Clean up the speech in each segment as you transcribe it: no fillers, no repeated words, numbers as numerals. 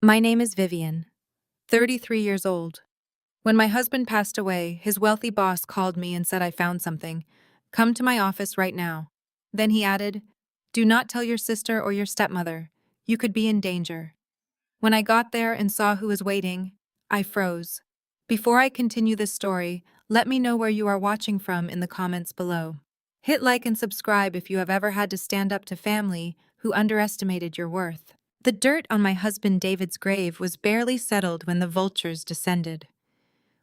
My name is Vivian, 33 years old. When my husband passed away, his wealthy boss called me and said I found something. Come to my office right now. Then he added, do not tell your sister or your stepmother. You could be in danger. When I got there and saw who was waiting, I froze. Before I continue this story, let me know where you are watching from in the comments below. Hit like and subscribe if you have ever had to stand up to family who underestimated your worth. The dirt on my husband David's grave was barely settled when the vultures descended.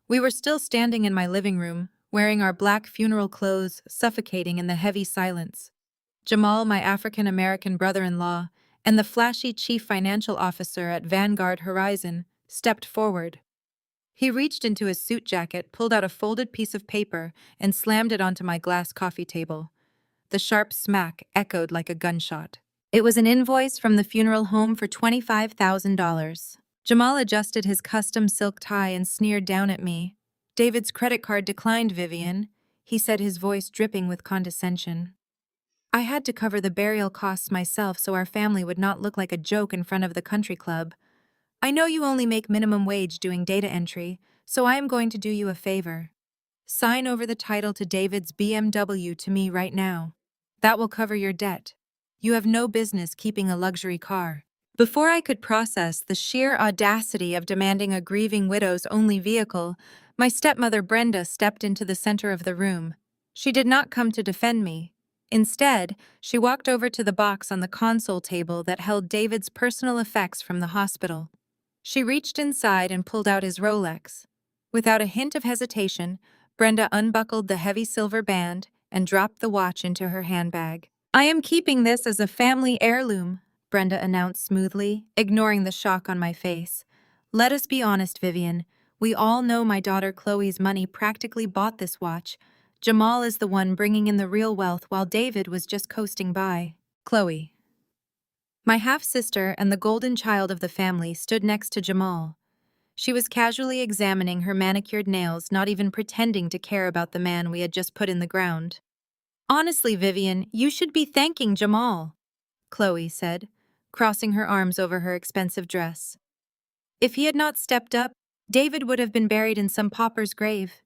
We were still standing in my living room, wearing our black funeral clothes, suffocating in the heavy silence. Jamal, my African-American brother-in-law, and the flashy chief financial officer at Vanguard Horizon stepped forward. He reached into his suit jacket, pulled out a folded piece of paper, and slammed it onto my glass coffee table. The sharp smack echoed like a gunshot. It was an invoice from the funeral home for $25,000. Jamal adjusted his custom silk tie and sneered down at me. David's credit card declined, Vivian, he said, his voice dripping with condescension. I had to cover the burial costs myself so our family would not look like a joke in front of the country club. I know you only make minimum wage doing data entry, so I am going to do you a favor. Sign over the title to David's BMW to me right now. That will cover your debt. You have no business keeping a luxury car. Before I could process the sheer audacity of demanding a grieving widow's only vehicle, my stepmother Brenda stepped into the center of the room. She did not come to defend me. Instead, she walked over to the box on the console table that held David's personal effects from the hospital. She reached inside and pulled out his Rolex. Without a hint of hesitation, Brenda unbuckled the heavy silver band and dropped the watch into her handbag. I am keeping this as a family heirloom, Brenda announced smoothly, ignoring the shock on my face. Let us be honest, Vivian. We all know my daughter Chloe's money practically bought this watch. Jamal is the one bringing in the real wealth while David was just coasting by. Chloe. My half-sister and the golden child of the family stood next to Jamal. She was casually examining her manicured nails, not even pretending to care about the man we had just put in the ground. Honestly, Vivian, you should be thanking Jamal, Chloe said, crossing her arms over her expensive dress. If he had not stepped up, David would have been buried in some pauper's grave.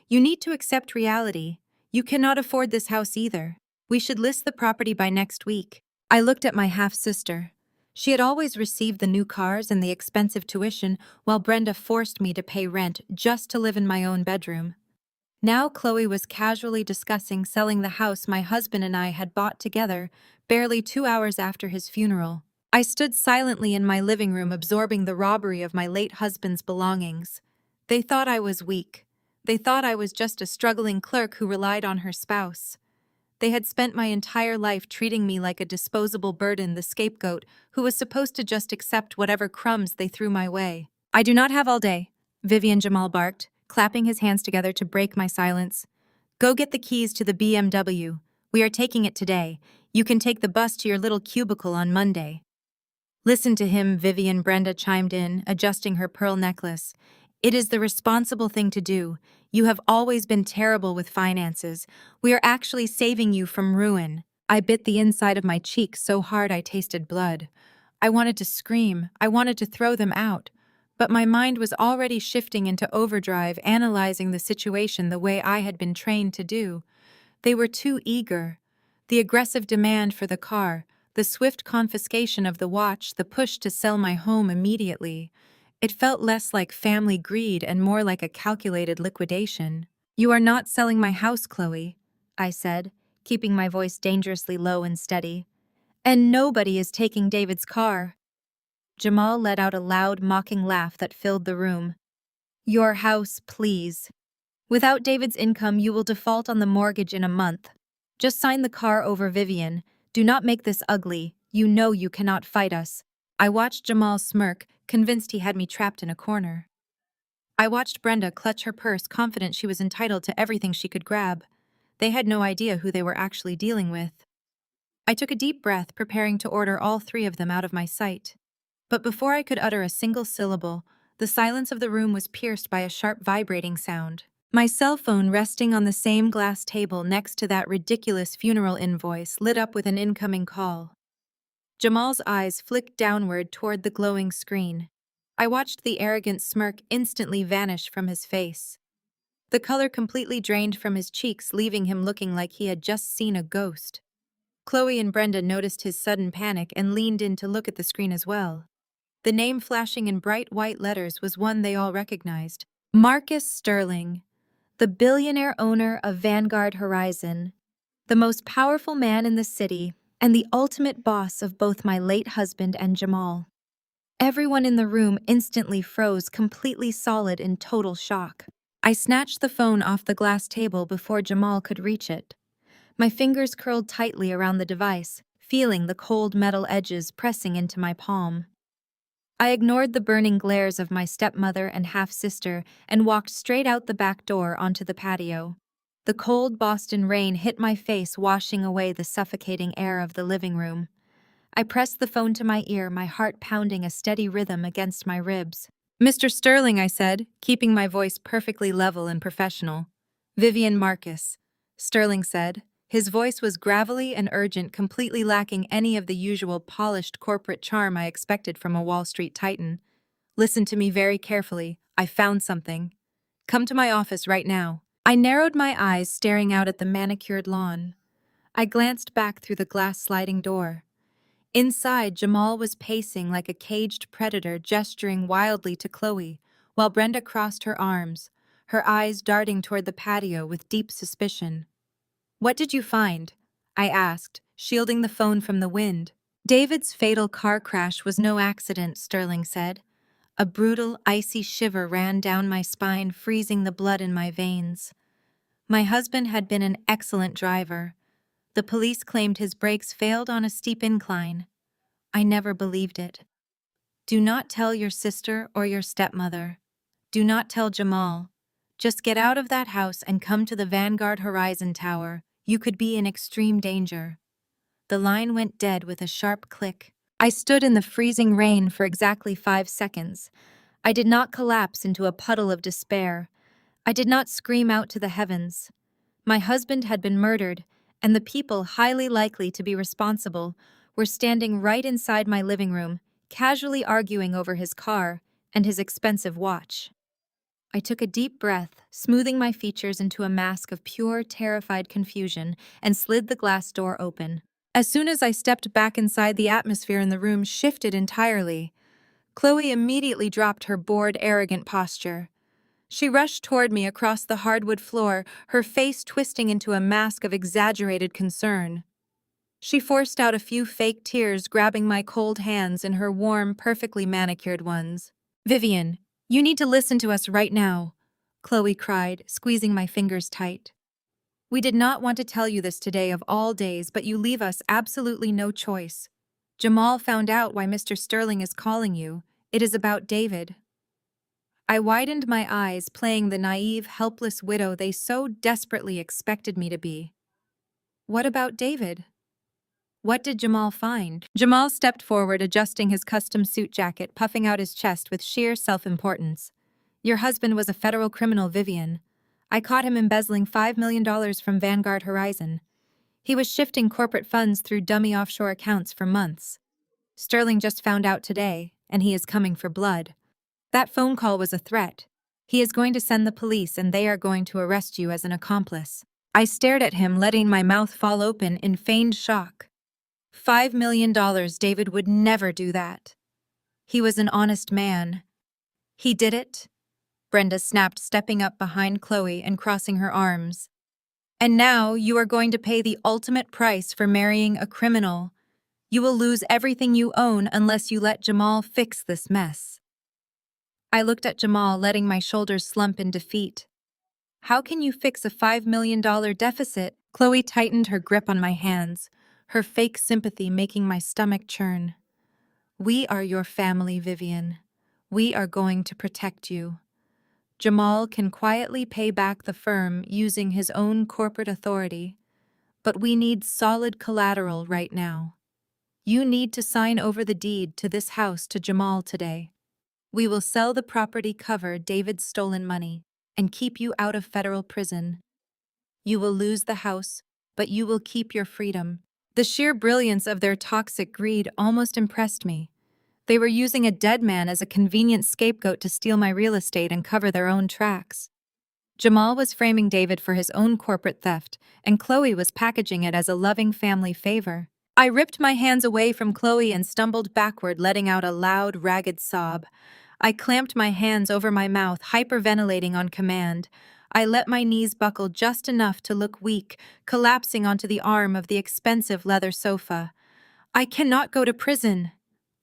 You need to accept reality. You cannot afford this house either. We should list the property by next week. I looked at my half-sister. She had always received the new cars and the expensive tuition, while Brenda forced me to pay rent just to live in my own bedroom. Now Chloe was casually discussing selling the house my husband and I had bought together, barely 2 hours after his funeral. I stood silently in my living room absorbing the robbery of my late husband's belongings. They thought I was weak. They thought I was just a struggling clerk who relied on her spouse. They had spent my entire life treating me like a disposable burden, the scapegoat, who was supposed to just accept whatever crumbs they threw my way. I do not have all day, Vivian, Jamal barked, clapping his hands together to break my silence. Go get the keys to the BMW. We are taking it today. You can take the bus to your little cubicle on Monday. Listen to him, Vivian, Brenda chimed in, adjusting her pearl necklace. It is the responsible thing to do. You have always been terrible with finances. We are actually saving you from ruin. I bit the inside of my cheek so hard I tasted blood. I wanted to scream. I wanted to throw them out. But my mind was already shifting into overdrive, analyzing the situation the way I had been trained to do. They were too eager. The aggressive demand for the car, the swift confiscation of the watch, the push to sell my home immediately. It felt less like family greed and more like a calculated liquidation. You are not selling my house, Chloe, I said, keeping my voice dangerously low and steady. And nobody is taking David's car. Jamal let out a loud, mocking laugh that filled the room. Your house, please. Without David's income, you will default on the mortgage in a month. Just sign the car over, Vivian. Do not make this ugly. You know you cannot fight us. I watched Jamal smirk, convinced he had me trapped in a corner. I watched Brenda clutch her purse, confident she was entitled to everything she could grab. They had no idea who they were actually dealing with. I took a deep breath, preparing to order all three of them out of my sight. But before I could utter a single syllable, the silence of the room was pierced by a sharp vibrating sound. My cell phone, resting on the same glass table next to that ridiculous funeral invoice, lit up with an incoming call. Jamal's eyes flicked downward toward the glowing screen. I watched the arrogant smirk instantly vanish from his face. The color completely drained from his cheeks, leaving him looking like he had just seen a ghost. Chloe and Brenda noticed his sudden panic and leaned in to look at the screen as well. The name flashing in bright white letters was one they all recognized. Marcus Sterling, the billionaire owner of Vanguard Horizon, the most powerful man in the city, and the ultimate boss of both my late husband and Jamal. Everyone in the room instantly froze, completely solid in total shock. I snatched the phone off the glass table before Jamal could reach it. My fingers curled tightly around the device, feeling the cold metal edges pressing into my palm. I ignored the burning glares of my stepmother and half-sister and walked straight out the back door onto the patio. The cold Boston rain hit my face, washing away the suffocating air of the living room. I pressed the phone to my ear, my heart pounding a steady rhythm against my ribs. "Mr. Sterling," I said, keeping my voice perfectly level and professional. "Vivian Marcus," Sterling said. His voice was gravelly and urgent, completely lacking any of the usual polished corporate charm I expected from a Wall Street titan. "Listen to me very carefully. I found something. Come to my office right now." I narrowed my eyes, staring out at the manicured lawn. I glanced back through the glass sliding door. Inside, Jamal was pacing like a caged predator, gesturing wildly to Chloe, while Brenda crossed her arms, her eyes darting toward the patio with deep suspicion. "What did you find?" I asked, shielding the phone from the wind. "David's fatal car crash was no accident," Sterling said. A brutal, icy shiver ran down my spine, freezing the blood in my veins. My husband had been an excellent driver. The police claimed his brakes failed on a steep incline. I never believed it. "Do not tell your sister or your stepmother. Do not tell Jamal. Just get out of that house and come to the Vanguard Horizon Tower. You could be in extreme danger." The line went dead with a sharp click. I stood in the freezing rain for exactly 5 seconds. I did not collapse into a puddle of despair. I did not scream out to the heavens. My husband had been murdered, and the people highly likely to be responsible were standing right inside my living room, casually arguing over his car and his expensive watch. I took a deep breath, smoothing my features into a mask of pure, terrified confusion, and slid the glass door open. As soon as I stepped back inside, the atmosphere in the room shifted entirely. Chloe immediately dropped her bored, arrogant posture. She rushed toward me across the hardwood floor, her face twisting into a mask of exaggerated concern. She forced out a few fake tears, grabbing my cold hands in her warm, perfectly manicured ones. "Vivian, you need to listen to us right now," Chloe cried, squeezing my fingers tight. "We did not want to tell you this today of all days, but you leave us absolutely no choice. Jamal found out why Mr. Sterling is calling you. It is about David." I widened my eyes, playing the naive, helpless widow they so desperately expected me to be. "What about David? What did Jamal find?" Jamal stepped forward, adjusting his custom suit jacket, puffing out his chest with sheer self-importance. "Your husband was a federal criminal, Vivian. I caught him embezzling $5 million from Vanguard Horizon. He was shifting corporate funds through dummy offshore accounts for months. Sterling just found out today, and he is coming for blood. That phone call was a threat. He is going to send the police, and they are going to arrest you as an accomplice." I stared at him, letting my mouth fall open in feigned shock. $5 million, David would never do that. He was an honest man. "He did it?" Brenda snapped, stepping up behind Chloe and crossing her arms. "And now you are going to pay the ultimate price for marrying a criminal. You will lose everything you own unless you let Jamal fix this mess." I looked at Jamal, letting my shoulders slump in defeat. "How can you fix a $5 million deficit?" Chloe tightened her grip on my hands, her fake sympathy making my stomach churn. "We are your family, Vivian. We are going to protect you. Jamal can quietly pay back the firm using his own corporate authority, but we need solid collateral right now. You need to sign over the deed to this house to Jamal today. We will sell the property, cover David's stolen money, and keep you out of federal prison. You will lose the house, but you will keep your freedom." The sheer brilliance of their toxic greed almost impressed me. They were using a dead man as a convenient scapegoat to steal my real estate and cover their own tracks. Jamal was framing David for his own corporate theft, and Chloe was packaging it as a loving family favor. I ripped my hands away from Chloe and stumbled backward, letting out a loud, ragged sob. I clamped my hands over my mouth, hyperventilating on command. I let my knees buckle just enough to look weak, collapsing onto the arm of the expensive leather sofa. I cannot go to prison,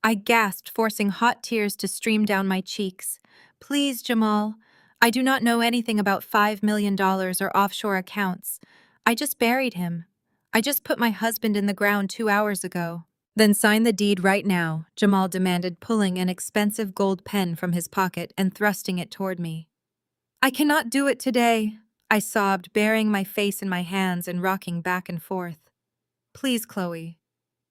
I gasped, forcing hot tears to stream down my cheeks. Please, Jamal. I do not know anything about $5 million or offshore accounts. I just buried him. I just put my husband in the ground 2 hours ago. Then sign the deed right now, Jamal demanded, pulling an expensive gold pen from his pocket and thrusting it toward me. I cannot do it today, I sobbed, burying my face in my hands and rocking back and forth. Please, Chloe.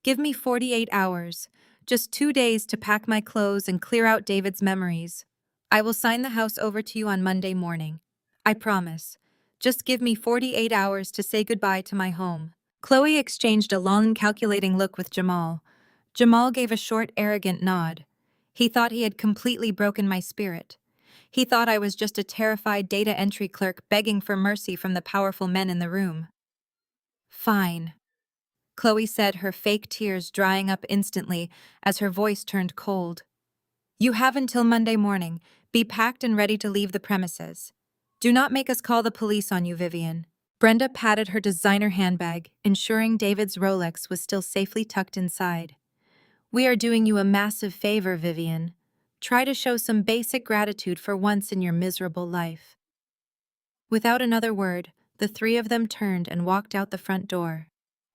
Give me 48 hours, just 2 days to pack my clothes and clear out David's memories. I will sign the house over to you on Monday morning. I promise. Just give me 48 hours to say goodbye to my home. Chloe exchanged a long, calculating look with Jamal. Jamal gave a short, arrogant nod. He thought he had completely broken my spirit. He thought I was just a terrified data entry clerk begging for mercy from the powerful men in the room. Fine, Chloe said, her fake tears drying up instantly as her voice turned cold. You have until Monday morning. Be packed and ready to leave the premises. Do not make us call the police on you, Vivian. Brenda patted her designer handbag, ensuring David's Rolex was still safely tucked inside. We are doing you a massive favor, Vivian. Try to show some basic gratitude for once in your miserable life. Without another word, the three of them turned and walked out the front door.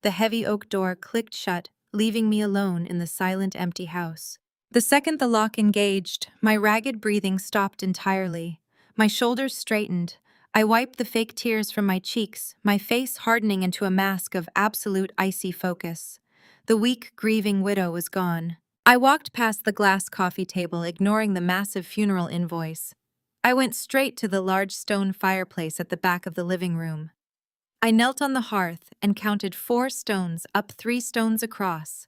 The heavy oak door clicked shut, leaving me alone in the silent, empty house. The second the lock engaged, my ragged breathing stopped entirely. My shoulders straightened. I wiped the fake tears from my cheeks, my face hardening into a mask of absolute icy focus. The weak, grieving widow was gone. I walked past the glass coffee table, ignoring the massive funeral invoice. I went straight to the large stone fireplace at the back of the living room. I knelt on the hearth and counted 4 stones up, 3 stones across.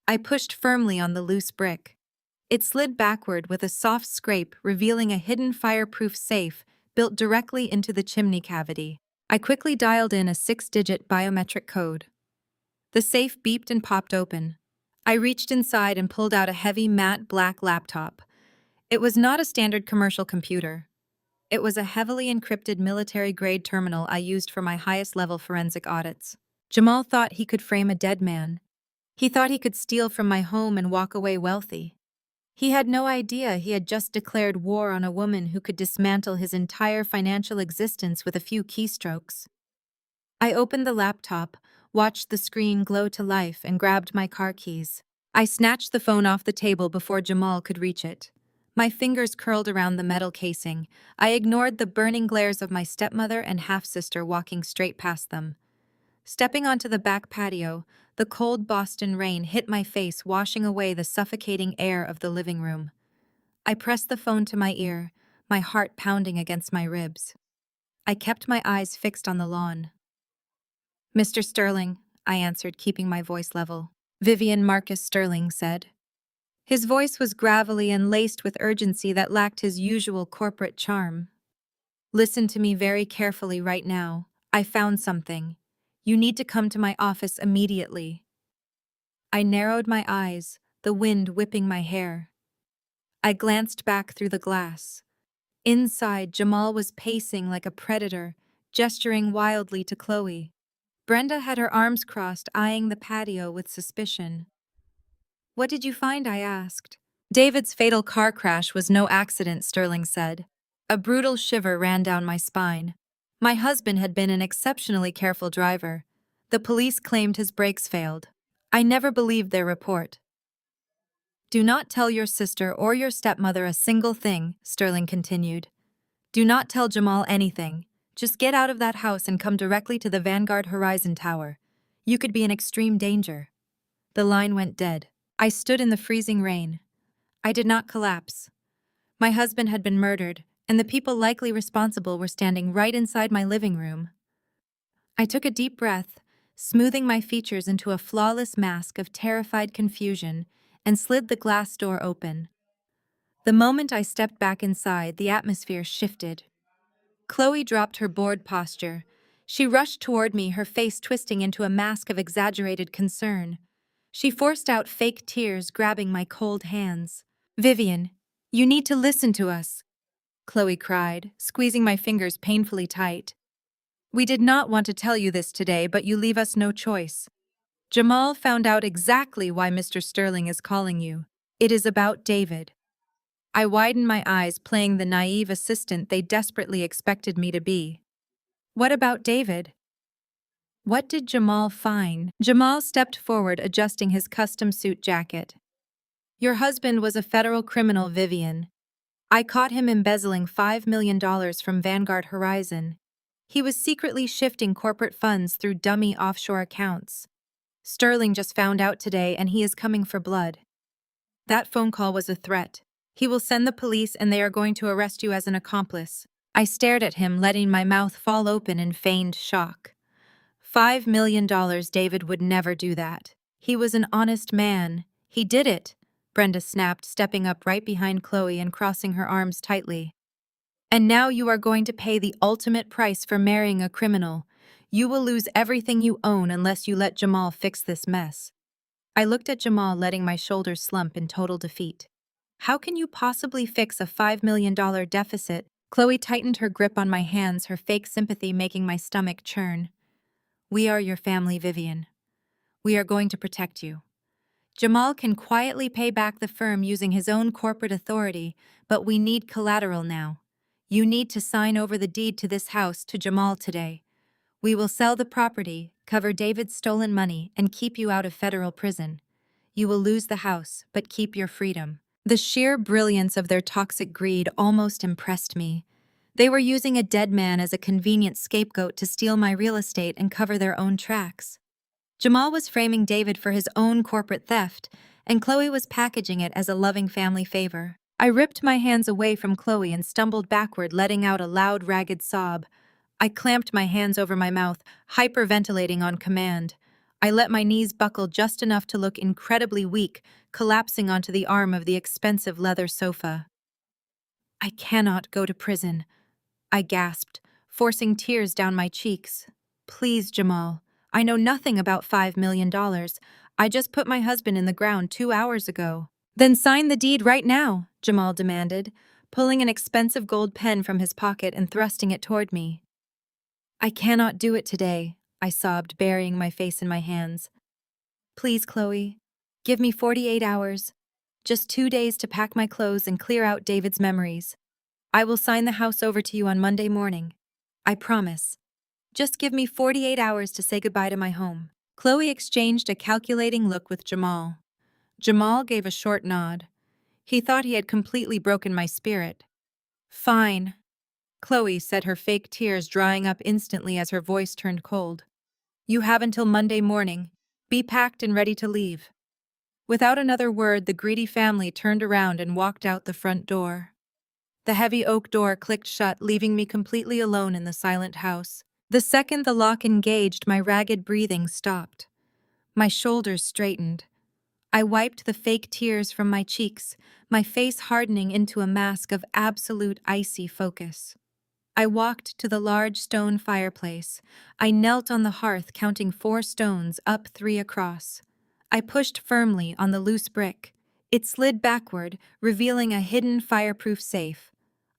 I pushed firmly on the loose brick. It slid backward with a soft scrape, revealing a hidden fireproof safe built directly into the chimney cavity. I quickly dialed in a 6-digit biometric code. The safe beeped and popped open. I reached inside and pulled out a heavy matte black laptop. It was not a standard commercial computer. It was a heavily encrypted military-grade terminal I used for my highest-level forensic audits. Jamal thought he could frame a dead man. He thought he could steal from my home and walk away wealthy. He had no idea he had just declared war on a woman who could dismantle his entire financial existence with a few keystrokes. I opened the laptop, watched the screen glow to life, and grabbed my car keys. I snatched the phone off the table before Jamal could reach it. My fingers curled around the metal casing. I ignored the burning glares of my stepmother and half-sister walking straight past them. Stepping onto the back patio, the cold Boston rain hit my face, washing away the suffocating air of the living room. I pressed the phone to my ear, my heart pounding against my ribs. I kept my eyes fixed on the lawn. Mr. Sterling, I answered, keeping my voice level. Vivian Marcus Sterling said. His voice was gravelly and laced with urgency that lacked his usual corporate charm. Listen to me very carefully right now. I found something. You need to come to my office immediately. I narrowed my eyes, the wind whipping my hair. I glanced back through the glass. Inside, Jamal was pacing like a predator, gesturing wildly to Chloe. Brenda had her arms crossed, eyeing the patio with suspicion. What did you find? I asked. David's fatal car crash was no accident, Sterling said. A brutal shiver ran down my spine. My husband had been an exceptionally careful driver. The police claimed his brakes failed. I never believed their report. Do not tell your sister or your stepmother a single thing, Sterling continued. Do not tell Jamal anything. Just get out of that house and come directly to the Vanguard Horizon tower. You could be in extreme danger. The line went dead. I stood in the freezing rain. I did not collapse. My husband had been murdered, and the people likely responsible were standing right inside my living room. I took a deep breath, smoothing my features into a flawless mask of terrified confusion, and slid the glass door open. The moment I stepped back inside, the atmosphere shifted. Chloe dropped her bored posture. She rushed toward me, her face twisting into a mask of exaggerated concern. She forced out fake tears, grabbing my cold hands. "Vivian, you need to listen to us," Chloe cried, squeezing my fingers painfully tight. "We did not want to tell you this today, but you leave us no choice. Jamal found out exactly why Mr. Sterling is calling you. It is about David." I widened my eyes, playing the naive assistant they desperately expected me to be. "What about David? What did Jamal find?" Jamal stepped forward, adjusting his custom suit jacket. "Your husband was a federal criminal, Vivian. I caught him embezzling $5 million from Vanguard Horizon. He was secretly shifting corporate funds through dummy offshore accounts. Sterling just found out today, and he is coming for blood. That phone call was a threat. He will send the police, and they are going to arrest you as an accomplice." I stared at him, letting my mouth fall open in feigned shock. $5 million, David would never do that. He was an honest man. He did it, Brenda snapped, stepping up right behind Chloe and crossing her arms tightly. "And now you are going to pay the ultimate price for marrying a criminal. You will lose everything you own unless you let Jamal fix this mess." I looked at Jamal, letting my shoulders slump in total defeat. "How can you possibly fix a $5 million deficit?" Chloe tightened her grip on my hands, her fake sympathy making my stomach churn. "We are your family, Vivian. We are going to protect you. Jamal can quietly pay back the firm using his own corporate authority, but we need collateral now. You need to sign over the deed to this house to Jamal today. We will sell the property, cover David's stolen money, and keep you out of federal prison. You will lose the house, but keep your freedom." The sheer brilliance of their toxic greed almost impressed me. They were using a dead man as a convenient scapegoat to steal my real estate and cover their own tracks. Jamal was framing David for his own corporate theft, and Chloe was packaging it as a loving family favor. I ripped my hands away from Chloe and stumbled backward, letting out a loud, ragged sob. I clamped my hands over my mouth, hyperventilating on command. I let my knees buckle just enough to look incredibly weak, collapsing onto the arm of the expensive leather sofa. "I cannot go to prison," I gasped, forcing tears down my cheeks. "Please, Jamal. I know nothing about $5 million. I just put my husband in the ground 2 hours ago." "Then sign the deed right now," Jamal demanded, pulling an expensive gold pen from his pocket and thrusting it toward me. "I cannot do it today," I sobbed, burying my face in my hands. "Please, Chloe. Give me 48 hours. Just 2 days to pack my clothes and clear out David's memories. I will sign the house over to you on Monday morning. I promise. Just give me 48 hours to say goodbye to my home." Chloe exchanged a calculating look with Jamal. Jamal gave a short nod. He thought he had completely broken my spirit. "Fine," Chloe said, her fake tears drying up instantly as her voice turned cold. "You have until Monday morning. Be packed and ready to leave." Without another word, the greedy family turned around and walked out the front door. The heavy oak door clicked shut, leaving me completely alone in the silent house. The second the lock engaged, my ragged breathing stopped. My shoulders straightened. I wiped the fake tears from my cheeks, my face hardening into a mask of absolute icy focus. I walked to the large stone fireplace. I knelt on the hearth, counting 4 stones up, 3 across. I pushed firmly on the loose brick. It slid backward, revealing a hidden fireproof safe.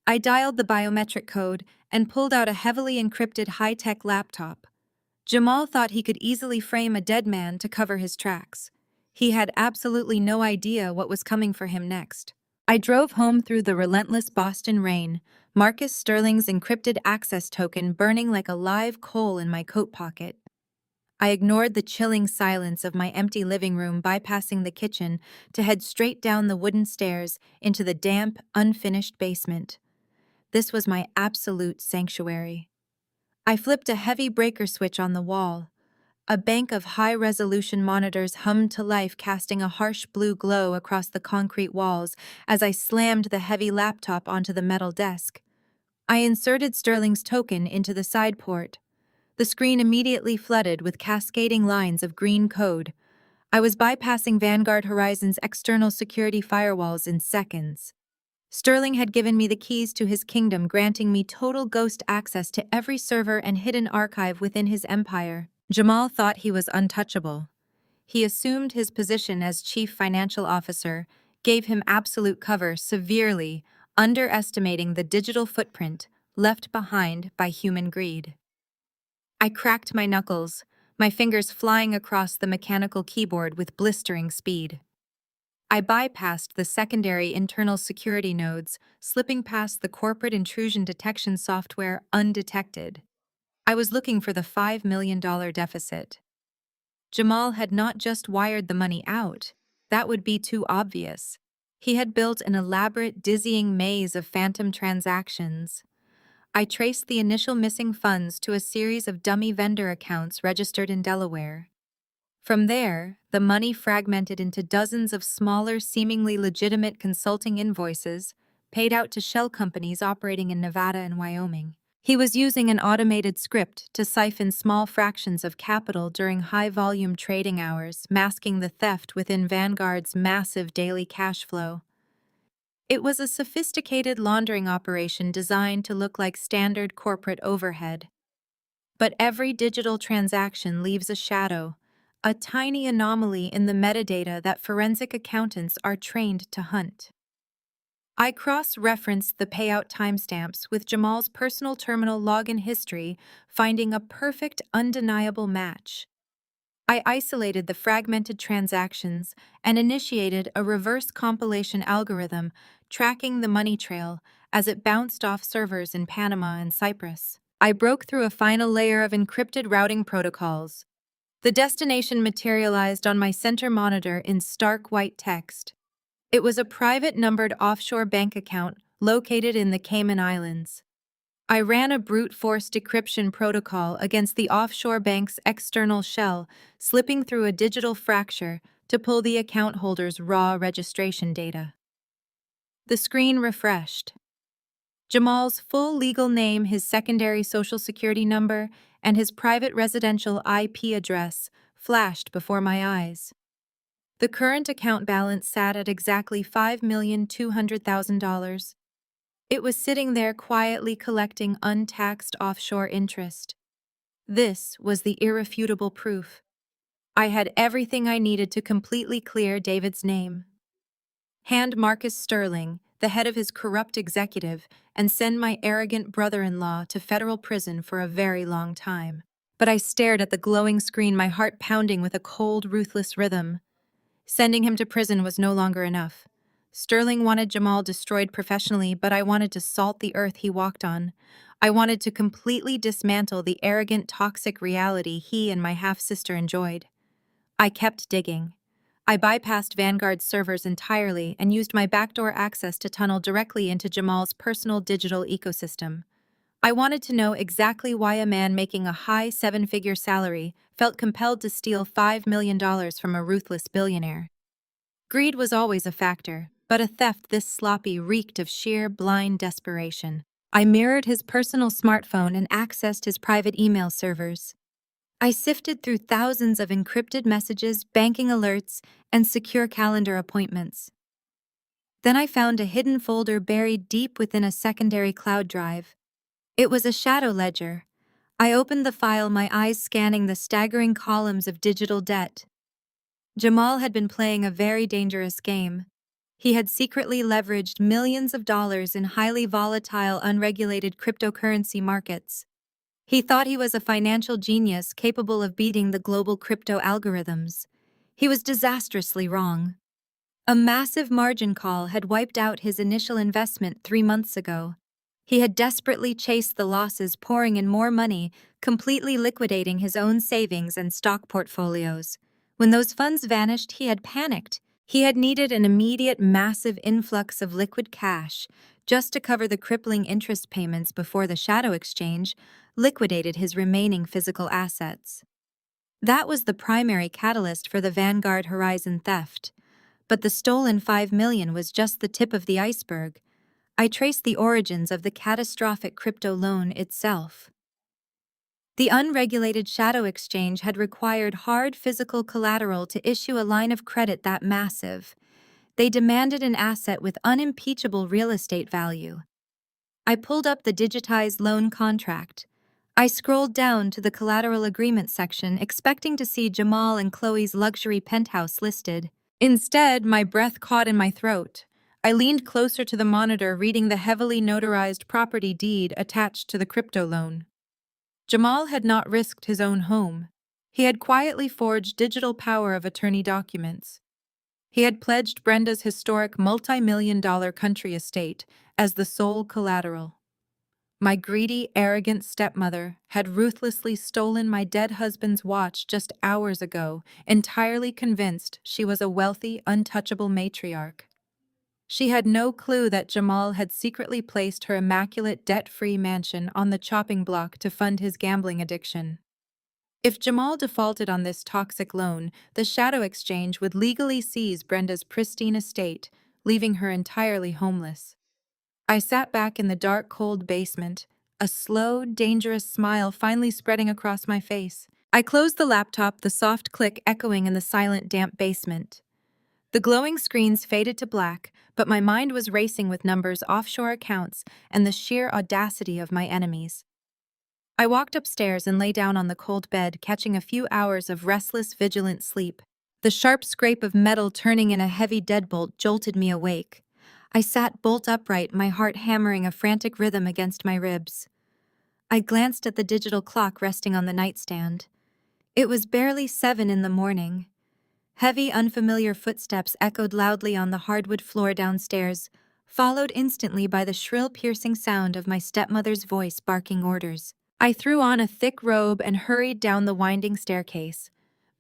I dialed the biometric code and pulled out a heavily encrypted high-tech laptop. Jamal thought he could easily frame a dead man to cover his tracks. He had absolutely no idea what was coming for him next. I drove home through the relentless Boston rain, Marcus Sterling's encrypted access token burning like a live coal in my coat pocket. I ignored the chilling silence of my empty living room, bypassing the kitchen to head straight down the wooden stairs into the damp, unfinished basement. This was my absolute sanctuary. I flipped a heavy breaker switch on the wall. A bank of high-resolution monitors hummed to life, casting a harsh blue glow across the concrete walls as I slammed the heavy laptop onto the metal desk. I inserted Sterling's token into the side port. The screen immediately flooded with cascading lines of green code. I was bypassing Vanguard Horizon's external security firewalls in seconds. Sterling had given me the keys to his kingdom, granting me total ghost access to every server and hidden archive within his empire. Jamal thought he was untouchable. He assumed his position as chief financial officer, gave him absolute cover, severely underestimating the digital footprint left behind by human greed. I cracked my knuckles, my fingers flying across the mechanical keyboard with blistering speed. I bypassed the secondary internal security nodes, slipping past the corporate intrusion detection software undetected. I was looking for the $5 million deficit. Jamal had not just wired the money out. That would be too obvious. He had built an elaborate, dizzying maze of phantom transactions. I traced the initial missing funds to a series of dummy vendor accounts registered in Delaware. From there, the money fragmented into dozens of smaller, seemingly legitimate consulting invoices paid out to shell companies operating in Nevada and Wyoming. He was using an automated script to siphon small fractions of capital during high-volume trading hours, masking the theft within Vanguard's massive daily cash flow. It was a sophisticated laundering operation designed to look like standard corporate overhead. But every digital transaction leaves a shadow, a tiny anomaly in the metadata that forensic accountants are trained to hunt. I cross-referenced the payout timestamps with Jamal's personal terminal login history, finding a perfect, undeniable match. I isolated the fragmented transactions and initiated a reverse compilation algorithm tracking the money trail as it bounced off servers in Panama and Cyprus. I broke through a final layer of encrypted routing protocols. The destination materialized on my center monitor in stark white text. It was a private numbered offshore bank account located in the Cayman Islands. I ran a brute force decryption protocol against the offshore bank's external shell, slipping through a digital fracture to pull the account holder's raw registration data. The screen refreshed. Jamal's full legal name, his secondary social security number, and his private residential IP address flashed before my eyes. The current account balance sat at exactly $5,200,000. It was sitting there quietly collecting untaxed offshore interest. This was the irrefutable proof. I had everything I needed to completely clear David's name. Hand Marcus Sterling, the head of his corrupt executive, and send my arrogant brother-in-law to federal prison for a very long time. But I stared at the glowing screen, my heart pounding with a cold, ruthless rhythm. Sending him to prison was no longer enough. Sterling wanted Jamal destroyed professionally, but I wanted to salt the earth he walked on. I wanted to completely dismantle the arrogant, toxic reality he and my half-sister enjoyed. I kept digging. I bypassed Vanguard's servers entirely and used my backdoor access to tunnel directly into Jamal's personal digital ecosystem. I wanted to know exactly why a man making a high seven-figure salary felt compelled to steal $5 million from a ruthless billionaire. Greed was always a factor, but a theft this sloppy reeked of sheer, blind desperation. I mirrored his personal smartphone and accessed his private email servers. I sifted through thousands of encrypted messages, banking alerts, and secure calendar appointments. Then I found a hidden folder buried deep within a secondary cloud drive. It was a shadow ledger. I opened the file, my eyes scanning the staggering columns of digital debt. Jamal had been playing a very dangerous game. He had secretly leveraged millions of dollars in highly volatile, unregulated cryptocurrency markets. He thought he was a financial genius capable of beating the global crypto algorithms. He was disastrously wrong. A massive margin call had wiped out his initial investment 3 months ago. He had desperately chased the losses, pouring in more money, completely liquidating his own savings and stock portfolios. When those funds vanished, he had panicked. He had needed an immediate, massive influx of liquid cash just to cover the crippling interest payments before the shadow exchange liquidated his remaining physical assets. That was the primary catalyst for the Vanguard Horizon theft. But the stolen $5 million was just the tip of the iceberg. I traced the origins of the catastrophic crypto loan itself. The unregulated shadow exchange had required hard physical collateral to issue a line of credit that massive. They demanded an asset with unimpeachable real estate value. I pulled up the digitized loan contract. I scrolled down to the collateral agreement section, expecting to see Jamal and Chloe's luxury penthouse listed. Instead, my breath caught in my throat. I leaned closer to the monitor, reading the heavily notarized property deed attached to the crypto loan. Jamal had not risked his own home. He had quietly forged digital power of attorney documents. He had pledged Brenda's historic multi-million-dollar country estate as the sole collateral. My greedy, arrogant stepmother had ruthlessly stolen my dead husband's watch just hours ago, entirely convinced she was a wealthy, untouchable matriarch. She had no clue that Jamal had secretly placed her immaculate debt-free mansion on the chopping block to fund his gambling addiction. If Jamal defaulted on this toxic loan, the shadow exchange would legally seize Brenda's pristine estate, leaving her entirely homeless. I sat back in the dark, cold basement, a slow, dangerous smile finally spreading across my face. I closed the laptop, the soft click echoing in the silent, damp basement. The glowing screens faded to black, but my mind was racing with numbers, offshore accounts, and the sheer audacity of my enemies. I walked upstairs and lay down on the cold bed, catching a few hours of restless, vigilant sleep. The sharp scrape of metal turning in a heavy deadbolt jolted me awake. I sat bolt upright, my heart hammering a frantic rhythm against my ribs. I glanced at the digital clock resting on the nightstand. It was barely 7 in the morning. Heavy, unfamiliar footsteps echoed loudly on the hardwood floor downstairs, followed instantly by the shrill, piercing sound of my stepmother's voice barking orders. I threw on a thick robe and hurried down the winding staircase.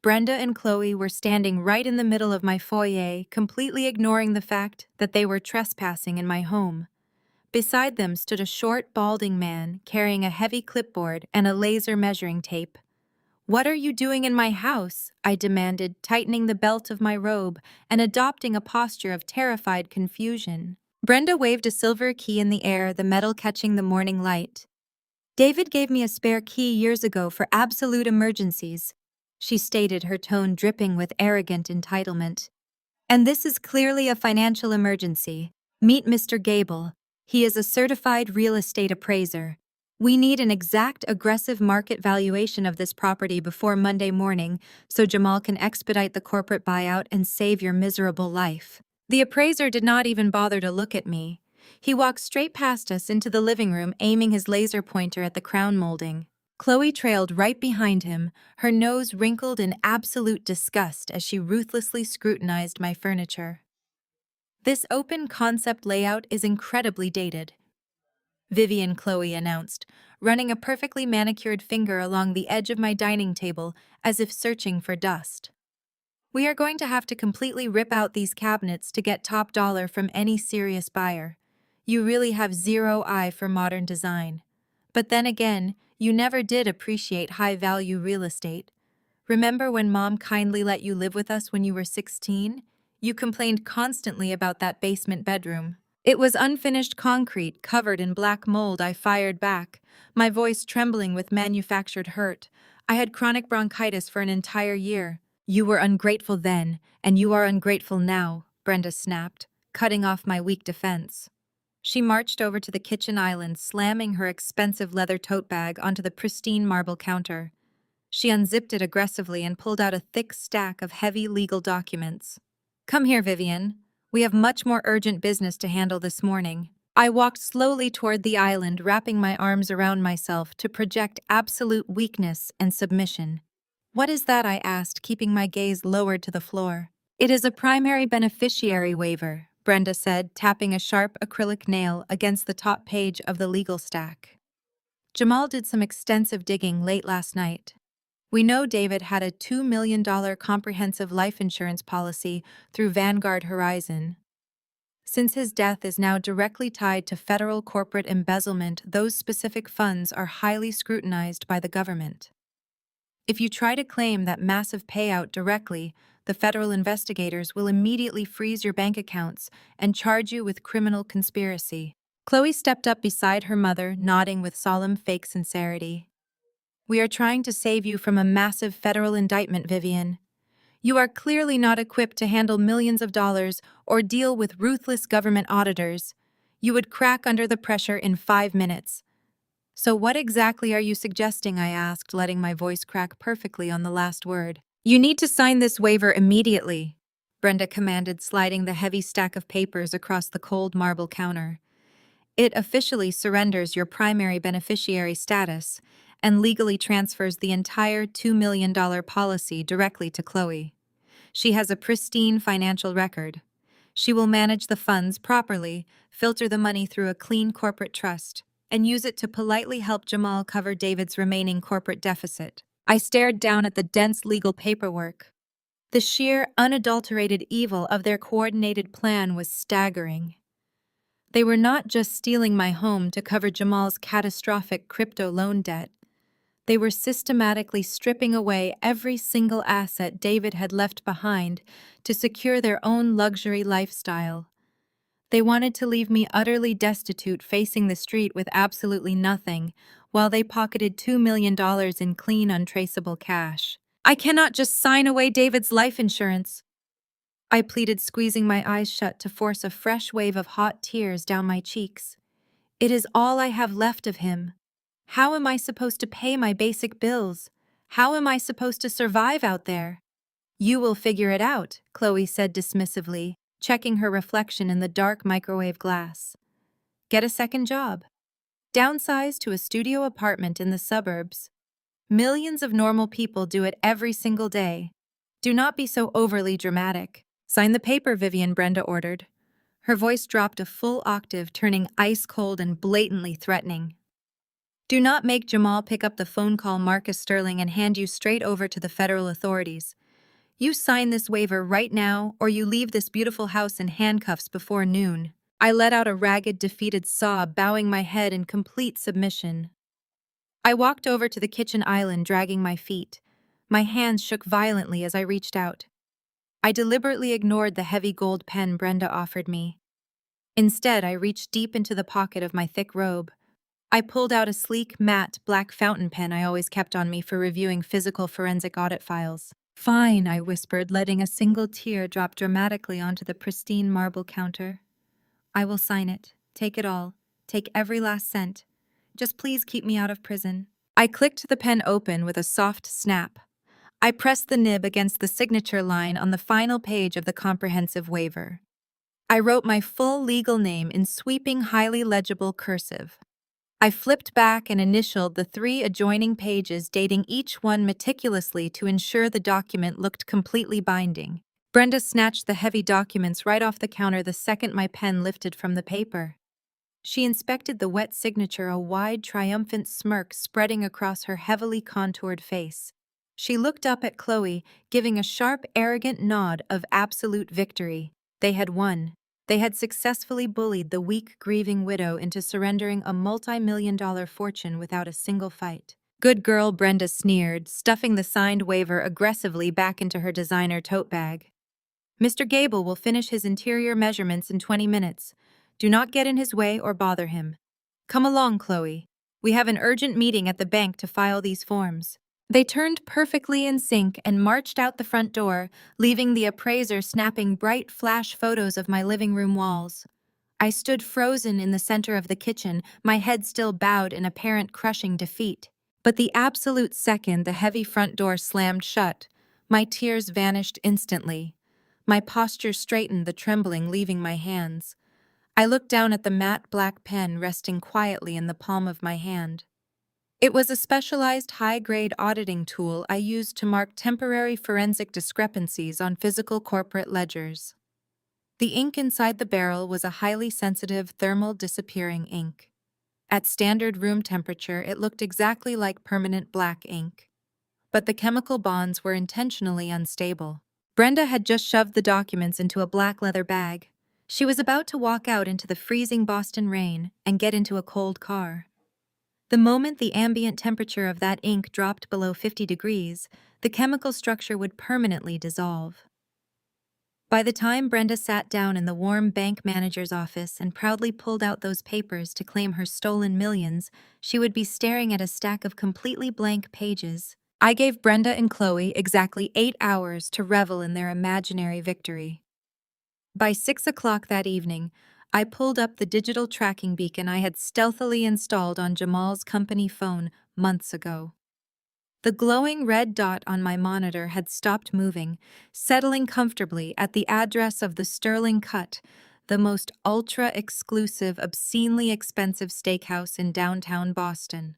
Brenda and Chloe were standing right in the middle of my foyer, completely ignoring the fact that they were trespassing in my home. Beside them stood a short, balding man carrying a heavy clipboard and a laser measuring tape. "What are you doing in my house?" I demanded, tightening the belt of my robe and adopting a posture of terrified confusion. Brenda waved a silver key in the air, the metal catching the morning light. "David gave me a spare key years ago for absolute emergencies," she stated, her tone dripping with arrogant entitlement. "And this is clearly a financial emergency. Meet Mr. Gable. He is a certified real estate appraiser. We need an exact, aggressive market valuation of this property before Monday morning so Jamal can expedite the corporate buyout and save your miserable life." The appraiser did not even bother to look at me. He walked straight past us into the living room, aiming his laser pointer at the crown molding. Chloe trailed right behind him, her nose wrinkled in absolute disgust as she ruthlessly scrutinized my furniture. "This open concept layout is incredibly dated," Vivian Chloe announced, running a perfectly manicured finger along the edge of my dining table as if searching for dust. "We are going to have to completely rip out these cabinets to get top dollar from any serious buyer. You really have zero eye for modern design. But then again, you never did appreciate high-value real estate. Remember when Mom kindly let you live with us when you were 16? You complained constantly about that basement bedroom." "It was unfinished concrete covered in black mold," I fired back, my voice trembling with manufactured hurt. "I had chronic bronchitis for an entire year." "You were ungrateful then, and you are ungrateful now," Brenda snapped, cutting off my weak defense. She marched over to the kitchen island, slamming her expensive leather tote bag onto the pristine marble counter. She unzipped it aggressively and pulled out a thick stack of heavy legal documents. "Come here, Vivian. We have much more urgent business to handle this morning." I walked slowly toward the island, wrapping my arms around myself to project absolute weakness and submission. "What is that?" I asked, keeping my gaze lowered to the floor. "It is a primary beneficiary waiver," Brenda said, tapping a sharp acrylic nail against the top page of the legal stack. "Jamal did some extensive digging late last night. We know David had a $2 million comprehensive life insurance policy through Vanguard Horizon. Since his death is now directly tied to federal corporate embezzlement, those specific funds are highly scrutinized by the government. If you try to claim that massive payout directly, the federal investigators will immediately freeze your bank accounts and charge you with criminal conspiracy." Chloe stepped up beside her mother, nodding with solemn fake sincerity. We are trying to save you from a massive federal indictment, Vivian. You are clearly not equipped to handle millions of dollars or deal with ruthless government auditors. You would crack under the pressure in 5 minutes. So what exactly are you suggesting? I asked, letting my voice crack perfectly on the last word. You need to sign this waiver immediately, Brenda commanded, sliding the heavy stack of papers across the cold marble counter. It officially surrenders your primary beneficiary status and legally transfers the entire $2 million policy directly to Chloe. She has a pristine financial record. She will manage the funds properly, filter the money through a clean corporate trust, and use it to politely help Jamal cover David's remaining corporate deficit. I stared down at the dense legal paperwork. The sheer, unadulterated evil of their coordinated plan was staggering. They were not just stealing my home to cover Jamal's catastrophic crypto loan debt. They were systematically stripping away every single asset David had left behind to secure their own luxury lifestyle. They wanted to leave me utterly destitute, facing the street with absolutely nothing, while they pocketed $2 million in clean, untraceable cash. I cannot just sign away David's life insurance, I pleaded, squeezing my eyes shut to force a fresh wave of hot tears down my cheeks. It is all I have left of him. How am I supposed to pay my basic bills? How am I supposed to survive out there? You will figure it out, Chloe said dismissively, checking her reflection in the dark microwave glass. Get a second job. Downsize to a studio apartment in the suburbs. Millions of normal people do it every single day. Do not be so overly dramatic. Sign the paper, Vivian, Brenda ordered. Her voice dropped a full octave, turning ice-cold and blatantly threatening. Do not make Jamal pick up the phone, call Marcus Sterling, and hand you straight over to the federal authorities. You sign this waiver right now, or you leave this beautiful house in handcuffs before noon. I let out a ragged, defeated sob, bowing my head in complete submission. I walked over to the kitchen island, dragging my feet. My hands shook violently as I reached out. I deliberately ignored the heavy gold pen Brenda offered me. Instead, I reached deep into the pocket of my thick robe. I pulled out a sleek, matte, black fountain pen I always kept on me for reviewing physical forensic audit files. Fine, I whispered, letting a single tear drop dramatically onto the pristine marble counter. I will sign it. Take it all. Take every last cent. Just please keep me out of prison. I clicked the pen open with a soft snap. I pressed the nib against the signature line on the final page of the comprehensive waiver. I wrote my full legal name in sweeping, highly legible cursive. I flipped back and initialed the 3 adjoining pages, dating each one meticulously to ensure the document looked completely binding. Brenda snatched the heavy documents right off the counter the second my pen lifted from the paper. She inspected the wet signature, a wide, triumphant smirk spreading across her heavily contoured face. She looked up at Chloe, giving a sharp, arrogant nod of absolute victory. They had won. They had successfully bullied the weak, grieving widow into surrendering a multi-million-dollar fortune without a single fight. Good girl, Brenda sneered, stuffing the signed waiver aggressively back into her designer tote bag. Mr. Gable will finish his interior measurements in 20 minutes. Do not get in his way or bother him. Come along, Chloe. We have an urgent meeting at the bank to file these forms. They turned perfectly in sync and marched out the front door, leaving the appraiser snapping bright flash photos of my living room walls. I stood frozen in the center of the kitchen, my head still bowed in apparent crushing defeat. But the absolute second the heavy front door slammed shut, my tears vanished instantly. My posture straightened, the trembling leaving my hands. I looked down at the matte black pen resting quietly in the palm of my hand. It was a specialized high-grade auditing tool I used to mark temporary forensic discrepancies on physical corporate ledgers. The ink inside the barrel was a highly sensitive thermal disappearing ink. At standard room temperature, it looked exactly like permanent black ink. But the chemical bonds were intentionally unstable. Brenda had just shoved the documents into a black leather bag. She was about to walk out into the freezing Boston rain and get into a cold car. The moment the ambient temperature of that ink dropped below 50 degrees, the chemical structure would permanently dissolve. By the time Brenda sat down in the warm bank manager's office and proudly pulled out those papers to claim her stolen millions, she would be staring at a stack of completely blank pages. I gave Brenda and Chloe exactly 8 hours to revel in their imaginary victory. By 6 o'clock that evening, I pulled up the digital tracking beacon I had stealthily installed on Jamal's company phone months ago. The glowing red dot on my monitor had stopped moving, settling comfortably at the address of the Sterling Cut, the most ultra-exclusive, obscenely expensive steakhouse in downtown Boston.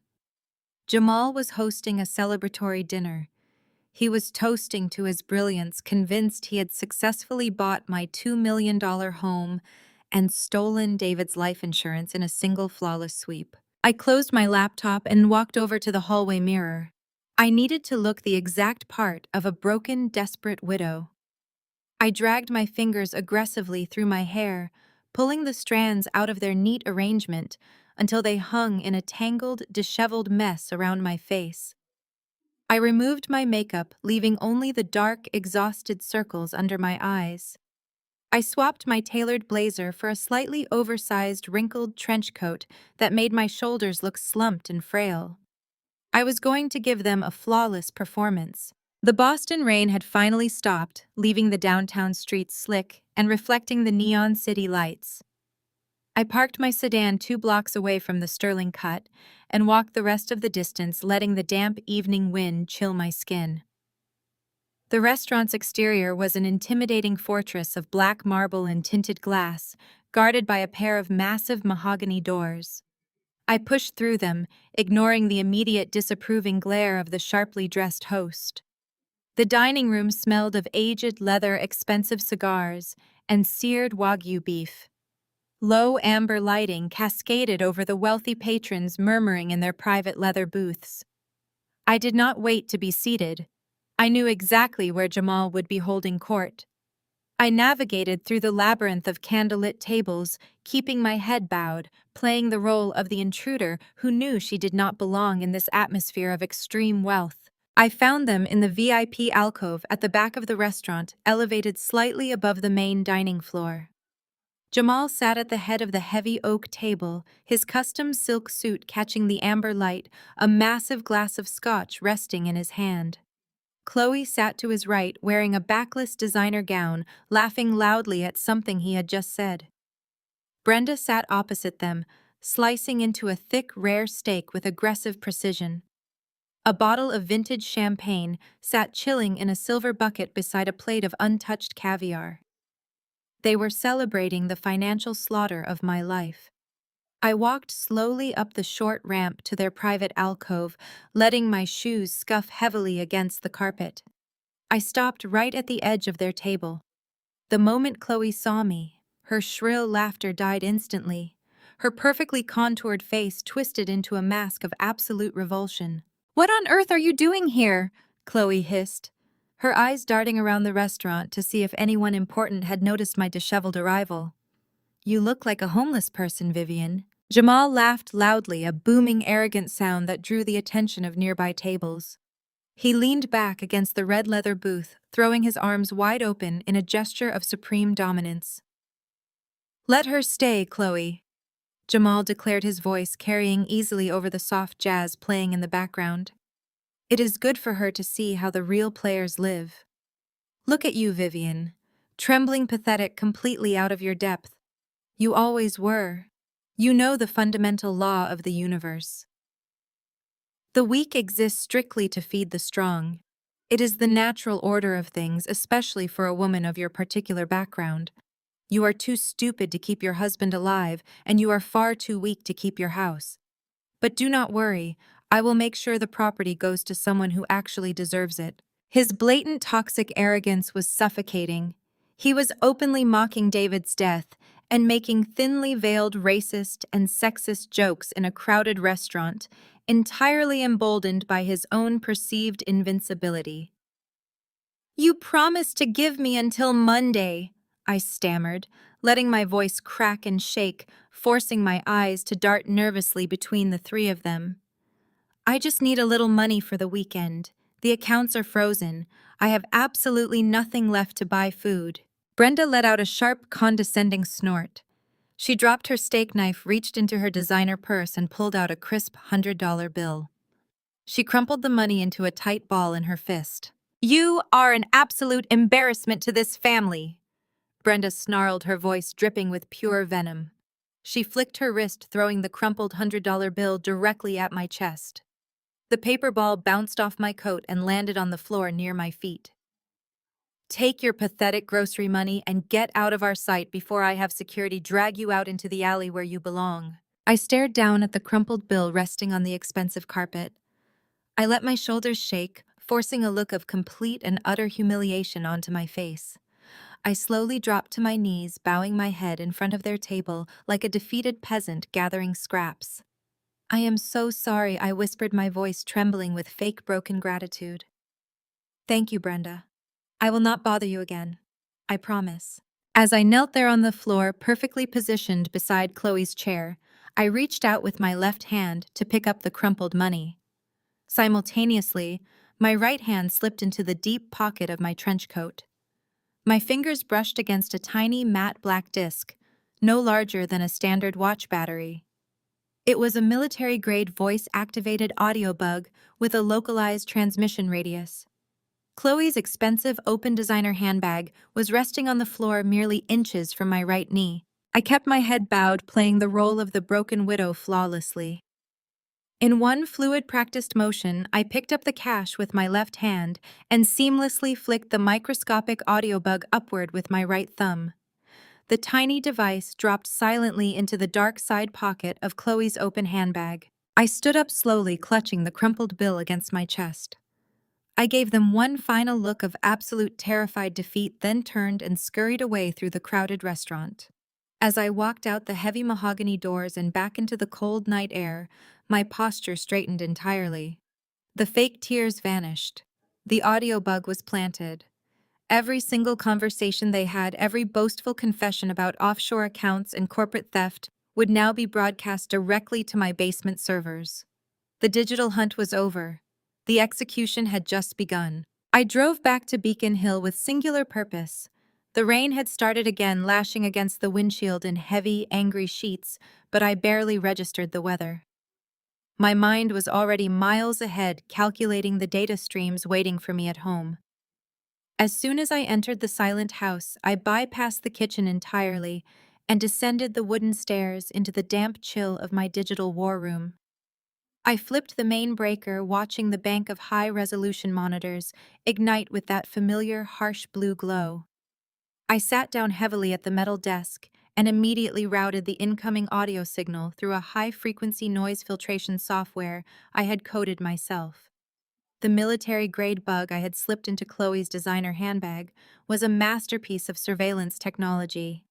Jamal was hosting a celebratory dinner. He was toasting to his brilliance, convinced he had successfully bought my $2 million home and stolen David's life insurance in a single flawless sweep. I closed my laptop and walked over to the hallway mirror. I needed to look the exact part of a broken, desperate widow. I dragged my fingers aggressively through my hair, pulling the strands out of their neat arrangement until they hung in a tangled, disheveled mess around my face. I removed my makeup, leaving only the dark, exhausted circles under my eyes. I swapped my tailored blazer for a slightly oversized, wrinkled trench coat that made my shoulders look slumped and frail. I was going to give them a flawless performance. The Boston rain had finally stopped, leaving the downtown streets slick and reflecting the neon city lights. I parked my sedan 2 blocks away from the Sterling Cut and walked the rest of the distance, letting the damp evening wind chill my skin. The restaurant's exterior was an intimidating fortress of black marble and tinted glass, guarded by a pair of massive mahogany doors. I pushed through them, ignoring the immediate disapproving glare of the sharply dressed host. The dining room smelled of aged leather, expensive cigars, and seared Wagyu beef. Low amber lighting cascaded over the wealthy patrons murmuring in their private leather booths. I did not wait to be seated. I knew exactly where Jamal would be holding court. I navigated through the labyrinth of candlelit tables, keeping my head bowed, playing the role of the intruder who knew she did not belong in this atmosphere of extreme wealth. I found them in the VIP alcove at the back of the restaurant, elevated slightly above the main dining floor. Jamal sat at the head of the heavy oak table, his custom silk suit catching the amber light, a massive glass of scotch resting in his hand. Chloe sat to his right, wearing a backless designer gown, laughing loudly at something he had just said. Brenda sat opposite them, slicing into a thick, rare steak with aggressive precision. A bottle of vintage champagne sat chilling in a silver bucket beside a plate of untouched caviar. They were celebrating the financial slaughter of my life. I walked slowly up the short ramp to their private alcove, letting my shoes scuff heavily against the carpet. I stopped right at the edge of their table. The moment Chloe saw me, her shrill laughter died instantly. Her perfectly contoured face twisted into a mask of absolute revulsion. "What on earth are you doing here?" Chloe hissed, her eyes darting around the restaurant to see if anyone important had noticed my disheveled arrival. "You look like a homeless person, Vivian." Jamal laughed loudly, a booming, arrogant sound that drew the attention of nearby tables. He leaned back against the red leather booth, throwing his arms wide open in a gesture of supreme dominance. "Let her stay, Chloe," Jamal declared, his voice carrying easily over the soft jazz playing in the background. "It is good for her to see how the real players live. Look at you, Vivian, trembling, pathetic, completely out of your depth. You always were. You know the fundamental law of the universe. The weak exist strictly to feed the strong. It is the natural order of things, especially for a woman of your particular background. You are too stupid to keep your husband alive, and you are far too weak to keep your house. But do not worry, I will make sure the property goes to someone who actually deserves it." His blatant toxic arrogance was suffocating. He was openly mocking David's death and making thinly veiled racist and sexist jokes in a crowded restaurant, entirely emboldened by his own perceived invincibility. "You promised to give me until Monday," I stammered, letting my voice crack and shake, forcing my eyes to dart nervously between the three of them. "I just need a little money for the weekend. The accounts are frozen. I have absolutely nothing left to buy food." Brenda let out a sharp, condescending snort. She dropped her steak knife, reached into her designer purse, and pulled out a crisp $100 bill. She crumpled the money into a tight ball in her fist. "You are an absolute embarrassment to this family," Brenda snarled, her voice dripping with pure venom. She flicked her wrist, throwing the crumpled $100 bill directly at my chest. The paper ball bounced off my coat and landed on the floor near my feet. "Take your pathetic grocery money and get out of our sight before I have security drag you out into the alley where you belong." I stared down at the crumpled bill resting on the expensive carpet. I let my shoulders shake, forcing a look of complete and utter humiliation onto my face. I slowly dropped to my knees, bowing my head in front of their table like a defeated peasant gathering scraps. "I am so sorry," I whispered, my voice trembling with fake broken gratitude. "Thank you, Brenda. I will not bother you again. I promise." As I knelt there on the floor, perfectly positioned beside Chloe's chair, I reached out with my left hand to pick up the crumpled money. Simultaneously, my right hand slipped into the deep pocket of my trench coat. My fingers brushed against a tiny matte black disc, no larger than a standard watch battery. It was a military-grade voice-activated audio bug with a localized transmission radius. Chloe's expensive open designer handbag was resting on the floor merely inches from my right knee. I kept my head bowed, playing the role of the broken widow flawlessly. In one fluid, practiced motion, I picked up the cash with my left hand and seamlessly flicked the microscopic audio bug upward with my right thumb. The tiny device dropped silently into the dark side pocket of Chloe's open handbag. I stood up slowly, clutching the crumpled bill against my chest. I gave them one final look of absolute terrified defeat, then turned and scurried away through the crowded restaurant. As I walked out the heavy mahogany doors and back into the cold night air, my posture straightened entirely. The fake tears vanished. The audio bug was planted. Every single conversation they had, every boastful confession about offshore accounts and corporate theft, would now be broadcast directly to my basement servers. The digital hunt was over. The execution had just begun. I drove back to Beacon Hill with singular purpose. The rain had started again, lashing against the windshield in heavy, angry sheets, but I barely registered the weather. My mind was already miles ahead, calculating the data streams waiting for me at home. As soon as I entered the silent house, I bypassed the kitchen entirely and descended the wooden stairs into the damp chill of my digital war room. I flipped the main breaker, watching the bank of high-resolution monitors ignite with that familiar, harsh blue glow. I sat down heavily at the metal desk and immediately routed the incoming audio signal through a high-frequency noise filtration software I had coded myself. The military-grade bug I had slipped into Chloe's designer handbag was a masterpiece of surveillance technology.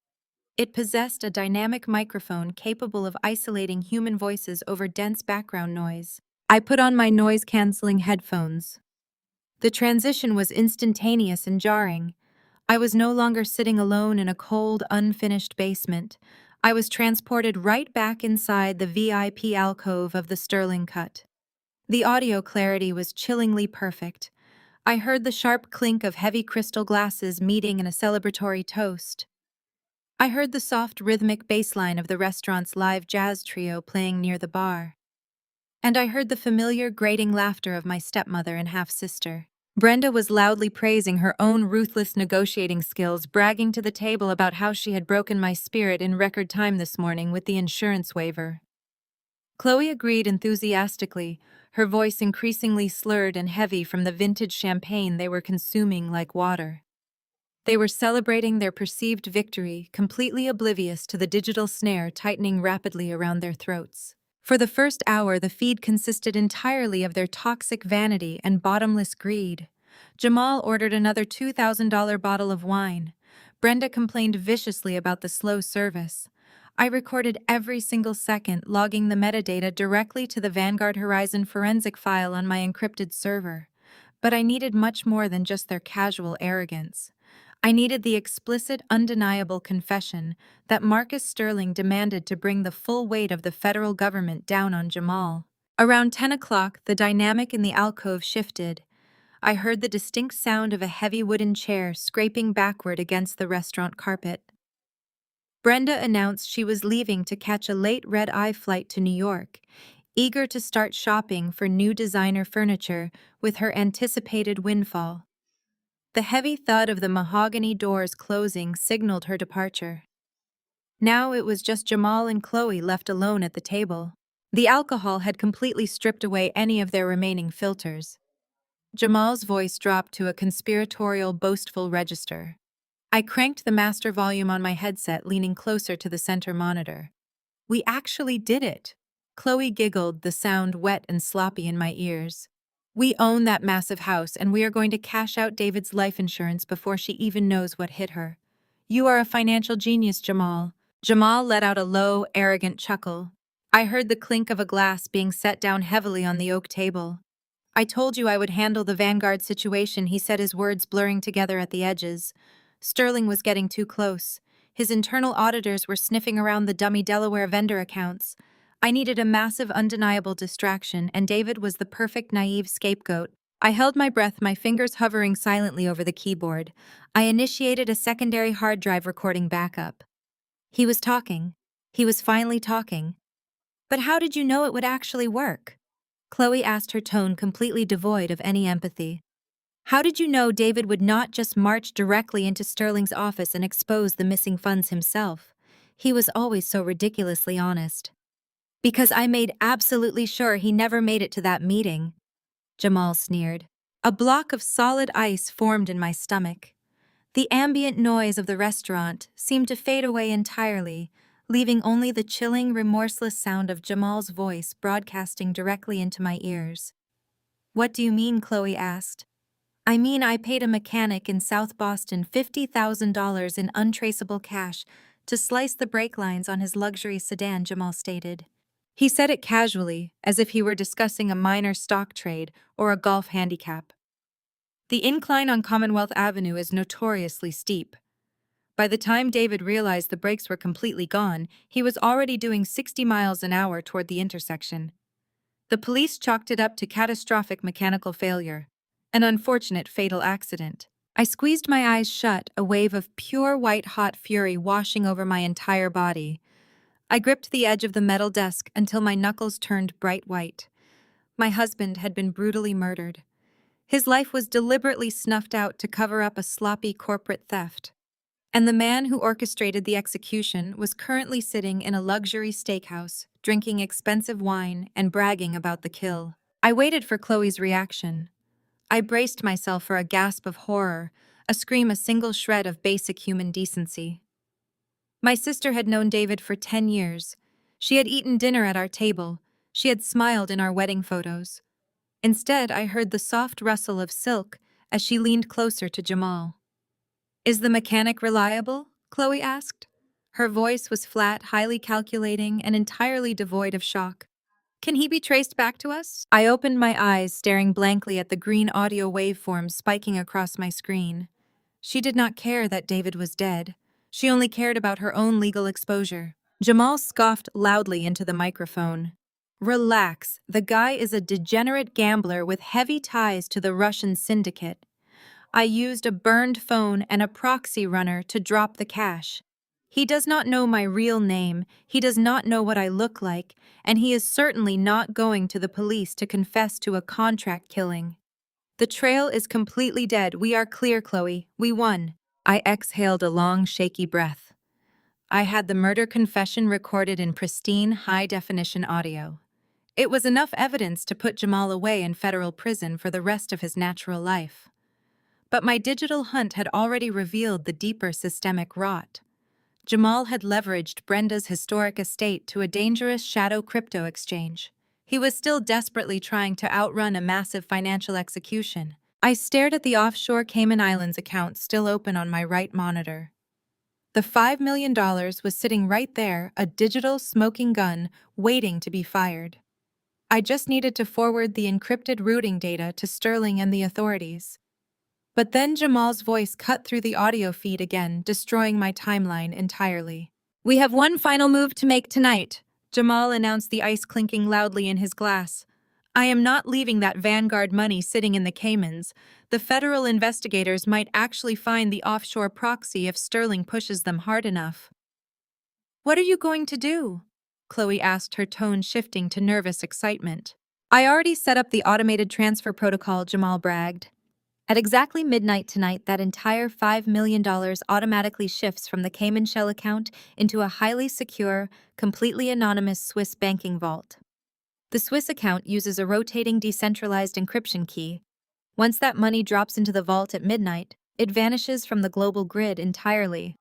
It possessed a dynamic microphone capable of isolating human voices over dense background noise. I put on my noise-canceling headphones. The transition was instantaneous and jarring. I was no longer sitting alone in a cold, unfinished basement. I was transported right back inside the VIP alcove of the Sterling Cut. The audio clarity was chillingly perfect. I heard the sharp clink of heavy crystal glasses meeting in a celebratory toast. I heard the soft, rhythmic bass line of the restaurant's live jazz trio playing near the bar. And I heard the familiar, grating laughter of my stepmother and half-sister. Brenda was loudly praising her own ruthless negotiating skills, bragging to the table about how she had broken my spirit in record time this morning with the insurance waiver. Chloe agreed enthusiastically, her voice increasingly slurred and heavy from the vintage champagne they were consuming like water. They were celebrating their perceived victory, completely oblivious to the digital snare tightening rapidly around their throats. For the first hour, the feed consisted entirely of their toxic vanity and bottomless greed. Jamal ordered another $2,000 bottle of wine. Brenda complained viciously about the slow service. I recorded every single second, logging the metadata directly to the Vanguard Horizon forensic file on my encrypted server. But I needed much more than just their casual arrogance. I needed the explicit, undeniable confession that Marcus Sterling demanded to bring the full weight of the federal government down on Jamal. Around 10 o'clock, the dynamic in the alcove shifted. I heard the distinct sound of a heavy wooden chair scraping backward against the restaurant carpet. Brenda announced she was leaving to catch a late red-eye flight to New York, eager to start shopping for new designer furniture with her anticipated windfall. The heavy thud of the mahogany doors closing signaled her departure. Now it was just Jamal and Chloe left alone at the table. The alcohol had completely stripped away any of their remaining filters. Jamal's voice dropped to a conspiratorial, boastful register. I cranked the master volume on my headset, leaning closer to the center monitor. We actually did it. Chloe giggled, the sound wet and sloppy in my ears. We own that massive house, and we are going to cash out David's life insurance before she even knows what hit her. You are a financial genius, Jamal. Jamal let out a low, arrogant chuckle. I heard the clink of a glass being set down heavily on the oak table. I told you I would handle the Vanguard situation, he said, his words blurring together at the edges. Sterling was getting too close. His internal auditors were sniffing around the dummy Delaware vendor accounts. I needed a massive, undeniable distraction, and David was the perfect naive scapegoat. I held my breath, my fingers hovering silently over the keyboard. I initiated a secondary hard drive recording backup. He was talking. He was finally talking. But how did you know it would actually work? Chloe asked, her tone completely devoid of any empathy. How did you know David would not just march directly into Sterling's office and expose the missing funds himself? He was always so ridiculously honest. Because I made absolutely sure he never made it to that meeting, Jamal sneered. A block of solid ice formed in my stomach. The ambient noise of the restaurant seemed to fade away entirely, leaving only the chilling, remorseless sound of Jamal's voice broadcasting directly into my ears. What do you mean? Chloe asked. I mean, I paid a mechanic in South Boston $50,000 in untraceable cash to slice the brake lines on his luxury sedan, Jamal stated. He said it casually, as if he were discussing a minor stock trade or a golf handicap. The incline on Commonwealth Avenue is notoriously steep. By the time David realized the brakes were completely gone, he was already doing 60 miles an hour toward the intersection. The police chalked it up to catastrophic mechanical failure, an unfortunate fatal accident. I squeezed my eyes shut, a wave of pure white-hot fury washing over my entire body. I gripped the edge of the metal desk until my knuckles turned bright white. My husband had been brutally murdered. His life was deliberately snuffed out to cover up a sloppy corporate theft. And the man who orchestrated the execution was currently sitting in a luxury steakhouse, drinking expensive wine and bragging about the kill. I waited for Chloe's reaction. I braced myself for a gasp of horror, a scream, a single shred of basic human decency. My sister had known David for 10 years. She had eaten dinner at our table. She had smiled in our wedding photos. Instead, I heard the soft rustle of silk as she leaned closer to Jamal. Is the mechanic reliable? Chloe asked. Her voice was flat, highly calculating, and entirely devoid of shock. Can he be traced back to us? I opened my eyes, staring blankly at the green audio waveform spiking across my screen. She did not care that David was dead. She only cared about her own legal exposure. Jamal scoffed loudly into the microphone. Relax, the guy is a degenerate gambler with heavy ties to the Russian syndicate. I used a burned phone and a proxy runner to drop the cash. He does not know my real name, he does not know what I look like, and he is certainly not going to the police to confess to a contract killing. The trail is completely dead. We are clear, Chloe. We won. I exhaled a long, shaky breath. I had the murder confession recorded in pristine, high-definition audio. It was enough evidence to put Jamal away in federal prison for the rest of his natural life. But my digital hunt had already revealed the deeper systemic rot. Jamal had leveraged Brenda's historic estate to a dangerous shadow crypto exchange. He was still desperately trying to outrun a massive financial execution. I stared at the offshore Cayman Islands account still open on my right monitor. The $5 million was sitting right there, a digital smoking gun, waiting to be fired. I just needed to forward the encrypted routing data to Sterling and the authorities. But then Jamal's voice cut through the audio feed again, destroying my timeline entirely. We have one final move to make tonight, Jamal announced, the ice clinking loudly in his glass. I am not leaving that Vanguard money sitting in the Caymans. The federal investigators might actually find the offshore proxy if Sterling pushes them hard enough. What are you going to do? Chloe asked, her tone shifting to nervous excitement. I already set up the automated transfer protocol, Jamal bragged. At exactly midnight tonight, that entire $5 million automatically shifts from the Cayman Shell account into a highly secure, completely anonymous Swiss banking vault. The Swiss account uses a rotating decentralized encryption key. Once that money drops into the vault at midnight, it vanishes from the global grid entirely.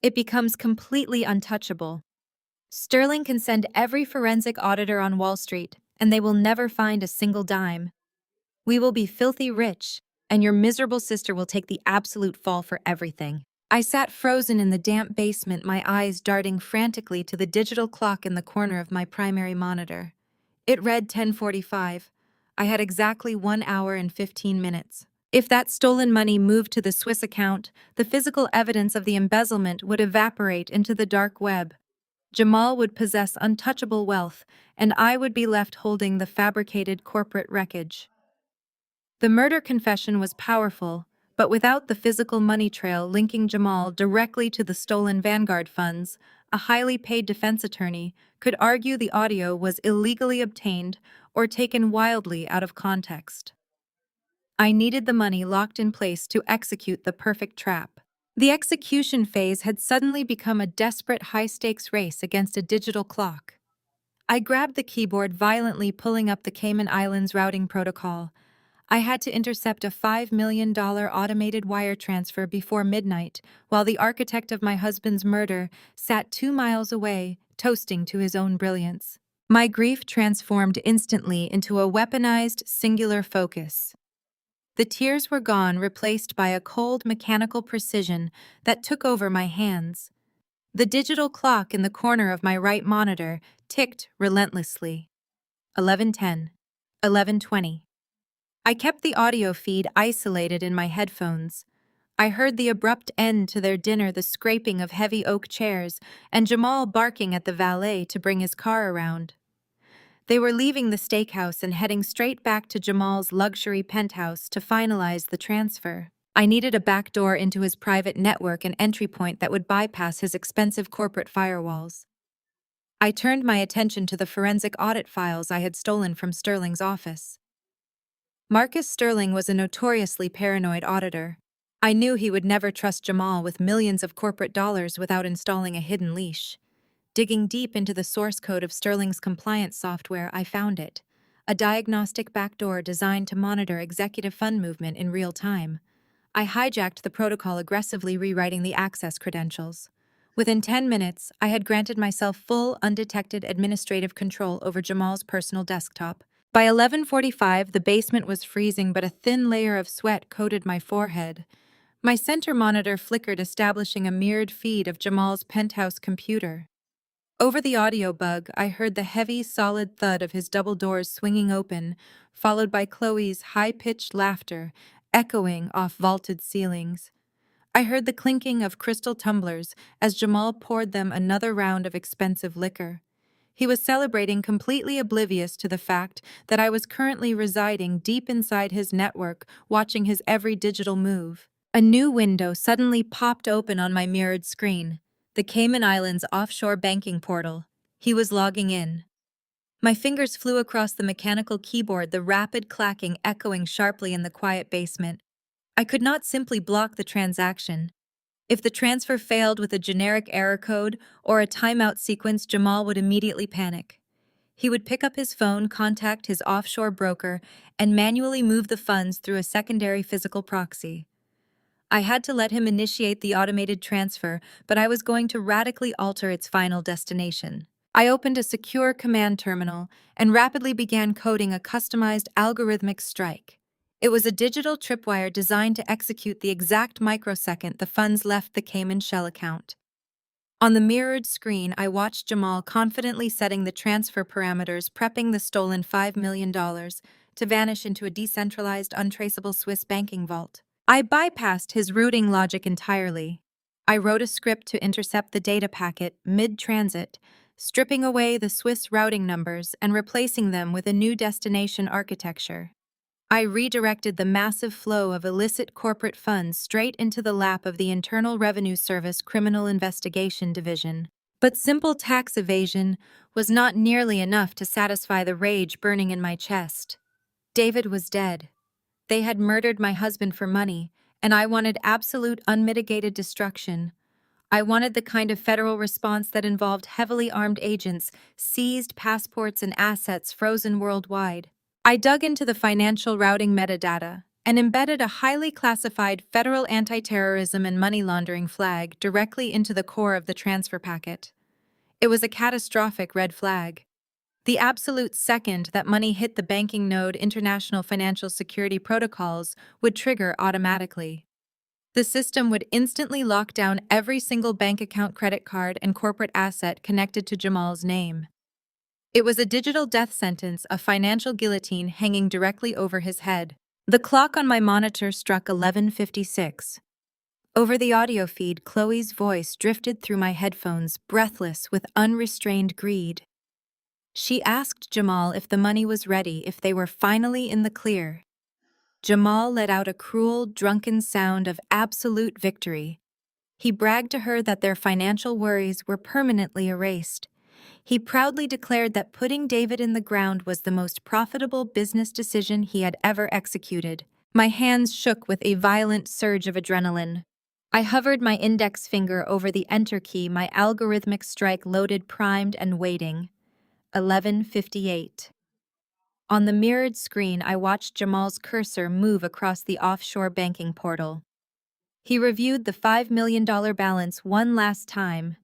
It becomes completely untouchable. Sterling can send every forensic auditor on Wall Street, and they will never find a single dime. We will be filthy rich, and your miserable sister will take the absolute fall for everything. I sat frozen in the damp basement, my eyes darting frantically to the digital clock in the corner of my primary monitor. It read 10:45. I had exactly 1 hour and 15 minutes. If that stolen money moved to the Swiss account, the physical evidence of the embezzlement would evaporate into the dark web. Jamal would possess untouchable wealth, and I would be left holding the fabricated corporate wreckage. The murder confession was powerful, but without the physical money trail linking Jamal directly to the stolen Vanguard funds, a highly paid defense attorney could argue the audio was illegally obtained or taken wildly out of context. I needed the money locked in place to execute the perfect trap. The execution phase had suddenly become a desperate high-stakes race against a digital clock. I grabbed the keyboard violently, pulling up the Cayman Islands routing protocol. I had to intercept a $5 million automated wire transfer before midnight, while the architect of my husband's murder sat 2 miles away, toasting to his own brilliance. My grief transformed instantly into a weaponized, singular focus. The tears were gone, replaced by a cold, mechanical precision that took over my hands. The digital clock in the corner of my right monitor ticked relentlessly. 11:10, 11:20. I kept the audio feed isolated in my headphones. I heard the abrupt end to their dinner, the scraping of heavy oak chairs, and Jamal barking at the valet to bring his car around. They were leaving the steakhouse and heading straight back to Jamal's luxury penthouse to finalize the transfer. I needed a backdoor into his private network, an entry point that would bypass his expensive corporate firewalls. I turned my attention to the forensic audit files I had stolen from Sterling's office. Marcus Sterling was a notoriously paranoid auditor. I knew he would never trust Jamal with millions of corporate dollars without installing a hidden leash. Digging deep into the source code of Sterling's compliance software, I found it. A diagnostic backdoor designed to monitor executive fund movement in real time. I hijacked the protocol, aggressively rewriting the access credentials. Within 10 minutes, I had granted myself full, undetected administrative control over Jamal's personal desktop. By 11:45, the basement was freezing, but a thin layer of sweat coated my forehead. My center monitor flickered, establishing a mirrored feed of Jamal's penthouse computer. Over the audio bug, I heard the heavy, solid thud of his double doors swinging open, followed by Chloe's high-pitched laughter echoing off vaulted ceilings. I heard the clinking of crystal tumblers as Jamal poured them another round of expensive liquor. He was celebrating, completely oblivious to the fact that I was currently residing deep inside his network, watching his every digital move. A new window suddenly popped open on my mirrored screen. The Cayman Islands offshore banking portal. He was logging in. My fingers flew across the mechanical keyboard, the rapid clacking echoing sharply in the quiet basement. I could not simply block the transaction. If the transfer failed with a generic error code or a timeout sequence, Jamal would immediately panic. He would pick up his phone, contact his offshore broker, and manually move the funds through a secondary physical proxy. I had to let him initiate the automated transfer, but I was going to radically alter its final destination. I opened a secure command terminal and rapidly began coding a customized algorithmic strike. It was a digital tripwire designed to execute the exact microsecond the funds left the Cayman Shell account. On the mirrored screen, I watched Jamal confidently setting the transfer parameters, prepping the stolen $5 million to vanish into a decentralized, untraceable Swiss banking vault. I bypassed his routing logic entirely. I wrote a script to intercept the data packet mid-transit, stripping away the Swiss routing numbers and replacing them with a new destination architecture. I redirected the massive flow of illicit corporate funds straight into the lap of the Internal Revenue Service Criminal Investigation Division. But simple tax evasion was not nearly enough to satisfy the rage burning in my chest. David was dead. They had murdered my husband for money, and I wanted absolute unmitigated destruction. I wanted the kind of federal response that involved heavily armed agents, seized passports, and assets frozen worldwide. I dug into the financial routing metadata and embedded a highly classified federal anti-terrorism and money laundering flag directly into the core of the transfer packet. It was a catastrophic red flag. The absolute second that money hit the banking node, international financial security protocols would trigger automatically. The system would instantly lock down every single bank account, credit card, and corporate asset connected to Jamal's name. It was a digital death sentence, a financial guillotine hanging directly over his head. The clock on my monitor struck 11:56. Over the audio feed, Chloe's voice drifted through my headphones, breathless with unrestrained greed. She asked Jamal if the money was ready, if they were finally in the clear. Jamal let out a cruel, drunken sound of absolute victory. He bragged to her that their financial worries were permanently erased. He proudly declared that putting David in the ground was the most profitable business decision he had ever executed. My hands shook with a violent surge of adrenaline. I hovered my index finger over the enter key, my algorithmic strike loaded, primed, and waiting. 11:58. On the mirrored screen, I watched Jamal's cursor move across the offshore banking portal. He reviewed the $5 million balance one last time.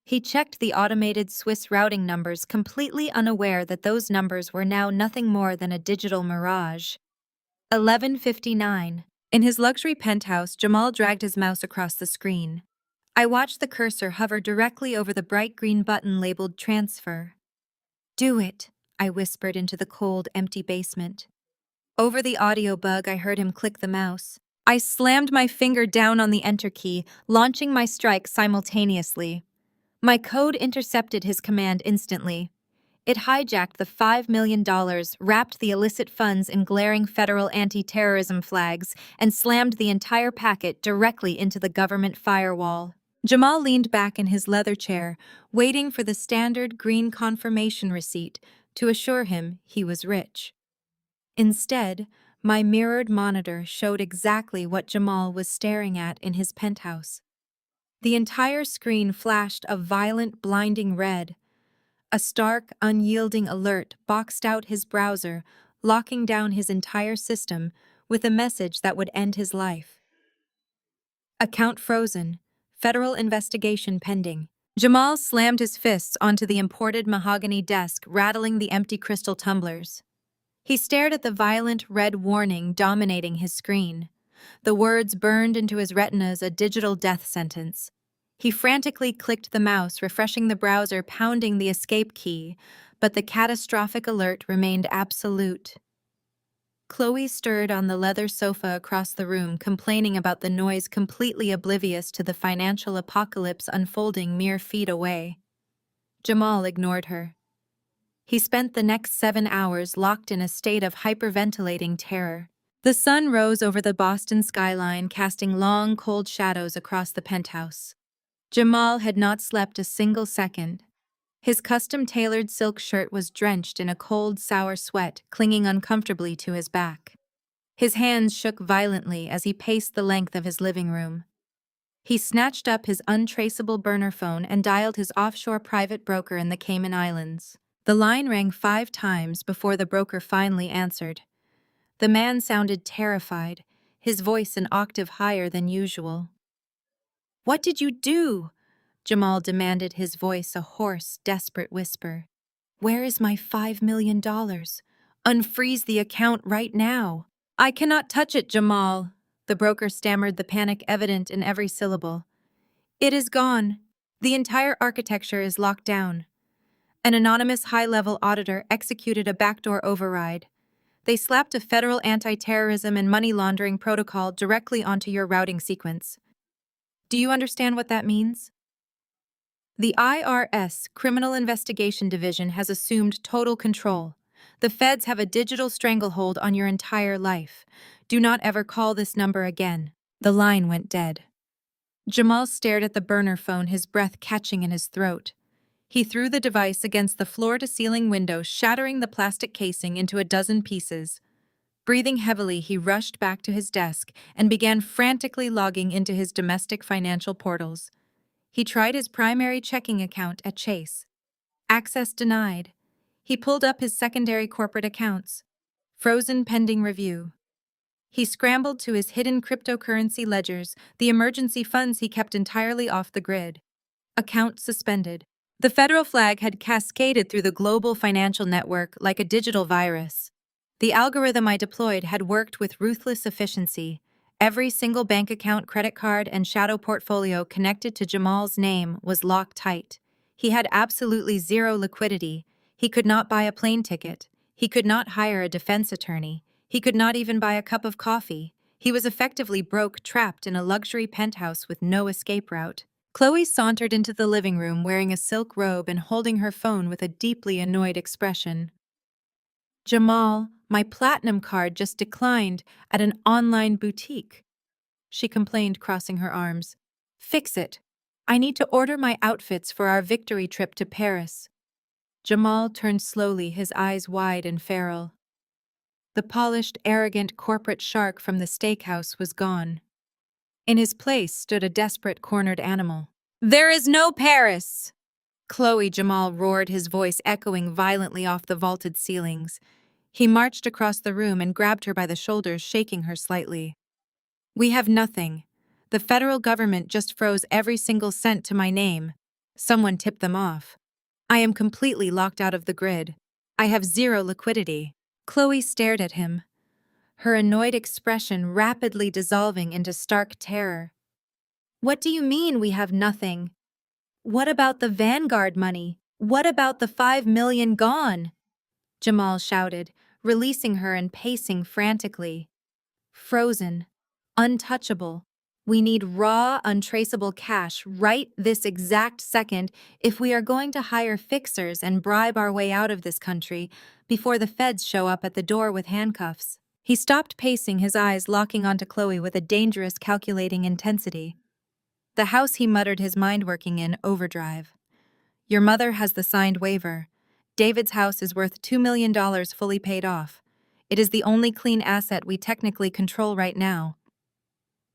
He checked the automated Swiss routing numbers, completely unaware that those numbers were now nothing more than a digital mirage. 11:59. In his luxury penthouse, Jamal dragged his mouse across the screen. I watched the cursor hover directly over the bright green button labeled Transfer. "Do it," I whispered into the cold, empty basement. Over the audio bug, I heard him click the mouse. I slammed my finger down on the enter key, launching my strike simultaneously. My code intercepted his command instantly. It hijacked the $5 million, wrapped the illicit funds in glaring federal anti-terrorism flags, and slammed the entire packet directly into the government firewall. Jamal leaned back in his leather chair, waiting for the standard green confirmation receipt to assure him he was rich. Instead, my mirrored monitor showed exactly what Jamal was staring at in his penthouse. The entire screen flashed a violent, blinding red. A stark, unyielding alert boxed out his browser, locking down his entire system with a message that would end his life. Account frozen. Federal investigation pending. Jamal slammed his fists onto the imported mahogany desk, rattling the empty crystal tumblers. He stared at the violent red warning dominating his screen. The words burned into his retinas, a digital death sentence. He frantically clicked the mouse, refreshing the browser, pounding the escape key, but the catastrophic alert remained absolute. Chloe stirred on the leather sofa across the room, complaining about the noise, completely oblivious to the financial apocalypse unfolding mere feet away. Jamal ignored her. He spent the next 7 hours locked in a state of hyperventilating terror. The sun rose over the Boston skyline, casting long, cold shadows across the penthouse. Jamal had not slept a single second. His custom-tailored silk shirt was drenched in a cold, sour sweat, clinging uncomfortably to his back. His hands shook violently as he paced the length of his living room. He snatched up his untraceable burner phone and dialed his offshore private broker in the Cayman Islands. The line rang 5 times before the broker finally answered. The man sounded terrified, his voice an octave higher than usual. "What did you do?" Jamal demanded, his voice a hoarse, desperate whisper. "Where is my $5 million? Unfreeze the account right now." "I cannot touch it, Jamal," the broker stammered, the panic evident in every syllable. "It is gone. The entire architecture is locked down. An anonymous high-level auditor executed a backdoor override. They slapped a federal anti-terrorism and money laundering protocol directly onto your routing sequence. Do you understand what that means?" The IRS Criminal Investigation Division has assumed total control. The feds have a digital stranglehold on your entire life. Do not ever call this number again. The line went dead. Jamal stared at the burner phone, his breath catching in his throat. He threw the device against the floor-to-ceiling window, shattering the plastic casing into a dozen pieces. Breathing heavily, he rushed back to his desk and began frantically logging into his domestic financial portals. He tried his primary checking account at Chase. Access denied. He pulled up his secondary corporate accounts. Frozen pending review. He scrambled to his hidden cryptocurrency ledgers, the emergency funds he kept entirely off the grid. Account suspended. The federal flag had cascaded through the global financial network like a digital virus. The algorithm I deployed had worked with ruthless efficiency. Every single bank account, credit card, and shadow portfolio connected to Jamal's name was locked tight. He had absolutely zero liquidity. He could not buy a plane ticket. He could not hire a defense attorney. He could not even buy a cup of coffee. He was effectively broke, trapped in a luxury penthouse with no escape route. Chloe sauntered into the living room wearing a silk robe and holding her phone with a deeply annoyed expression. Jamal, my platinum card just declined at an online boutique. She complained, crossing her arms. Fix it. I need to order my outfits for our victory trip to Paris. Jamal turned slowly, his eyes wide and feral. The polished, arrogant corporate shark from the steakhouse was gone. In his place stood a desperate, cornered animal. There is no Paris! Chloe, Jamal roared, his voice echoing violently off the vaulted ceilings. He marched across the room and grabbed her by the shoulders, shaking her slightly. We have nothing. The federal government just froze every single cent to my name. Someone tipped them off. I am completely locked out of the grid. I have zero liquidity. Chloe stared at him, her annoyed expression rapidly dissolving into stark terror. What do you mean we have nothing? What about the Vanguard money? What about the 5 million gone? Jamal shouted, releasing her and pacing frantically. Frozen. Untouchable. We need raw, untraceable cash right this exact second if we are going to hire fixers and bribe our way out of this country before the feds show up at the door with handcuffs. He stopped pacing, his eyes locking onto Chloe with a dangerous, calculating intensity. The house, he muttered, his mind working in overdrive. Your mother has the signed waiver. David's house is worth $2 million fully paid off. It is the only clean asset we technically control right now.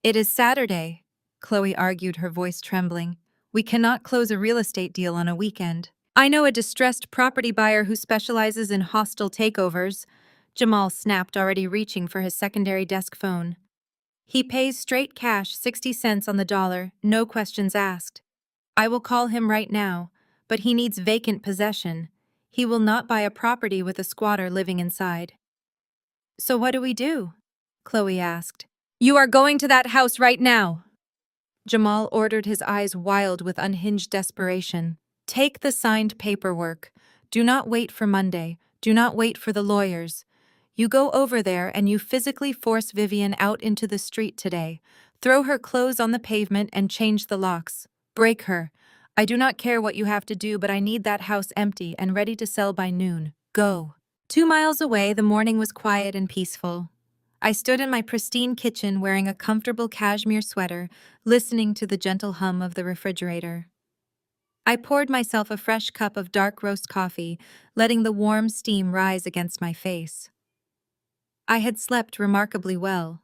It is Saturday, Chloe argued, her voice trembling. We cannot close a real estate deal on a weekend. I know a distressed property buyer who specializes in hostile takeovers, Jamal snapped, already reaching for his secondary desk phone. He pays straight cash, 60 cents on the dollar, no questions asked. I will call him right now, but he needs vacant possession. He will not buy a property with a squatter living inside. So what do we do? Chloe asked. You are going to that house right now, Jamal ordered, his eyes wild with unhinged desperation. Take the signed paperwork. Do not wait for Monday. Do not wait for the lawyers. You go over there and you physically force Vivian out into the street today. Throw her clothes on the pavement and change the locks. Break her. I do not care what you have to do, but I need that house empty and ready to sell by noon. Go. 2 miles away, the morning was quiet and peaceful. I stood in my pristine kitchen wearing a comfortable cashmere sweater, listening to the gentle hum of the refrigerator. I poured myself a fresh cup of dark roast coffee, letting the warm steam rise against my face. I had slept remarkably well.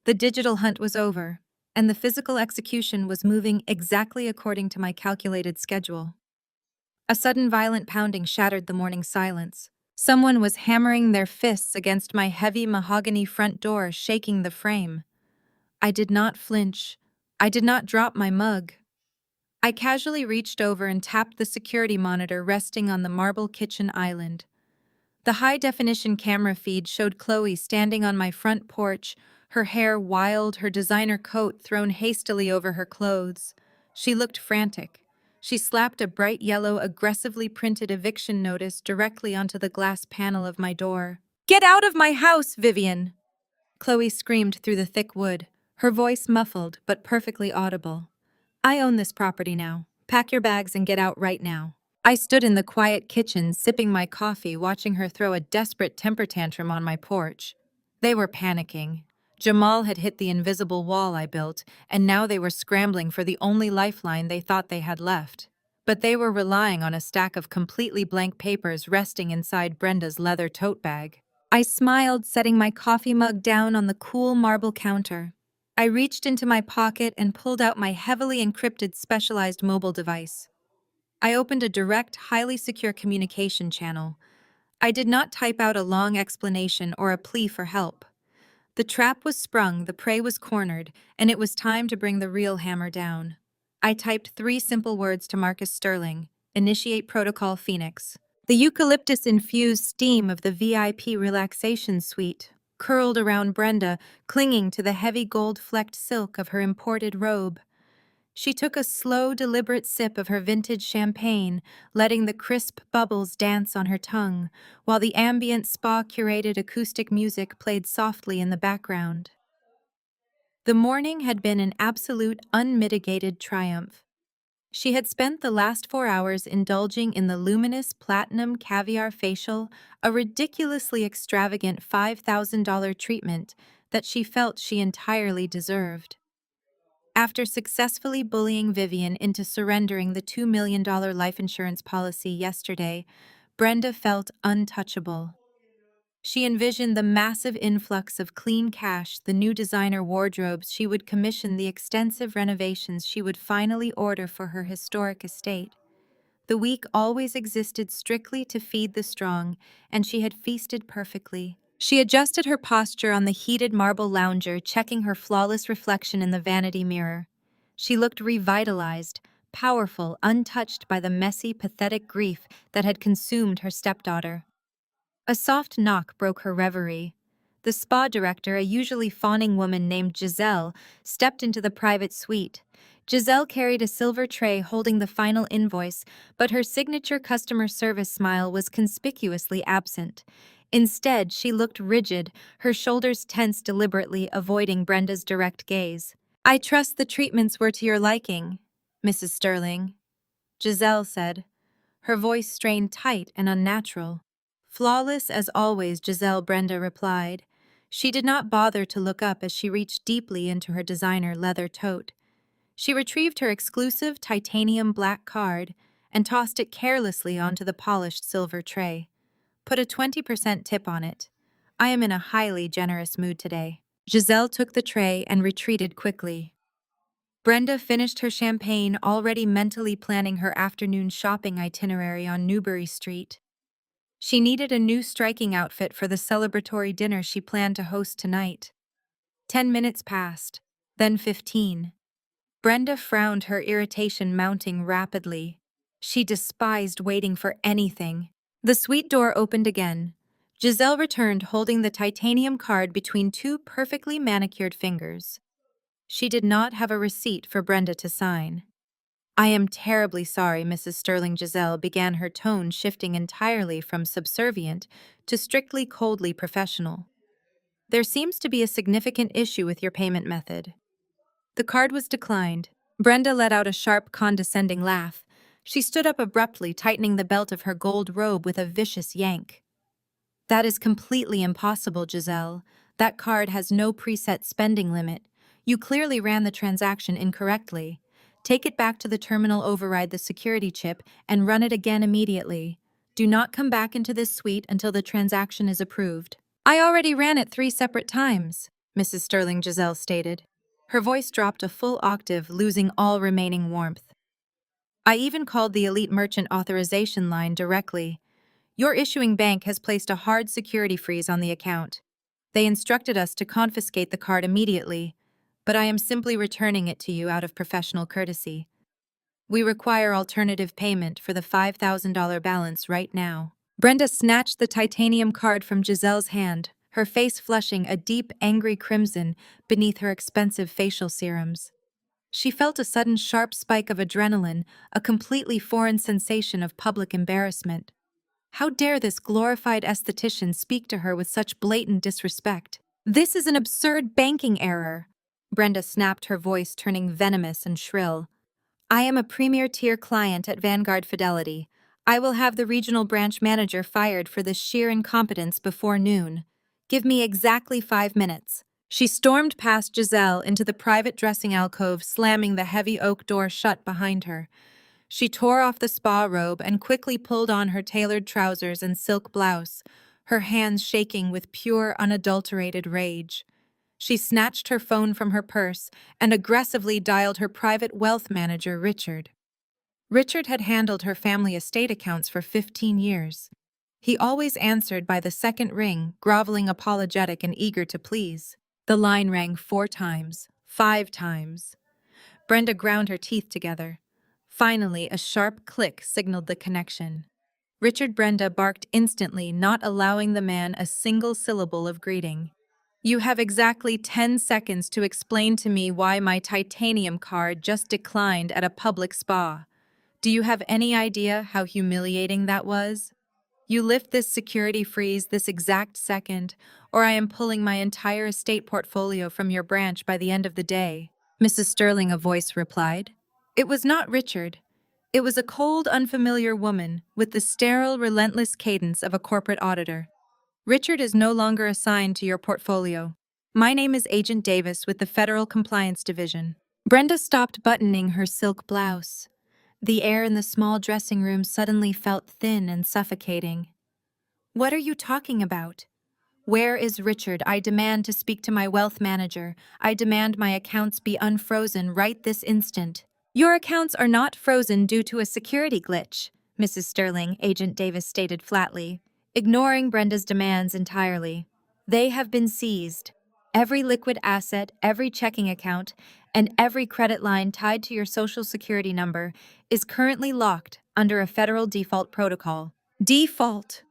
The digital hunt was over, and the physical execution was moving exactly according to my calculated schedule. A sudden violent pounding shattered the morning silence. Someone was hammering their fists against my heavy mahogany front door, shaking the frame. I did not flinch. I did not drop my mug. I casually reached over and tapped the security monitor resting on the marble kitchen island. The high-definition camera feed showed Chloe standing on my front porch, her hair wild, her designer coat thrown hastily over her clothes. She looked frantic. She slapped a bright yellow, aggressively printed eviction notice directly onto the glass panel of my door. Get out of my house, Vivian! Chloe screamed through the thick wood, her voice muffled but perfectly audible. I own this property now. Pack your bags and get out right now. I stood in the quiet kitchen, sipping my coffee, watching her throw a desperate temper tantrum on my porch. They were panicking. Jamal had hit the invisible wall I built, and now they were scrambling for the only lifeline they thought they had left. But they were relying on a stack of completely blank papers resting inside Brenda's leather tote bag. I smiled, setting my coffee mug down on the cool marble counter. I reached into my pocket and pulled out my heavily encrypted specialized mobile device. I opened a direct, highly secure communication channel. I did not type out a long explanation or a plea for help. The trap was sprung, the prey was cornered, and it was time to bring the real hammer down. I typed 3 simple words to Marcus Sterling: initiate protocol Phoenix. The eucalyptus-infused steam of the VIP relaxation suite curled around Brenda, clinging to the heavy gold-flecked silk of her imported robe. She took a slow, deliberate sip of her vintage champagne, letting the crisp bubbles dance on her tongue, while the ambient spa-curated acoustic music played softly in the background. The morning had been an absolute, unmitigated triumph. She had spent the last 4 hours indulging in the luminous platinum caviar facial, a ridiculously extravagant $5,000 treatment that she felt she entirely deserved. After successfully bullying Vivian into surrendering the $2 million life insurance policy yesterday, Brenda felt untouchable. She envisioned the massive influx of clean cash, the new designer wardrobes she would commission, the extensive renovations she would finally order for her historic estate. The week always existed strictly to feed the strong, and she had feasted perfectly. She adjusted her posture on the heated marble lounger, checking her flawless reflection in the vanity mirror. She looked revitalized, powerful, untouched by the messy, pathetic grief that had consumed her stepdaughter. A soft knock broke her reverie. The spa director, a usually fawning woman named Giselle, stepped into the private suite. Giselle carried a silver tray holding the final invoice, but her signature customer service smile was conspicuously absent. Instead, she looked rigid, her shoulders tense, deliberately avoiding Brenda's direct gaze. "I trust the treatments were to your liking, Mrs. Sterling," Giselle said, her voice strained tight and unnatural. "Flawless as always," Giselle, Brenda replied. She did not bother to look up as she reached deeply into her designer leather tote. She retrieved her exclusive titanium black card and tossed it carelessly onto the polished silver tray. "Put a 20% tip on it. I am in a highly generous mood today." Giselle took the tray and retreated quickly. Brenda finished her champagne, already mentally planning her afternoon shopping itinerary on Newbury Street. She needed a new striking outfit for the celebratory dinner she planned to host tonight. 10 minutes passed, then 15. Brenda frowned, her irritation mounting rapidly. She despised waiting for anything. The suite door opened again. Giselle returned, holding the titanium card between 2 perfectly manicured fingers. She did not have a receipt for Brenda to sign. "I am terribly sorry, Mrs. Sterling," Giselle began, her tone shifting entirely from subservient to strictly coldly professional. "There seems to be a significant issue with your payment method." The card was declined. Brenda let out a sharp, condescending laugh. She stood up abruptly, tightening the belt of her gold robe with a vicious yank. "That is completely impossible, Giselle. That card has no preset spending limit. You clearly ran the transaction incorrectly. Take it back to the terminal, override the security chip, and run it again immediately. Do not come back into this suite until the transaction is approved." "I already ran it 3 separate times," Mrs. Sterling, Giselle stated. Her voice dropped a full octave, losing all remaining warmth. "I even called the Elite Merchant Authorization line directly. Your issuing bank has placed a hard security freeze on the account. They instructed us to confiscate the card immediately, but I am simply returning it to you out of professional courtesy. We require alternative payment for the $5,000 balance right now." Brenda snatched the titanium card from Giselle's hand, her face flushing a deep, angry crimson beneath her expensive facial serums. She felt a sudden sharp spike of adrenaline, a completely foreign sensation of public embarrassment. How dare this glorified esthetician speak to her with such blatant disrespect? "This is an absurd banking error," Brenda snapped, her voice turning venomous and shrill. I am a premier tier client at Vanguard Fidelity. I will have the regional branch manager fired for this sheer incompetence before noon. Give me exactly 5 minutes. She stormed past Giselle into the private dressing alcove, slamming the heavy oak door shut behind her. She tore off the spa robe and quickly pulled on her tailored trousers and silk blouse, her hands shaking with pure, unadulterated rage. She snatched her phone from her purse and aggressively dialed her private wealth manager, Richard. Richard had handled her family estate accounts for 15 years. He always answered by the second ring, groveling, apologetic, and eager to please. The line rang 4 times, 5 times. Brenda ground her teeth together. Finally, a sharp click signaled the connection. Richard Brenda barked instantly, not allowing the man a single syllable of greeting. You have exactly 10 seconds to explain to me why my titanium card just declined at a public spa. Do you have any idea how humiliating that was? You lift this security freeze this exact second, or I am pulling my entire estate portfolio from your branch by the end of the day. Mrs. Sterling, a voice replied. It was not Richard. It was a cold, unfamiliar woman with the sterile, relentless cadence of a corporate auditor. Richard is no longer assigned to your portfolio. My name is Agent Davis with the Federal Compliance Division. Brenda stopped buttoning her silk blouse. The air in the small dressing room suddenly felt thin and suffocating. What are you talking about? Where is Richard? I demand to speak to my wealth manager. I demand my accounts be unfrozen right this instant. Your accounts are not frozen due to a security glitch, Mrs. Sterling, Agent Davis stated flatly, ignoring Brenda's demands entirely. They have been seized. Every liquid asset, every checking account, and every credit line tied to your social security number is currently locked under a federal default protocol. Default!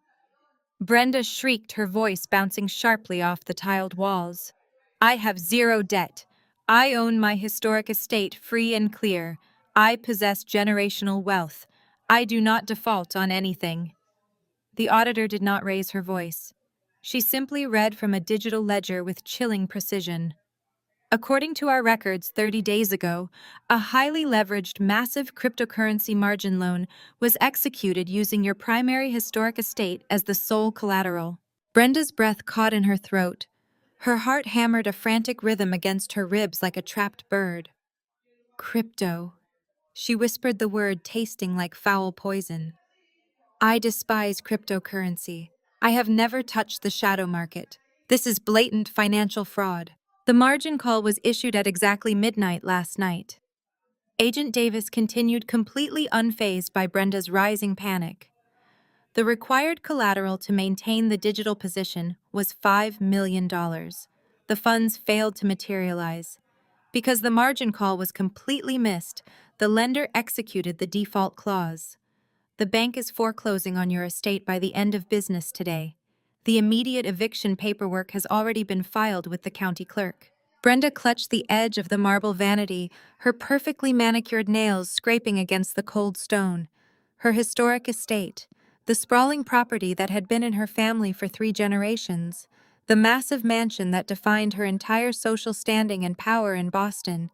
Brenda shrieked, her voice bouncing sharply off the tiled walls. I have zero debt. I own my historic estate free and clear. I possess generational wealth. I do not default on anything. The auditor did not raise her voice. She simply read from a digital ledger with chilling precision. According to our records 30 days ago, a highly leveraged massive cryptocurrency margin loan was executed using your primary historic estate as the sole collateral. Brenda's breath caught in her throat. Her heart hammered a frantic rhythm against her ribs like a trapped bird. Crypto. She whispered the word, tasting like foul poison. I despise cryptocurrency. I have never touched the shadow market. This is blatant financial fraud. The margin call was issued at exactly midnight last night. Agent Davis continued, completely unfazed by Brenda's rising panic. The required collateral to maintain the digital position was $5 million. The funds failed to materialize. Because the margin call was completely missed, the lender executed the default clause. The bank is foreclosing on your estate by the end of business today. The immediate eviction paperwork has already been filed with the county clerk. Brenda clutched the edge of the marble vanity, her perfectly manicured nails scraping against the cold stone. Her historic estate, the sprawling property that had been in her family for 3 generations, the massive mansion that defined her entire social standing and power in Boston.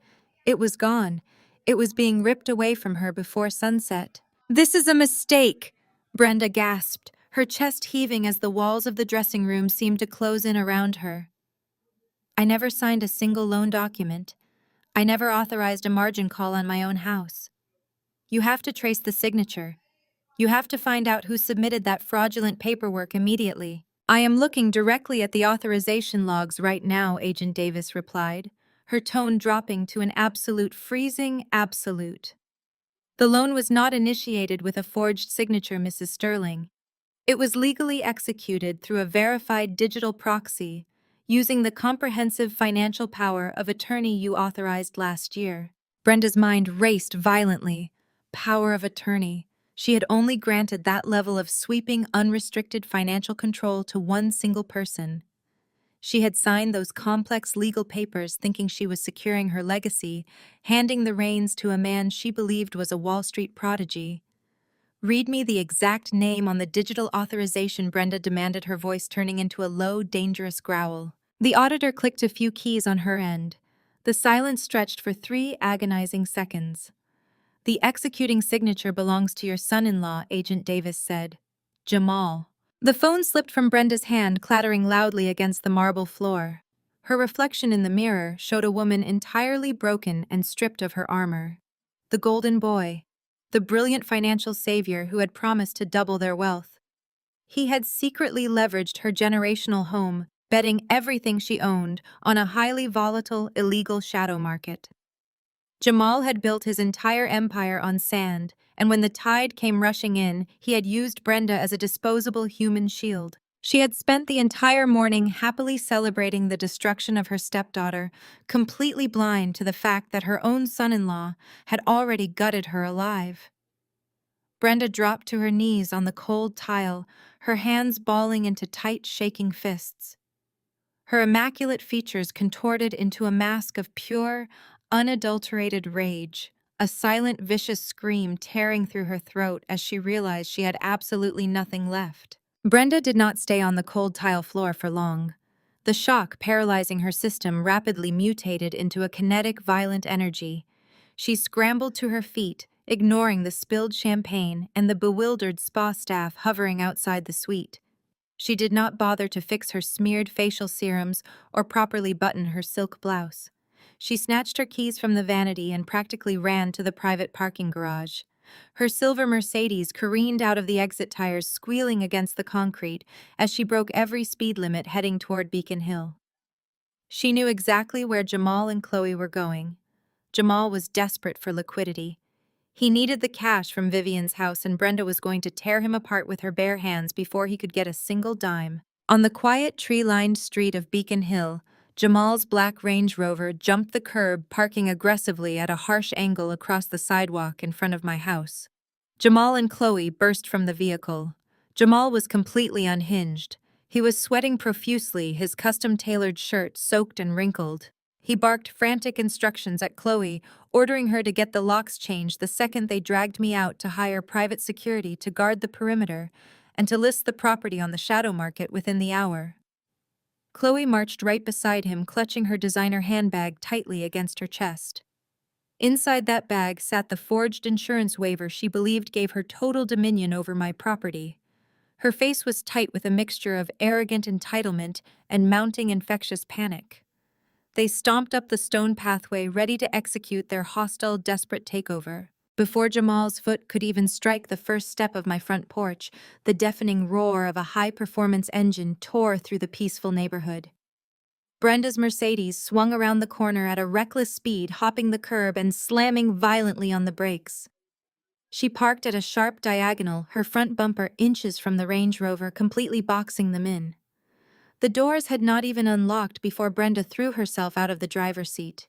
It was gone. It was being ripped away from her before sunset. This is a mistake, Brenda gasped, her chest heaving as the walls of the dressing room seemed to close in around her. I never signed a single loan document. I never authorized a margin call on my own house. You have to trace the signature. You have to find out who submitted that fraudulent paperwork immediately. I am looking directly at the authorization logs right now, Agent Davis replied, her tone dropping to an absolute freezing absolute. The loan was not initiated with a forged signature, Mrs. Sterling. It was legally executed through a verified digital proxy, using the comprehensive financial power of attorney you authorized last year. Brenda's mind raced violently. Power of attorney. She had only granted that level of sweeping, unrestricted financial control to one single person. She had signed those complex legal papers thinking she was securing her legacy, handing the reins to a man she believed was a Wall Street prodigy. Read me the exact name on the digital authorization, Brenda demanded, her voice turning into a low, dangerous growl. The auditor clicked a few keys on her end. The silence stretched for 3 agonizing seconds. The executing signature belongs to your son-in-law, Agent Davis said. Jamal. The phone slipped from Brenda's hand, clattering loudly against the marble floor. Her reflection in the mirror showed a woman entirely broken and stripped of her armor. The golden boy. The brilliant financial savior who had promised to double their wealth. He had secretly leveraged her generational home, betting everything she owned on a highly volatile, illegal shadow market. Jamal had built his entire empire on sand, and when the tide came rushing in, he had used Brenda as a disposable human shield. She had spent the entire morning happily celebrating the destruction of her stepdaughter, completely blind to the fact that her own son-in-law had already gutted her alive. Brenda dropped to her knees on the cold tile, her hands balling into tight, shaking fists. Her immaculate features contorted into a mask of pure, unadulterated rage, a silent, vicious scream tearing through her throat as she realized she had absolutely nothing left. Brenda did not stay on the cold tile floor for long. The shock paralyzing her system rapidly mutated into a kinetic, violent energy. She scrambled to her feet, ignoring the spilled champagne and the bewildered spa staff hovering outside the suite. She did not bother to fix her smeared facial serums or properly button her silk blouse. She snatched her keys from the vanity and practically ran to the private parking garage. Her silver Mercedes careened out of the exit tires, squealing against the concrete as she broke every speed limit heading toward Beacon Hill. She knew exactly where Jamal and Chloe were going. Jamal was desperate for liquidity. He needed the cash from Vivian's house, and Brenda was going to tear him apart with her bare hands before he could get a single dime. On the quiet, tree-lined street of Beacon Hill, Jamal's black Range Rover jumped the curb, parking aggressively at a harsh angle across the sidewalk in front of my house. Jamal and Chloe burst from the vehicle. Jamal was completely unhinged. He was sweating profusely, his custom-tailored shirt soaked and wrinkled. He barked frantic instructions at Chloe, ordering her to get the locks changed the second they dragged me out to hire private security to guard the perimeter and to list the property on the shadow market within the hour. Chloe marched right beside him, clutching her designer handbag tightly against her chest. Inside that bag sat the forged insurance waiver she believed gave her total dominion over my property. Her face was tight with a mixture of arrogant entitlement and mounting infectious panic. They stomped up the stone pathway, ready to execute their hostile, desperate takeover. Before Jamal's foot could even strike the first step of my front porch, the deafening roar of a high-performance engine tore through the peaceful neighborhood. Brenda's Mercedes swung around the corner at a reckless speed, hopping the curb and slamming violently on the brakes. She parked at a sharp diagonal, her front bumper inches from the Range Rover, completely boxing them in. The doors had not even unlocked before Brenda threw herself out of the driver's seat.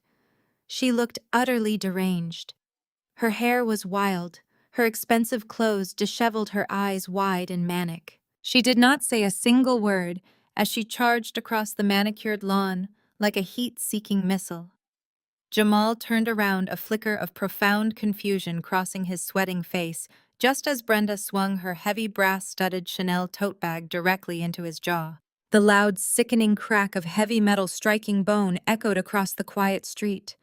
She looked utterly deranged. Her hair was wild, her expensive clothes disheveled, her eyes wide and manic. She did not say a single word as she charged across the manicured lawn like a heat-seeking missile. Jamal turned around, a flicker of profound confusion crossing his sweating face, just as Brenda swung her heavy brass-studded Chanel tote bag directly into his jaw. The loud, sickening crack of heavy metal striking bone echoed across the quiet street.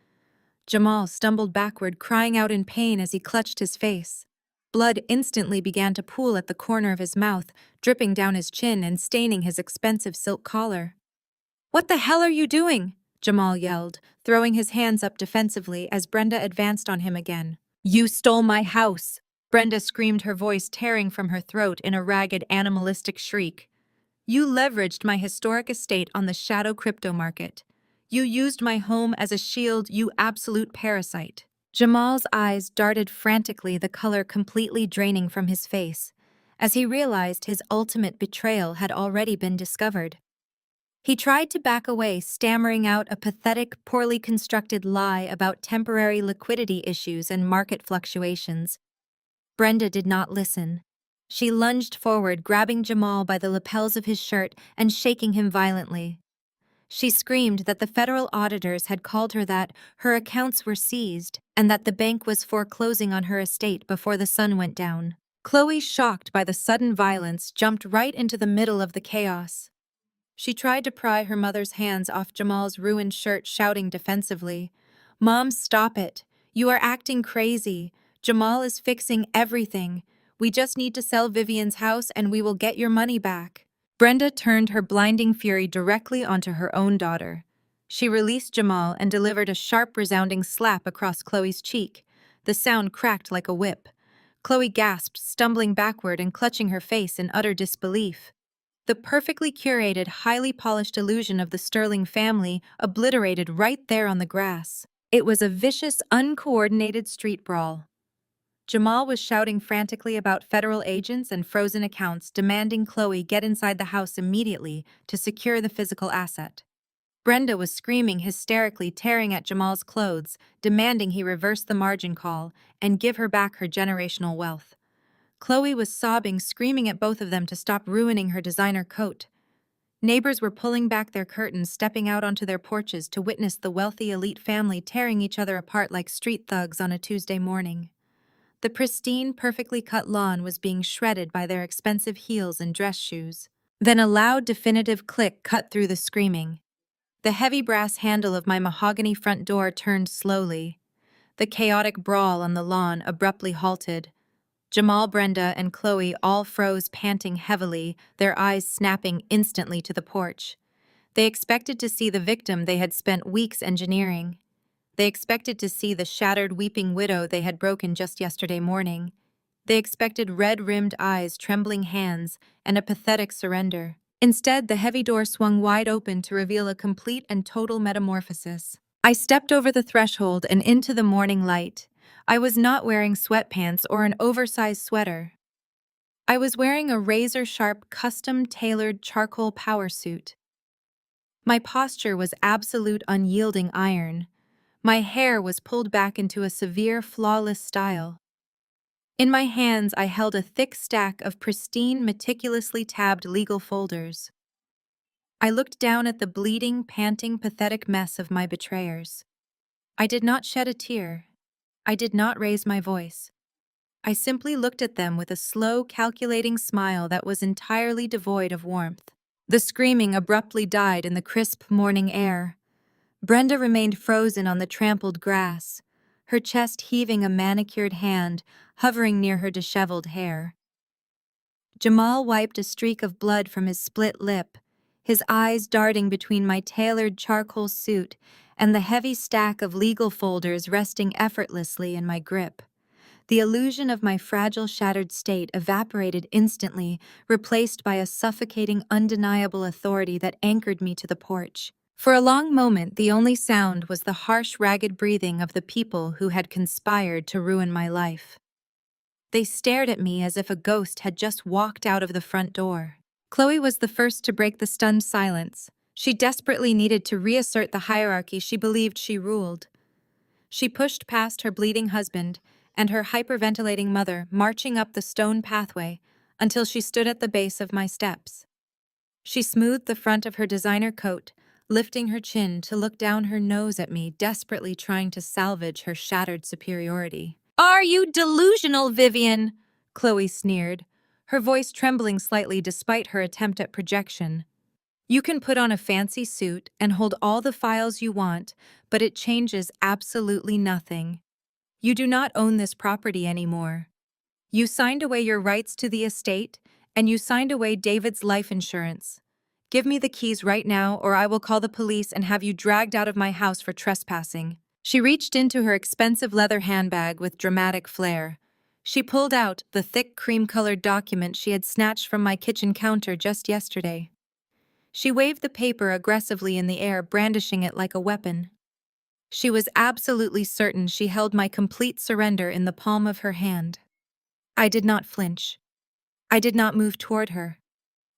Jamal stumbled backward, crying out in pain as he clutched his face. Blood instantly began to pool at the corner of his mouth, dripping down his chin and staining his expensive silk collar. "What the hell are you doing?" Jamal yelled, throwing his hands up defensively as Brenda advanced on him again. "You stole my house!" Brenda screamed, her voice tearing from her throat in a ragged, animalistic shriek. "You leveraged my historic estate on the shadow crypto market. You used my home as a shield, you absolute parasite." Jamal's eyes darted frantically, the color completely draining from his face, as he realized his ultimate betrayal had already been discovered. He tried to back away, stammering out a pathetic, poorly constructed lie about temporary liquidity issues and market fluctuations. Brenda did not listen. She lunged forward, grabbing Jamal by the lapels of his shirt and shaking him violently. She screamed that the federal auditors had called her, that her accounts were seized, and that the bank was foreclosing on her estate before the sun went down. Chloe, shocked by the sudden violence, jumped right into the middle of the chaos. She tried to pry her mother's hands off Jamal's ruined shirt, shouting defensively, "Mom, stop it. You are acting crazy. Jamal is fixing everything. We just need to sell Vivian's house and we will get your money back. Brenda turned her blinding fury directly onto her own daughter. She released Jamal and delivered a sharp, resounding slap across Chloe's cheek. The sound cracked like a whip. Chloe gasped, stumbling backward and clutching her face in utter disbelief. The perfectly curated, highly polished illusion of the Sterling family obliterated right there on the grass. It was a vicious, uncoordinated street brawl. Jamal was shouting frantically about federal agents and frozen accounts, demanding Chloe get inside the house immediately to secure the physical asset. Brenda was screaming hysterically, tearing at Jamal's clothes, demanding he reverse the margin call and give her back her generational wealth. Chloe was sobbing, screaming at both of them to stop ruining her designer coat. Neighbors were pulling back their curtains, stepping out onto their porches to witness the wealthy elite family tearing each other apart like street thugs on a Tuesday morning. The pristine, perfectly cut lawn was being shredded by their expensive heels and dress shoes. Then a loud, definitive click cut through the screaming. The heavy brass handle of my mahogany front door turned slowly. The chaotic brawl on the lawn abruptly halted. Jamal, Brenda, and Chloe all froze, panting heavily, their eyes snapping instantly to the porch. They expected to see the victim they had spent weeks engineering. They expected to see the shattered, weeping widow they had broken just yesterday morning. They expected red-rimmed eyes, trembling hands, and a pathetic surrender. Instead, the heavy door swung wide open to reveal a complete and total metamorphosis. I stepped over the threshold and into the morning light. I was not wearing sweatpants or an oversized sweater. I was wearing a razor-sharp, custom-tailored charcoal power suit. My posture was absolute unyielding iron. My hair was pulled back into a severe, flawless style. In my hands, I held a thick stack of pristine, meticulously tabbed legal folders. I looked down at the bleeding, panting, pathetic mess of my betrayers. I did not shed a tear. I did not raise my voice. I simply looked at them with a slow, calculating smile that was entirely devoid of warmth. The screaming abruptly died in the crisp morning air. Brenda remained frozen on the trampled grass, her chest heaving, a manicured hand hovering near her disheveled hair. Jamal wiped a streak of blood from his split lip, his eyes darting between my tailored charcoal suit and the heavy stack of legal folders resting effortlessly in my grip. The illusion of my fragile, shattered state evaporated instantly, replaced by a suffocating, undeniable authority that anchored me to the porch. For a long moment, the only sound was the harsh, ragged breathing of the people who had conspired to ruin my life. They stared at me as if a ghost had just walked out of the front door. Chloe was the first to break the stunned silence. She desperately needed to reassert the hierarchy she believed she ruled. She pushed past her bleeding husband and her hyperventilating mother, marching up the stone pathway until she stood at the base of my steps. She smoothed the front of her designer coat, lifting her chin to look down her nose at me, desperately trying to salvage her shattered superiority. "Are you delusional, Vivian?" Chloe sneered, her voice trembling slightly despite her attempt at projection. "You can put on a fancy suit and hold all the files you want, but it changes absolutely nothing. You do not own this property anymore. You signed away your rights to the estate, and you signed away David's life insurance. Give me the keys right now, or I will call the police and have you dragged out of my house for trespassing." She reached into her expensive leather handbag with dramatic flair. She pulled out the thick, cream-colored document she had snatched from my kitchen counter just yesterday. She waved the paper aggressively in the air, brandishing it like a weapon. She was absolutely certain she held my complete surrender in the palm of her hand. I did not flinch. I did not move toward her.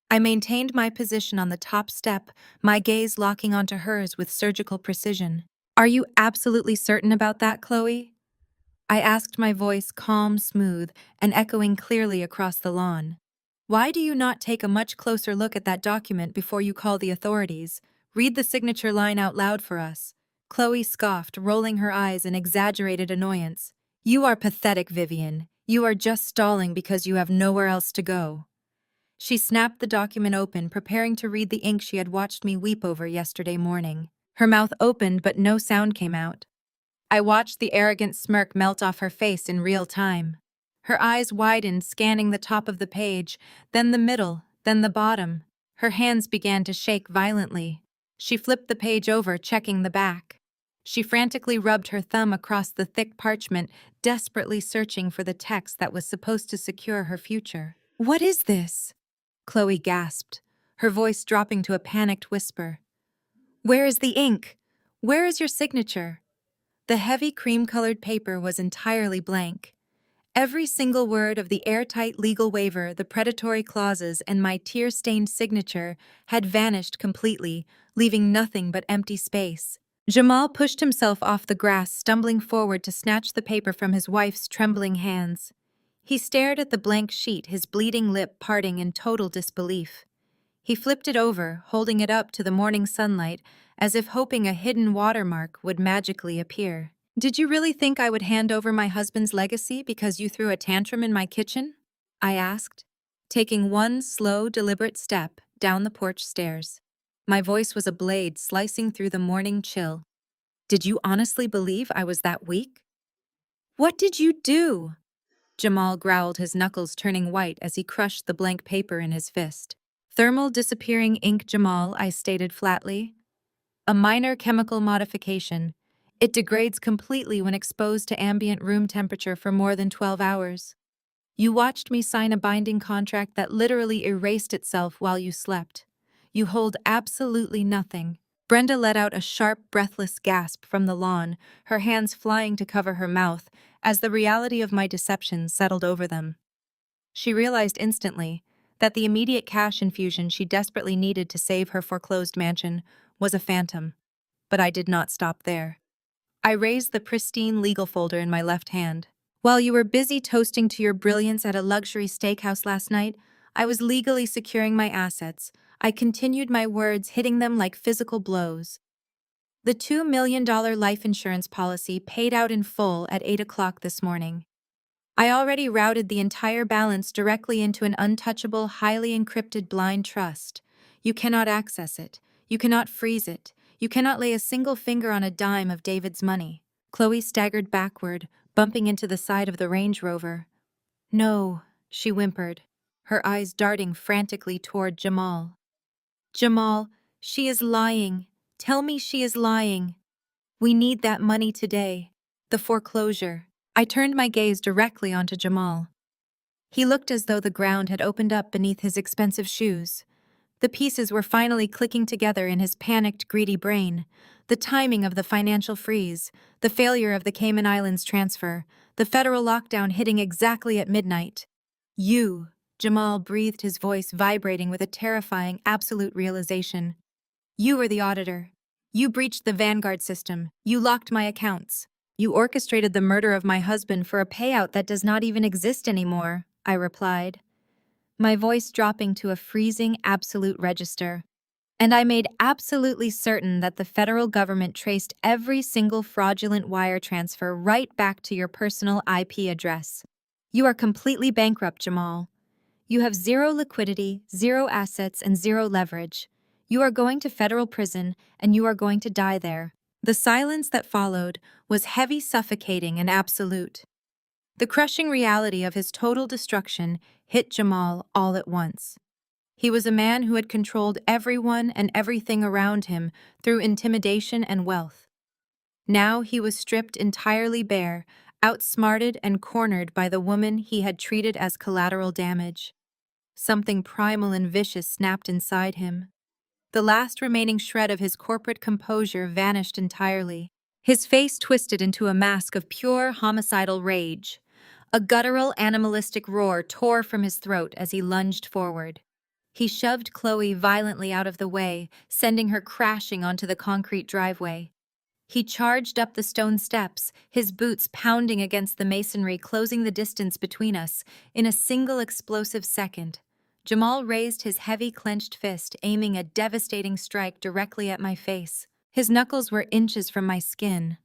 I maintained my position on the top step, my gaze locking onto hers with surgical precision. "Are you absolutely certain about that, Chloe?" I asked, my voice calm, smooth, and echoing clearly across the lawn. "Why do you not take a much closer look at that document before you call the authorities? Read the signature line out loud for us." Chloe scoffed, rolling her eyes in exaggerated annoyance. "You are pathetic, Vivian. You are just stalling because you have nowhere else to go." She snapped the document open, preparing to read the ink she had watched me weep over yesterday morning. Her mouth opened, but no sound came out. I watched the arrogant smirk melt off her face in real time. Her eyes widened, scanning the top of the page, then the middle, then the bottom. Her hands began to shake violently. She flipped the page over, checking the back. She frantically rubbed her thumb across the thick parchment, desperately searching for the text that was supposed to secure her future. "What is this?" Chloe gasped, her voice dropping to a panicked whisper. "Where is the ink? Where is your signature?" The heavy cream-colored paper was entirely blank. Every single word of the airtight legal waiver, the predatory clauses, and my tear-stained signature had vanished completely, leaving nothing but empty space. Jamal pushed himself off the grass, stumbling forward to snatch the paper from his wife's trembling hands. He stared at the blank sheet, his bleeding lip parting in total disbelief. He flipped it over, holding it up to the morning sunlight, as if hoping a hidden watermark would magically appear. "Did you really think I would hand over my husband's legacy because you threw a tantrum in my kitchen?" I asked, taking one slow, deliberate step down the porch stairs. My voice was a blade slicing through the morning chill. "Did you honestly believe I was that weak?" "What did you do?" Jamal growled, his knuckles turning white as he crushed the blank paper in his fist. "Thermal disappearing ink, Jamal," I stated flatly. "A minor chemical modification. It degrades completely when exposed to ambient room temperature for more than 12 hours. You watched me sign a binding contract that literally erased itself while you slept. You hold absolutely nothing." Brenda let out a sharp, breathless gasp from the lawn, her hands flying to cover her mouth as the reality of my deception settled over them. She realized instantly that the immediate cash infusion she desperately needed to save her foreclosed mansion was a phantom. But I did not stop there. I raised the pristine legal folder in my left hand. "While you were busy toasting to your brilliance at a luxury steakhouse last night, I was legally securing my assets." I continued, my words hitting them like physical blows. "The $2 million life insurance policy paid out in full at 8 o'clock this morning. I already routed the entire balance directly into an untouchable, highly encrypted blind trust. You cannot access it. You cannot freeze it. You cannot lay a single finger on a dime of David's money." Chloe staggered backward, bumping into the side of the Range Rover. "No," she whimpered, her eyes darting frantically toward Jamal. "Jamal, she is lying. Tell me she is lying. We need that money today. The foreclosure." I turned my gaze directly onto Jamal. He looked as though the ground had opened up beneath his expensive shoes. The pieces were finally clicking together in his panicked, greedy brain. The timing of the financial freeze, the failure of the Cayman Islands transfer, the federal lockdown hitting exactly at midnight. "You," Jamal breathed, his voice vibrating with a terrifying, absolute realization. "You were the auditor. You breached the Vanguard system. You locked my accounts. You orchestrated the murder of my husband for a payout that does not even exist anymore," I replied, my voice dropping to a freezing, absolute register. "And I made absolutely certain that the federal government traced every single fraudulent wire transfer right back to your personal IP address. You are completely bankrupt, Jamal. You have zero liquidity, zero assets, and zero leverage. You are going to federal prison, and you are going to die there." The silence that followed was heavy, suffocating, and absolute. The crushing reality of his total destruction hit Jamal all at once. He was a man who had controlled everyone and everything around him through intimidation and wealth. Now he was stripped entirely bare, outsmarted and cornered by the woman he had treated as collateral damage. Something primal and vicious snapped inside him. The last remaining shred of his corporate composure vanished entirely. His face twisted into a mask of pure homicidal rage. A guttural, animalistic roar tore from his throat as he lunged forward. He shoved Chloe violently out of the way, sending her crashing onto the concrete driveway. He charged up the stone steps, his boots pounding against the masonry, closing the distance between us. In a single explosive second, Jamal raised his heavy clenched fist, aiming a devastating strike directly at my face. His knuckles were inches from my skin.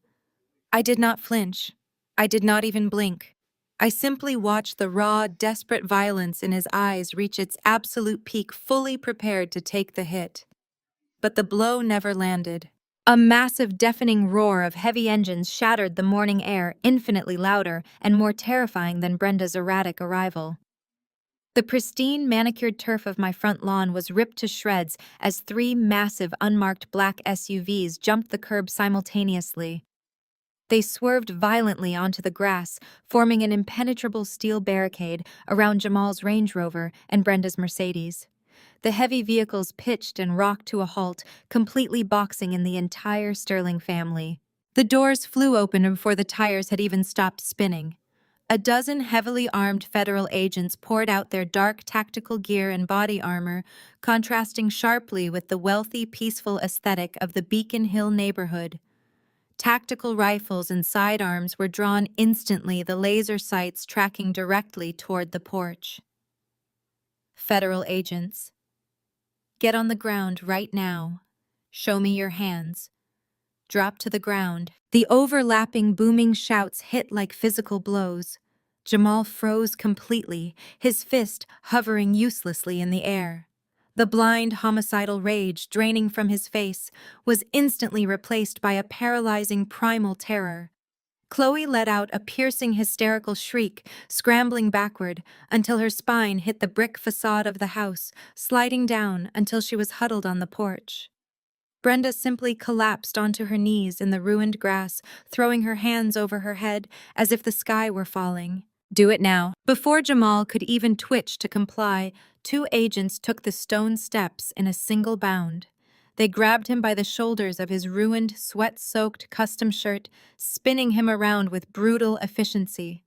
I did not flinch. I did not even blink. I simply watched the raw, desperate violence in his eyes reach its absolute peak, fully prepared to take the hit. But the blow never landed. A massive, deafening roar of heavy engines shattered the morning air, infinitely louder and more terrifying than Brenda's erratic arrival. The pristine, manicured turf of my front lawn was ripped to shreds as three massive, unmarked black SUVs jumped the curb simultaneously. They swerved violently onto the grass, forming an impenetrable steel barricade around Jamal's Range Rover and Brenda's Mercedes. The heavy vehicles pitched and rocked to a halt, completely boxing in the entire Sterling family. The doors flew open before the tires had even stopped spinning. A dozen heavily armed federal agents poured out their dark tactical gear and body armor, contrasting sharply with the wealthy, peaceful aesthetic of the Beacon Hill neighborhood. Tactical rifles and sidearms were drawn instantly, the laser sights tracking directly toward the porch. Federal agents. Get on the ground right now. Show me your hands. Drop to the ground. The overlapping, booming shouts hit like physical blows. Jamal froze completely, his fist hovering uselessly in the air. The blind, homicidal rage draining from his face was instantly replaced by a paralyzing primal terror. Chloe let out a piercing, hysterical shriek, scrambling backward until her spine hit the brick facade of the house, sliding down until she was huddled on the porch. Brenda simply collapsed onto her knees in the ruined grass, throwing her hands over her head as if the sky were falling. Do it now. Before Jamal could even twitch to comply, two agents took the stone steps in a single bound. They grabbed him by the shoulders of his ruined, sweat-soaked custom shirt, spinning him around with brutal efficiency.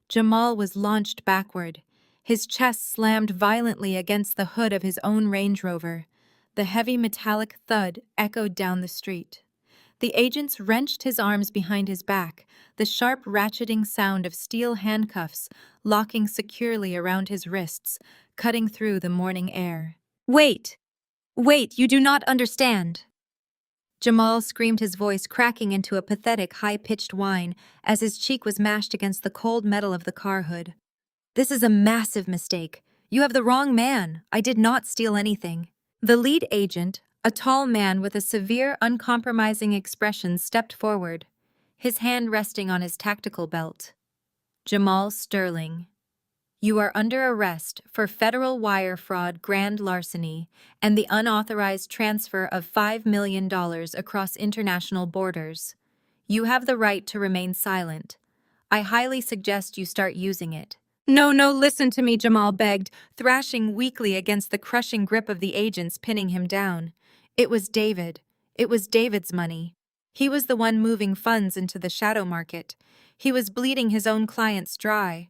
Jamal was launched backward. His chest slammed violently against the hood of his own Range Rover. The heavy metallic thud echoed down the street. The agents wrenched his arms behind his back, the sharp ratcheting sound of steel handcuffs locking securely around his wrists, cutting through the morning air. Wait! Wait, you do not understand! Jamal screamed, his voice cracking into a pathetic, high-pitched whine as his cheek was mashed against the cold metal of the car hood. This is a massive mistake. You have the wrong man. I did not steal anything. The lead agent, a tall man with a severe, uncompromising expression, stepped forward, his hand resting on his tactical belt. Jamal Sterling. You are under arrest for federal wire fraud, grand larceny, and the unauthorized transfer of $5 million across international borders. You have the right to remain silent. I highly suggest you start using it. No, listen to me, Jamal begged, thrashing weakly against the crushing grip of the agents pinning him down. It was David. It was David's money. He was the one moving funds into the shadow market. He was bleeding his own clients dry.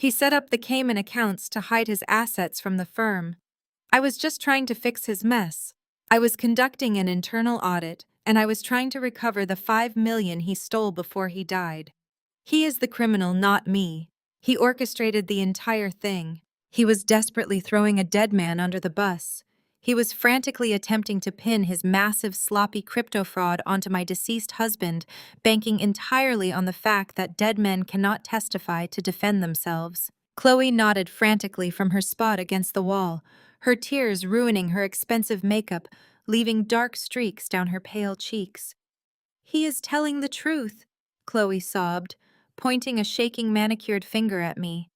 He set up the Cayman accounts to hide his assets from the firm. I was just trying to fix his mess. I was conducting an internal audit, and I was trying to recover the $5 million he stole before he died. He is the criminal, not me. He orchestrated the entire thing. He was desperately throwing a dead man under the bus. He was frantically attempting to pin his massive, sloppy crypto fraud onto my deceased husband, banking entirely on the fact that dead men cannot testify to defend themselves. Chloe nodded frantically from her spot against the wall, her tears ruining her expensive makeup, leaving dark streaks down her pale cheeks. He is telling the truth, Chloe sobbed, pointing a shaking manicured finger at me.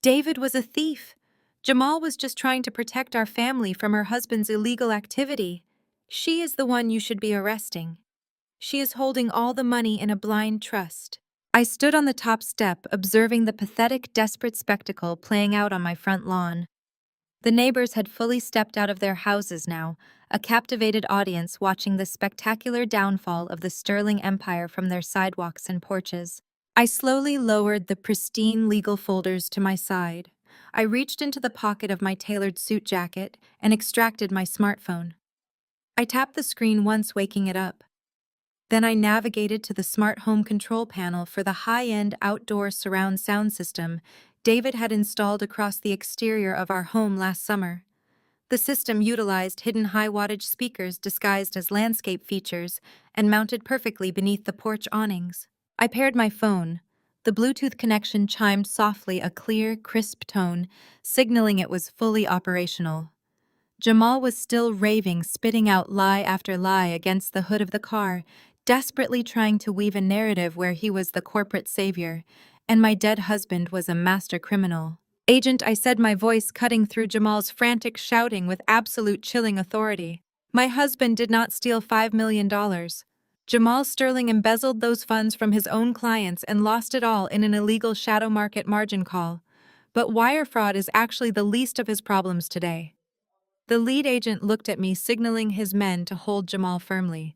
David was a thief. Jamal was just trying to protect our family from her husband's illegal activity. She is the one you should be arresting. She is holding all the money in a blind trust. I stood on the top step, observing the pathetic, desperate spectacle playing out on my front lawn. The neighbors had fully stepped out of their houses now, a captivated audience watching the spectacular downfall of the Sterling Empire from their sidewalks and porches. I slowly lowered the pristine legal folders to my side. I reached into the pocket of my tailored suit jacket and extracted my smartphone. I tapped the screen once, waking it up. Then I navigated to the smart home control panel for the high-end outdoor surround sound system David had installed across the exterior of our home last summer. The system utilized hidden high-wattage speakers disguised as landscape features and mounted perfectly beneath the porch awnings. I paired my phone. The Bluetooth connection chimed softly, a clear, crisp tone, signaling it was fully operational. Jamal was still raving, spitting out lie after lie against the hood of the car, desperately trying to weave a narrative where he was the corporate savior, and my dead husband was a master criminal. Agent, I said, my voice cutting through Jamal's frantic shouting with absolute chilling authority. My husband did not steal $5 million. Jamal Sterling embezzled those funds from his own clients and lost it all in an illegal shadow market margin call. But wire fraud is actually the least of his problems today. The lead agent looked at me, signaling his men to hold Jamal firmly.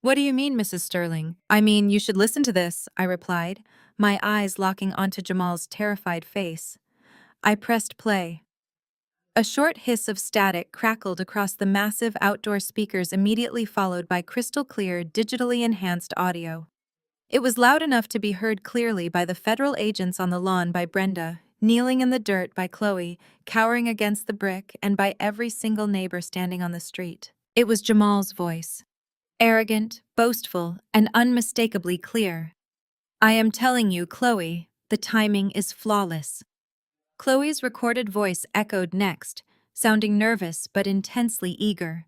What do you mean, Mrs. Sterling? I mean, you should listen to this, I replied, my eyes locking onto Jamal's terrified face. I pressed play. A short hiss of static crackled across the massive outdoor speakers, immediately followed by crystal clear, digitally enhanced audio. It was loud enough to be heard clearly by the federal agents on the lawn, by Brenda, kneeling in the dirt, by Chloe, cowering against the brick, and by every single neighbor standing on the street. It was Jamal's voice. Arrogant, boastful, and unmistakably clear. I am telling you, Chloe, the timing is flawless. Chloe's recorded voice echoed next, sounding nervous but intensely eager.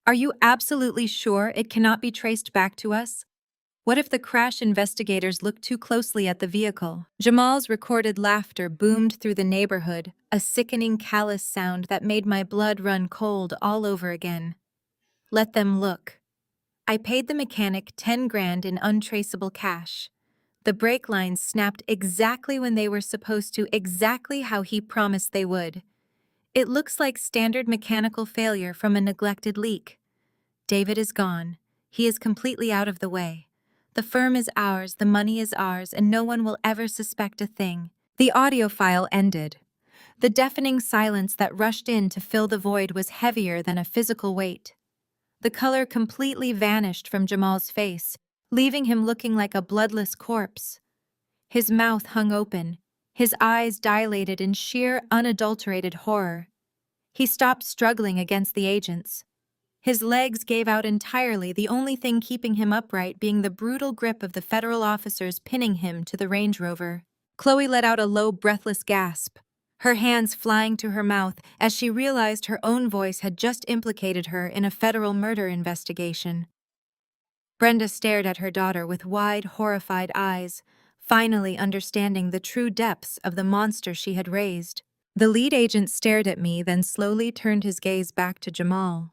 Are you absolutely sure it cannot be traced back to us? What if the crash investigators look too closely at the vehicle? Jamal's recorded laughter boomed through the neighborhood, a sickening, callous sound that made my blood run cold all over again. Let them look. I paid the mechanic 10 grand in untraceable cash. The brake lines snapped exactly when they were supposed to, exactly how he promised they would. It looks like standard mechanical failure from a neglected leak. David is gone. He is completely out of the way. The firm is ours, the money is ours, and no one will ever suspect a thing. The audio file ended. The deafening silence that rushed in to fill the void was heavier than a physical weight. The color completely vanished from Jamal's face, leaving him looking like a bloodless corpse. His mouth hung open, his eyes dilated in sheer, unadulterated horror. He stopped struggling against the agents. His legs gave out entirely, the only thing keeping him upright being the brutal grip of the federal officers pinning him to the Range Rover. Chloe let out a low, breathless gasp, her hands flying to her mouth as she realized her own voice had just implicated her in a federal murder investigation. Brenda stared at her daughter with wide, horrified eyes, finally understanding the true depths of the monster she had raised. The lead agent stared at me, then slowly turned his gaze back to Jamal.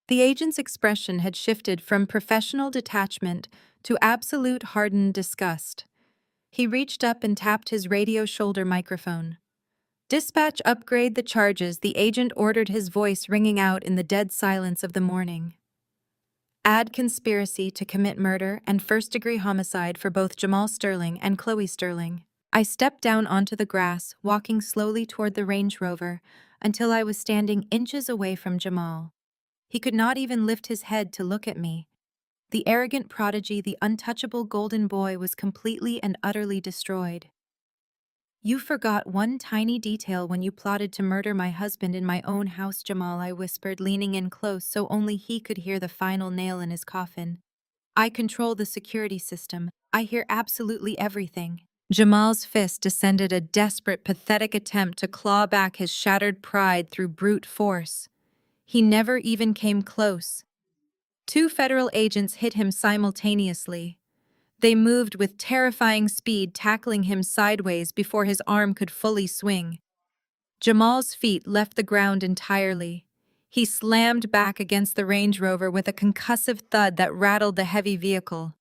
The agent's expression had shifted from professional detachment to absolute hardened disgust. He reached up and tapped his radio shoulder microphone. Dispatch, upgrade the charges, the agent ordered, his voice ringing out in the dead silence of the morning. Add conspiracy to commit murder and first-degree homicide for both Jamal Sterling and Chloe Sterling. I stepped down onto the grass, walking slowly toward the Range Rover, until I was standing inches away from Jamal. He could not even lift his head to look at me. The arrogant prodigy, the untouchable golden boy, was completely and utterly destroyed. You forgot one tiny detail when you plotted to murder my husband in my own house, Jamal, I whispered, leaning in close so only he could hear the final nail in his coffin. I control the security system. I hear absolutely everything. Jamal's fist descended, a desperate, pathetic attempt to claw back his shattered pride through brute force. He never even came close. 2 federal agents hit him simultaneously. They moved with terrifying speed, tackling him sideways before his arm could fully swing. Jamal's feet left the ground entirely. He slammed back against the Range Rover with a concussive thud that rattled the heavy vehicle.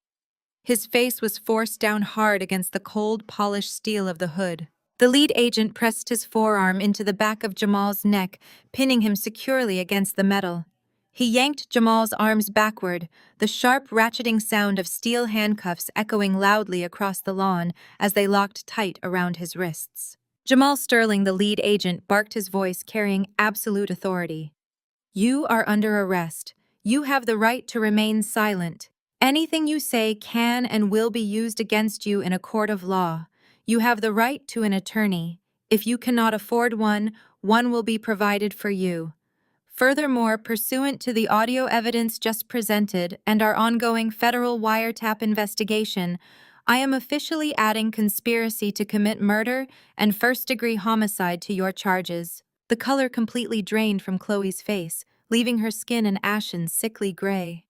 His face was forced down hard against the cold, polished steel of the hood. The lead agent pressed his forearm into the back of Jamal's neck, pinning him securely against the metal. He yanked Jamal's arms backward, the sharp, ratcheting sound of steel handcuffs echoing loudly across the lawn as they locked tight around his wrists. Jamal Sterling, the lead agent, barked, his voice carrying absolute authority. You are under arrest. You have the right to remain silent. Anything you say can and will be used against you in a court of law. You have the right to an attorney. If you cannot afford one, one will be provided for you. Furthermore, pursuant to the audio evidence just presented and our ongoing federal wiretap investigation, I am officially adding conspiracy to commit murder and first-degree homicide to your charges. The color completely drained from Chloe's face, leaving her skin an ashen, sickly gray.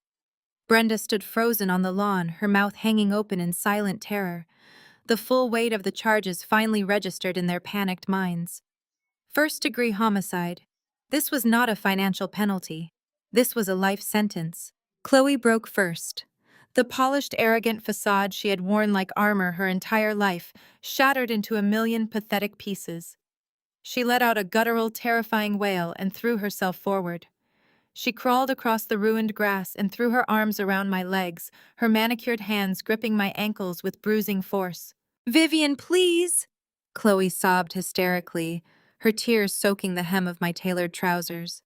Brenda stood frozen on the lawn, her mouth hanging open in silent terror. The full weight of the charges finally registered in their panicked minds. First-degree homicide. This was not a financial penalty. This was a life sentence. Chloe broke first. The polished, arrogant facade she had worn like armor her entire life shattered into a million pathetic pieces. She let out a guttural, terrifying wail and threw herself forward. She crawled across the ruined grass and threw her arms around my legs, her manicured hands gripping my ankles with bruising force. "Vivian, please!" Chloe sobbed hysterically, her tears soaking the hem of my tailored trousers.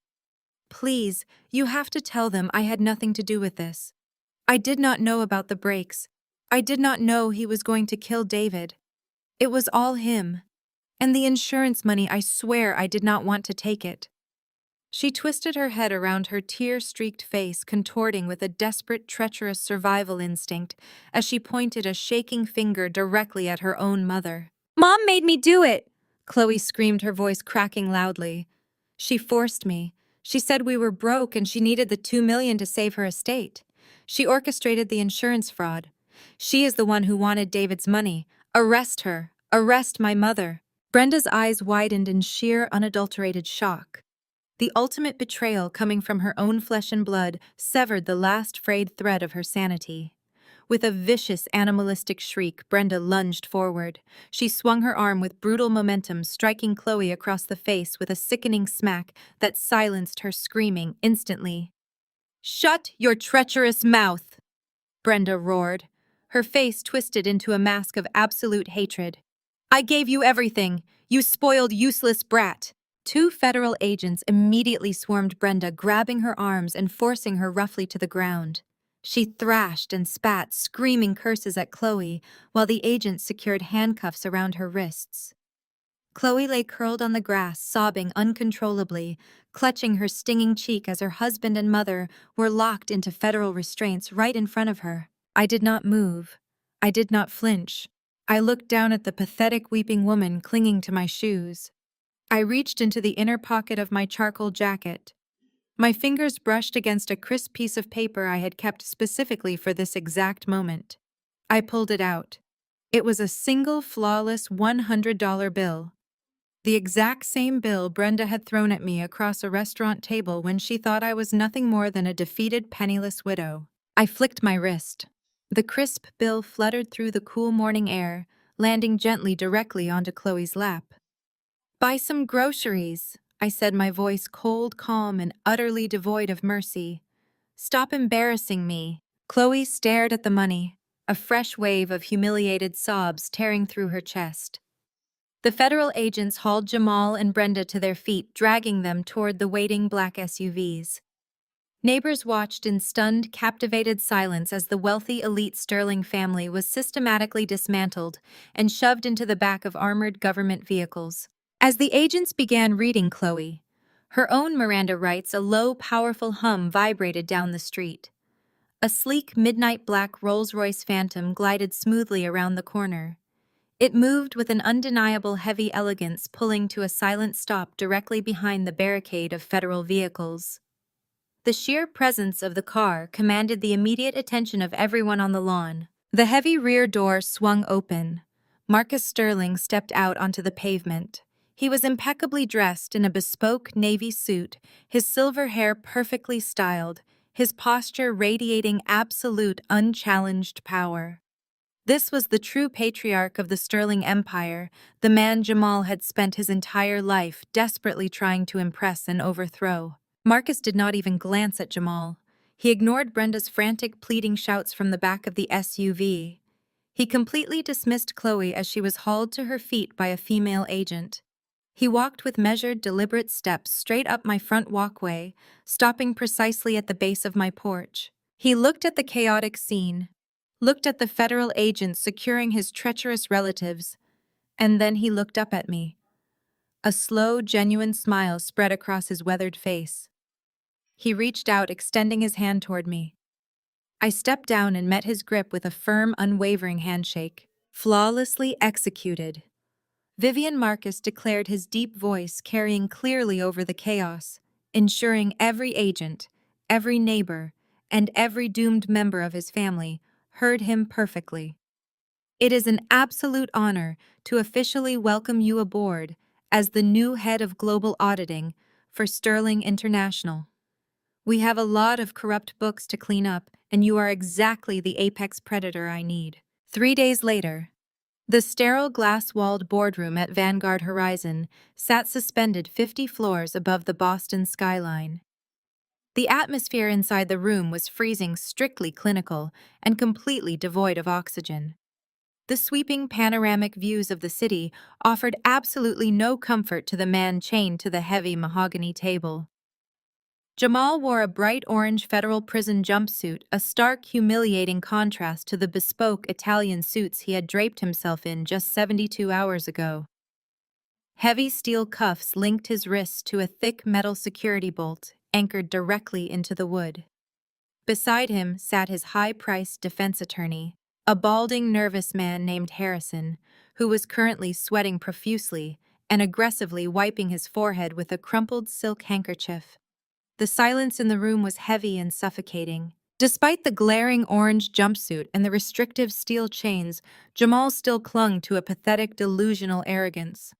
"Please, you have to tell them I had nothing to do with this. I did not know about the breaks. I did not know he was going to kill David. It was all him. And the insurance money, I swear I did not want to take it." She twisted her head around her tear-streaked face, contorting with a desperate, treacherous survival instinct as she pointed a shaking finger directly at her own mother. "Mom made me do it!" Chloe screamed, her voice cracking loudly. "She forced me. She said we were broke and she needed the $2 million to save her estate. She orchestrated the insurance fraud. She is the one who wanted David's money. Arrest her! Arrest my mother!" Brenda's eyes widened in sheer, unadulterated shock. The ultimate betrayal coming from her own flesh and blood severed the last frayed thread of her sanity. With a vicious, animalistic shriek, Brenda lunged forward. She swung her arm with brutal momentum, striking Chloe across the face with a sickening smack that silenced her screaming instantly. "Shut your treacherous mouth!" Brenda roared, her face twisted into a mask of absolute hatred. "I gave you everything, you spoiled, useless brat!" Two federal agents immediately swarmed Brenda, grabbing her arms and forcing her roughly to the ground. She thrashed and spat, screaming curses at Chloe, while the agents secured handcuffs around her wrists. Chloe lay curled on the grass, sobbing uncontrollably, clutching her stinging cheek as her husband and mother were locked into federal restraints right in front of her. I did not move. I did not flinch. I looked down at the pathetic weeping woman clinging to my shoes. I reached into the inner pocket of my charcoal jacket. My fingers brushed against a crisp piece of paper I had kept specifically for this exact moment. I pulled it out. It was a single, flawless $100 bill. The exact same bill Brenda had thrown at me across a restaurant table when she thought I was nothing more than a defeated, penniless widow. I flicked my wrist. The crisp bill fluttered through the cool morning air, landing gently directly onto Chloe's lap. "Buy some groceries," I said, my voice cold, calm, and utterly devoid of mercy. "Stop embarrassing me." Chloe stared at the money, a fresh wave of humiliated sobs tearing through her chest. The federal agents hauled Jamal and Brenda to their feet, dragging them toward the waiting black SUVs. Neighbors watched in stunned, captivated silence as the wealthy elite Sterling family was systematically dismantled and shoved into the back of armored government vehicles. As the agents began reading Chloe, her own Miranda rights, a low, powerful hum vibrated down the street. A sleek, midnight black Rolls-Royce Phantom glided smoothly around the corner. It moved with an undeniable heavy elegance, pulling to a silent stop directly behind the barricade of federal vehicles. The sheer presence of the car commanded the immediate attention of everyone on the lawn. The heavy rear door swung open. Marcus Sterling stepped out onto the pavement. He was impeccably dressed in a bespoke navy suit, his silver hair perfectly styled, his posture radiating absolute, unchallenged power. This was the true patriarch of the Sterling Empire, the man Jamal had spent his entire life desperately trying to impress and overthrow. Marcus did not even glance at Jamal. He ignored Brenda's frantic, pleading shouts from the back of the SUV. He completely dismissed Chloe as she was hauled to her feet by a female agent. He walked with measured, deliberate steps straight up my front walkway, stopping precisely at the base of my porch. He looked at the chaotic scene, looked at the federal agents securing his treacherous relatives, and then he looked up at me. A slow, genuine smile spread across his weathered face. He reached out, extending his hand toward me. I stepped down and met his grip with a firm, unwavering handshake. Flawlessly executed. Vivian Marcus declared, his deep voice carrying clearly over the chaos, ensuring every agent, every neighbor, and every doomed member of his family heard him perfectly. It is an absolute honor to officially welcome you aboard as the new head of global auditing for Sterling International. We have a lot of corrupt books to clean up, and you are exactly the apex predator I need. 3 days later, the sterile glass-walled boardroom at Vanguard Horizon sat suspended 50 floors above the Boston skyline. The atmosphere inside the room was freezing, strictly clinical, and completely devoid of oxygen. The sweeping panoramic views of the city offered absolutely no comfort to the man chained to the heavy mahogany table. Jamal wore a bright orange federal prison jumpsuit, a stark, humiliating contrast to the bespoke Italian suits he had draped himself in just 72 hours ago. Heavy steel cuffs linked his wrists to a thick metal security bolt, anchored directly into the wood. Beside him sat his high-priced defense attorney, a balding, nervous man named Harrison, who was currently sweating profusely and aggressively wiping his forehead with a crumpled silk handkerchief. The silence in the room was heavy and suffocating. Despite the glaring orange jumpsuit and the restrictive steel chains, Jamal still clung to a pathetic, delusional arrogance.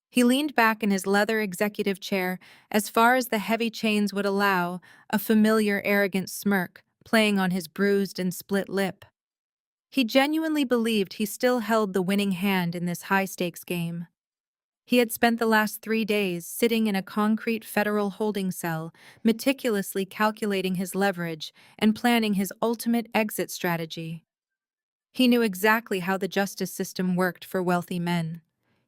He leaned back in his leather executive chair, as far as the heavy chains would allow, a familiar, arrogant smirk playing on his bruised and split lip. He genuinely believed he still held the winning hand in this high-stakes game. He had spent the last 3 days sitting in a concrete federal holding cell, meticulously calculating his leverage and planning his ultimate exit strategy. He knew exactly how the justice system worked for wealthy men.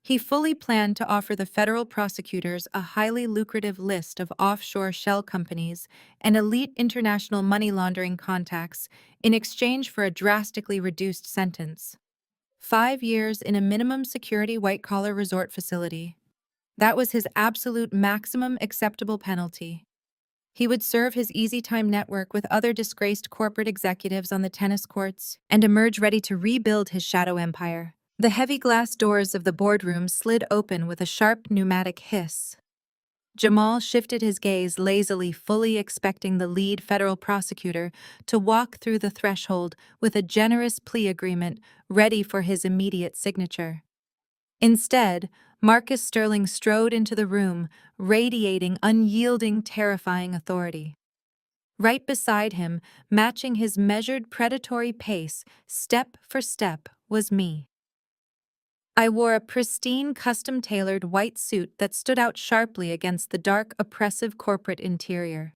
He fully planned to offer the federal prosecutors a highly lucrative list of offshore shell companies and elite international money laundering contacts in exchange for a drastically reduced sentence. 5 years in a minimum security white-collar resort facility. That was his absolute maximum acceptable penalty. He would serve his easy time network with other disgraced corporate executives on the tennis courts and emerge ready to rebuild his shadow empire. The heavy glass doors of the boardroom slid open with a sharp pneumatic hiss. Jamal shifted his gaze lazily, fully expecting the lead federal prosecutor to walk through the threshold with a generous plea agreement ready for his immediate signature. Instead, Marcus Sterling strode into the room, radiating unyielding, terrifying authority. Right beside him, matching his measured predatory pace, step for step, was me. I wore a pristine, custom-tailored white suit that stood out sharply against the dark, oppressive corporate interior.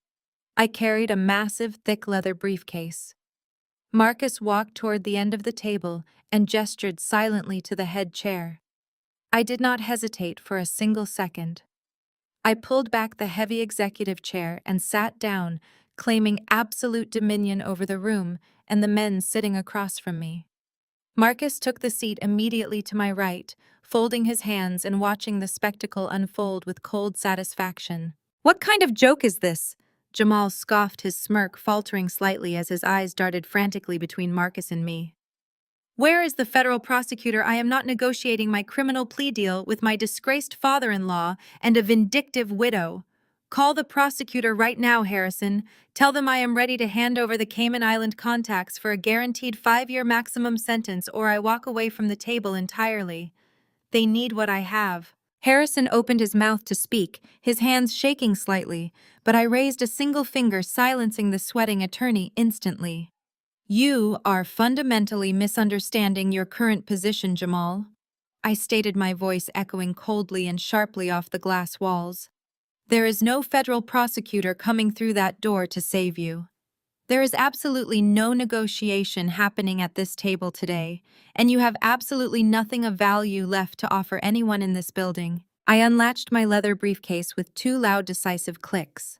I carried a massive, thick leather briefcase. Marcus walked toward the end of the table and gestured silently to the head chair. I did not hesitate for a single second. I pulled back the heavy executive chair and sat down, claiming absolute dominion over the room and the men sitting across from me. Marcus took the seat immediately to my right, folding his hands and watching the spectacle unfold with cold satisfaction. "What kind of joke is this?" Jamal scoffed, his smirk faltering slightly as his eyes darted frantically between Marcus and me. "Where is the federal prosecutor? I am not negotiating my criminal plea deal with my disgraced father-in-law and a vindictive widow. Call the prosecutor right now, Harrison. Tell them I am ready to hand over the Cayman Island contacts for a guaranteed 5-year maximum sentence, or I walk away from the table entirely. They need what I have." Harrison opened his mouth to speak, his hands shaking slightly, but I raised a single finger, silencing the sweating attorney instantly. "You are fundamentally misunderstanding your current position, Jamal," I stated, my voice echoing coldly and sharply off the glass walls. "There is no federal prosecutor coming through that door to save you. There is absolutely no negotiation happening at this table today, and you have absolutely nothing of value left to offer anyone in this building." I unlatched my leather briefcase with 2 loud, decisive clicks.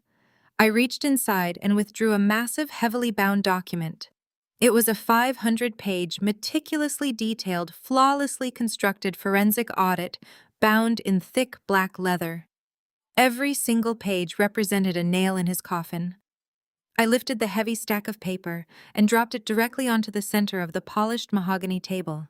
I reached inside and withdrew a massive, heavily bound document. It was a 500-page, meticulously detailed, flawlessly constructed forensic audit bound in thick black leather. Every single page represented a nail in his coffin. I lifted the heavy stack of paper and dropped it directly onto the center of the polished mahogany table.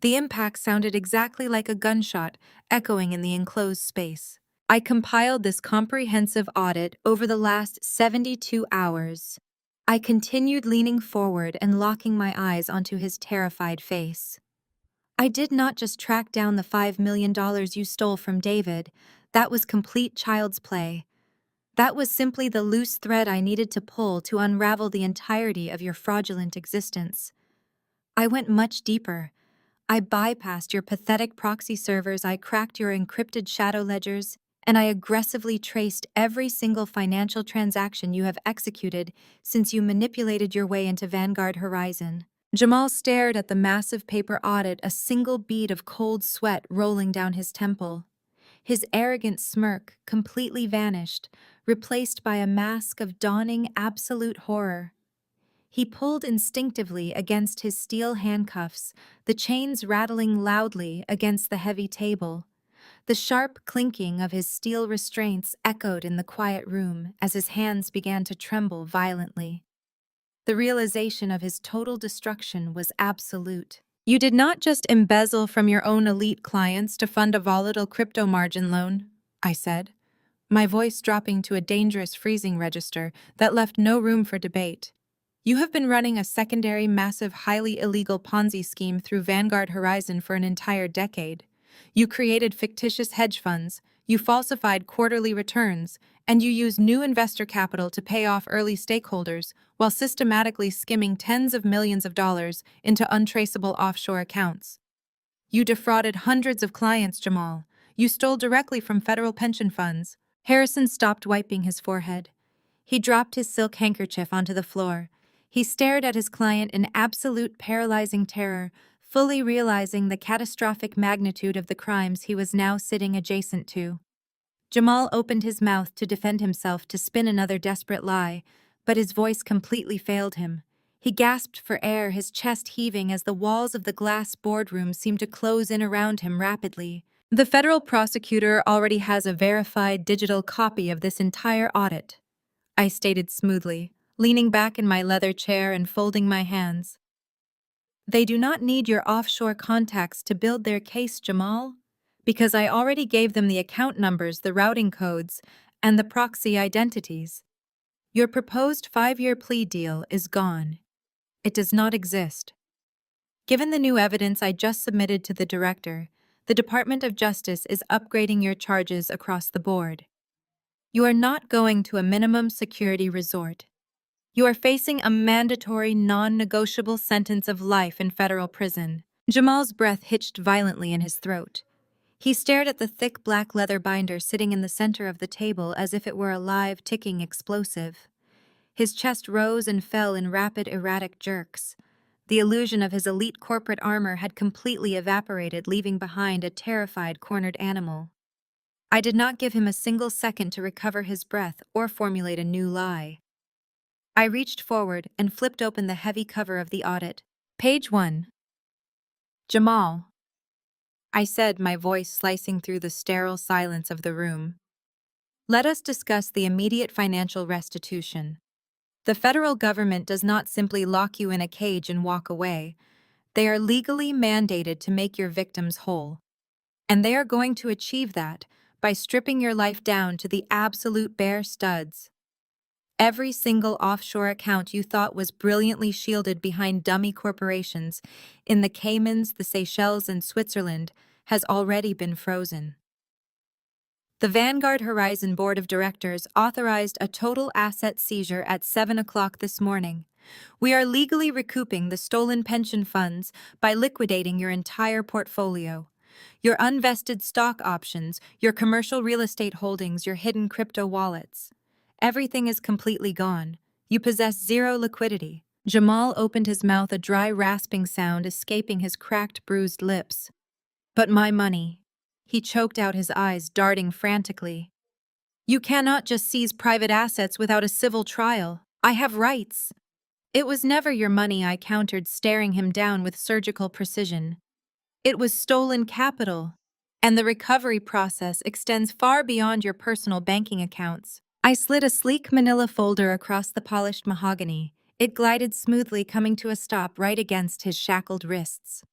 The impact sounded exactly like a gunshot, echoing in the enclosed space. I compiled this comprehensive audit over the last 72 hours. I continued leaning forward and locking my eyes onto his terrified face. I did not just track down the $5 million you stole from David. That was complete child's play. That was simply the loose thread I needed to pull to unravel the entirety of your fraudulent existence. I went much deeper. I bypassed your pathetic proxy servers, I cracked your encrypted shadow ledgers, and I aggressively traced every single financial transaction you have executed since you manipulated your way into Vanguard Horizon. Jamal stared at the massive paper audit, a single bead of cold sweat rolling down his temple. His arrogant smirk completely vanished, replaced by a mask of dawning absolute horror. He pulled instinctively against his steel handcuffs, the chains rattling loudly against the heavy table. The sharp clinking of his steel restraints echoed in the quiet room as his hands began to tremble violently. The realization of his total destruction was absolute. You did not just embezzle from your own elite clients to fund a volatile crypto margin loan, I said, my voice dropping to a dangerous freezing register that left no room for debate. You have been running a secondary, massive, highly illegal Ponzi scheme through Vanguard Horizon for an entire decade. You created fictitious hedge funds, you falsified quarterly returns, and you used new investor capital to pay off early stakeholders while systematically skimming tens of millions of dollars into untraceable offshore accounts. You defrauded hundreds of clients, Jamal. You stole directly from federal pension funds. Harrison stopped wiping his forehead. He dropped his silk handkerchief onto the floor. He stared at his client in absolute paralyzing terror, fully realizing the catastrophic magnitude of the crimes he was now sitting adjacent to. Jamal opened his mouth to defend himself, to spin another desperate lie, but his voice completely failed him. He gasped for air, his chest heaving as the walls of the glass boardroom seemed to close in around him rapidly. The federal prosecutor already has a verified digital copy of this entire audit, I stated smoothly, leaning back in my leather chair and folding my hands. They do not need your offshore contacts to build their case, Jamal, because I already gave them the account numbers, the routing codes, and the proxy identities. Your proposed 5-year plea deal is gone. It does not exist. Given the new evidence I just submitted to the director, the Department of Justice is upgrading your charges across the board. You are not going to a minimum security resort. You are facing a mandatory, non-negotiable sentence of life in federal prison. Jamal's breath hitched violently in his throat. He stared at the thick black leather binder sitting in the center of the table as if it were a live, ticking explosive. His chest rose and fell in rapid, erratic jerks. The illusion of his elite corporate armor had completely evaporated, leaving behind a terrified, cornered animal. I did not give him a single second to recover his breath or formulate a new lie. I reached forward and flipped open the heavy cover of the audit. Page 1. Jamal, I said, my voice slicing through the sterile silence of the room. Let us discuss the immediate financial restitution. The federal government does not simply lock you in a cage and walk away. They are legally mandated to make your victims whole. And they are going to achieve that by stripping your life down to the absolute bare studs. Every single offshore account you thought was brilliantly shielded behind dummy corporations in the Caymans, the Seychelles, and Switzerland has already been frozen. The Vanguard Horizon Board of Directors authorized a total asset seizure at 7 o'clock this morning. We are legally recouping the stolen pension funds by liquidating your entire portfolio. Your unvested stock options, your commercial real estate holdings, your hidden crypto wallets. Everything is completely gone. You possess zero liquidity. Jamal opened his mouth, a dry rasping sound escaping his cracked, bruised lips. But my money. He choked out, his eyes darting frantically. You cannot just seize private assets without a civil trial. I have rights. It was never your money, I countered, staring him down with surgical precision. It was stolen capital, and the recovery process extends far beyond your personal banking accounts. I slid a sleek manila folder across the polished mahogany. It glided smoothly, coming to a stop right against his shackled wrists.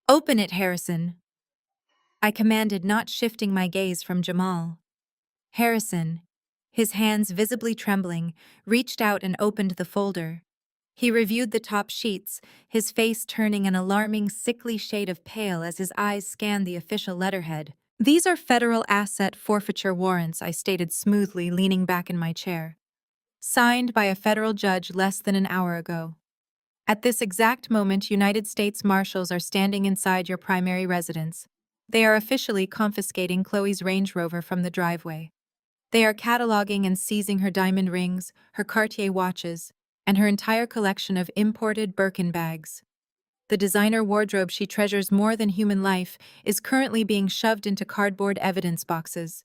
Open it, Harrison, I commanded, not shifting my gaze from Jamal. Harrison, his hands visibly trembling, reached out and opened the folder. He reviewed the top sheets, his face turning an alarming, sickly shade of pale as his eyes scanned the official letterhead. These are federal asset forfeiture warrants, I stated smoothly, leaning back in my chair. Signed by a federal judge less than an hour ago. At this exact moment, United States Marshals are standing inside your primary residence. They are officially confiscating Chloe's Range Rover from the driveway. They are cataloging and seizing her diamond rings, her Cartier watches, and her entire collection of imported Birkin bags. The designer wardrobe she treasures more than human life is currently being shoved into cardboard evidence boxes.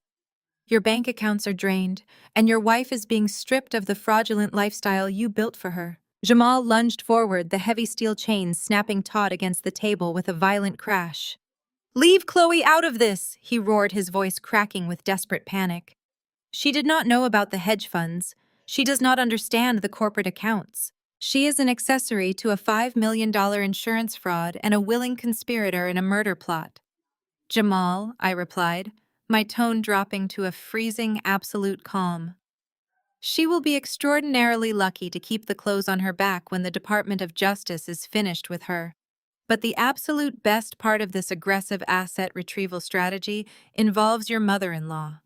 Your bank accounts are drained, and your wife is being stripped of the fraudulent lifestyle you built for her. Jamal lunged forward, the heavy steel chains snapping taut against the table with a violent crash. "Leave Chloe out of this!" he roared, his voice cracking with desperate panic. She did not know about the hedge funds. She does not understand the corporate accounts. She is an accessory to a $5 million insurance fraud and a willing conspirator in a murder plot. Jamal, I replied, my tone dropping to a freezing, absolute calm. She will be extraordinarily lucky to keep the clothes on her back when the Department of Justice is finished with her. But the absolute best part of this aggressive asset retrieval strategy involves your mother-in-law.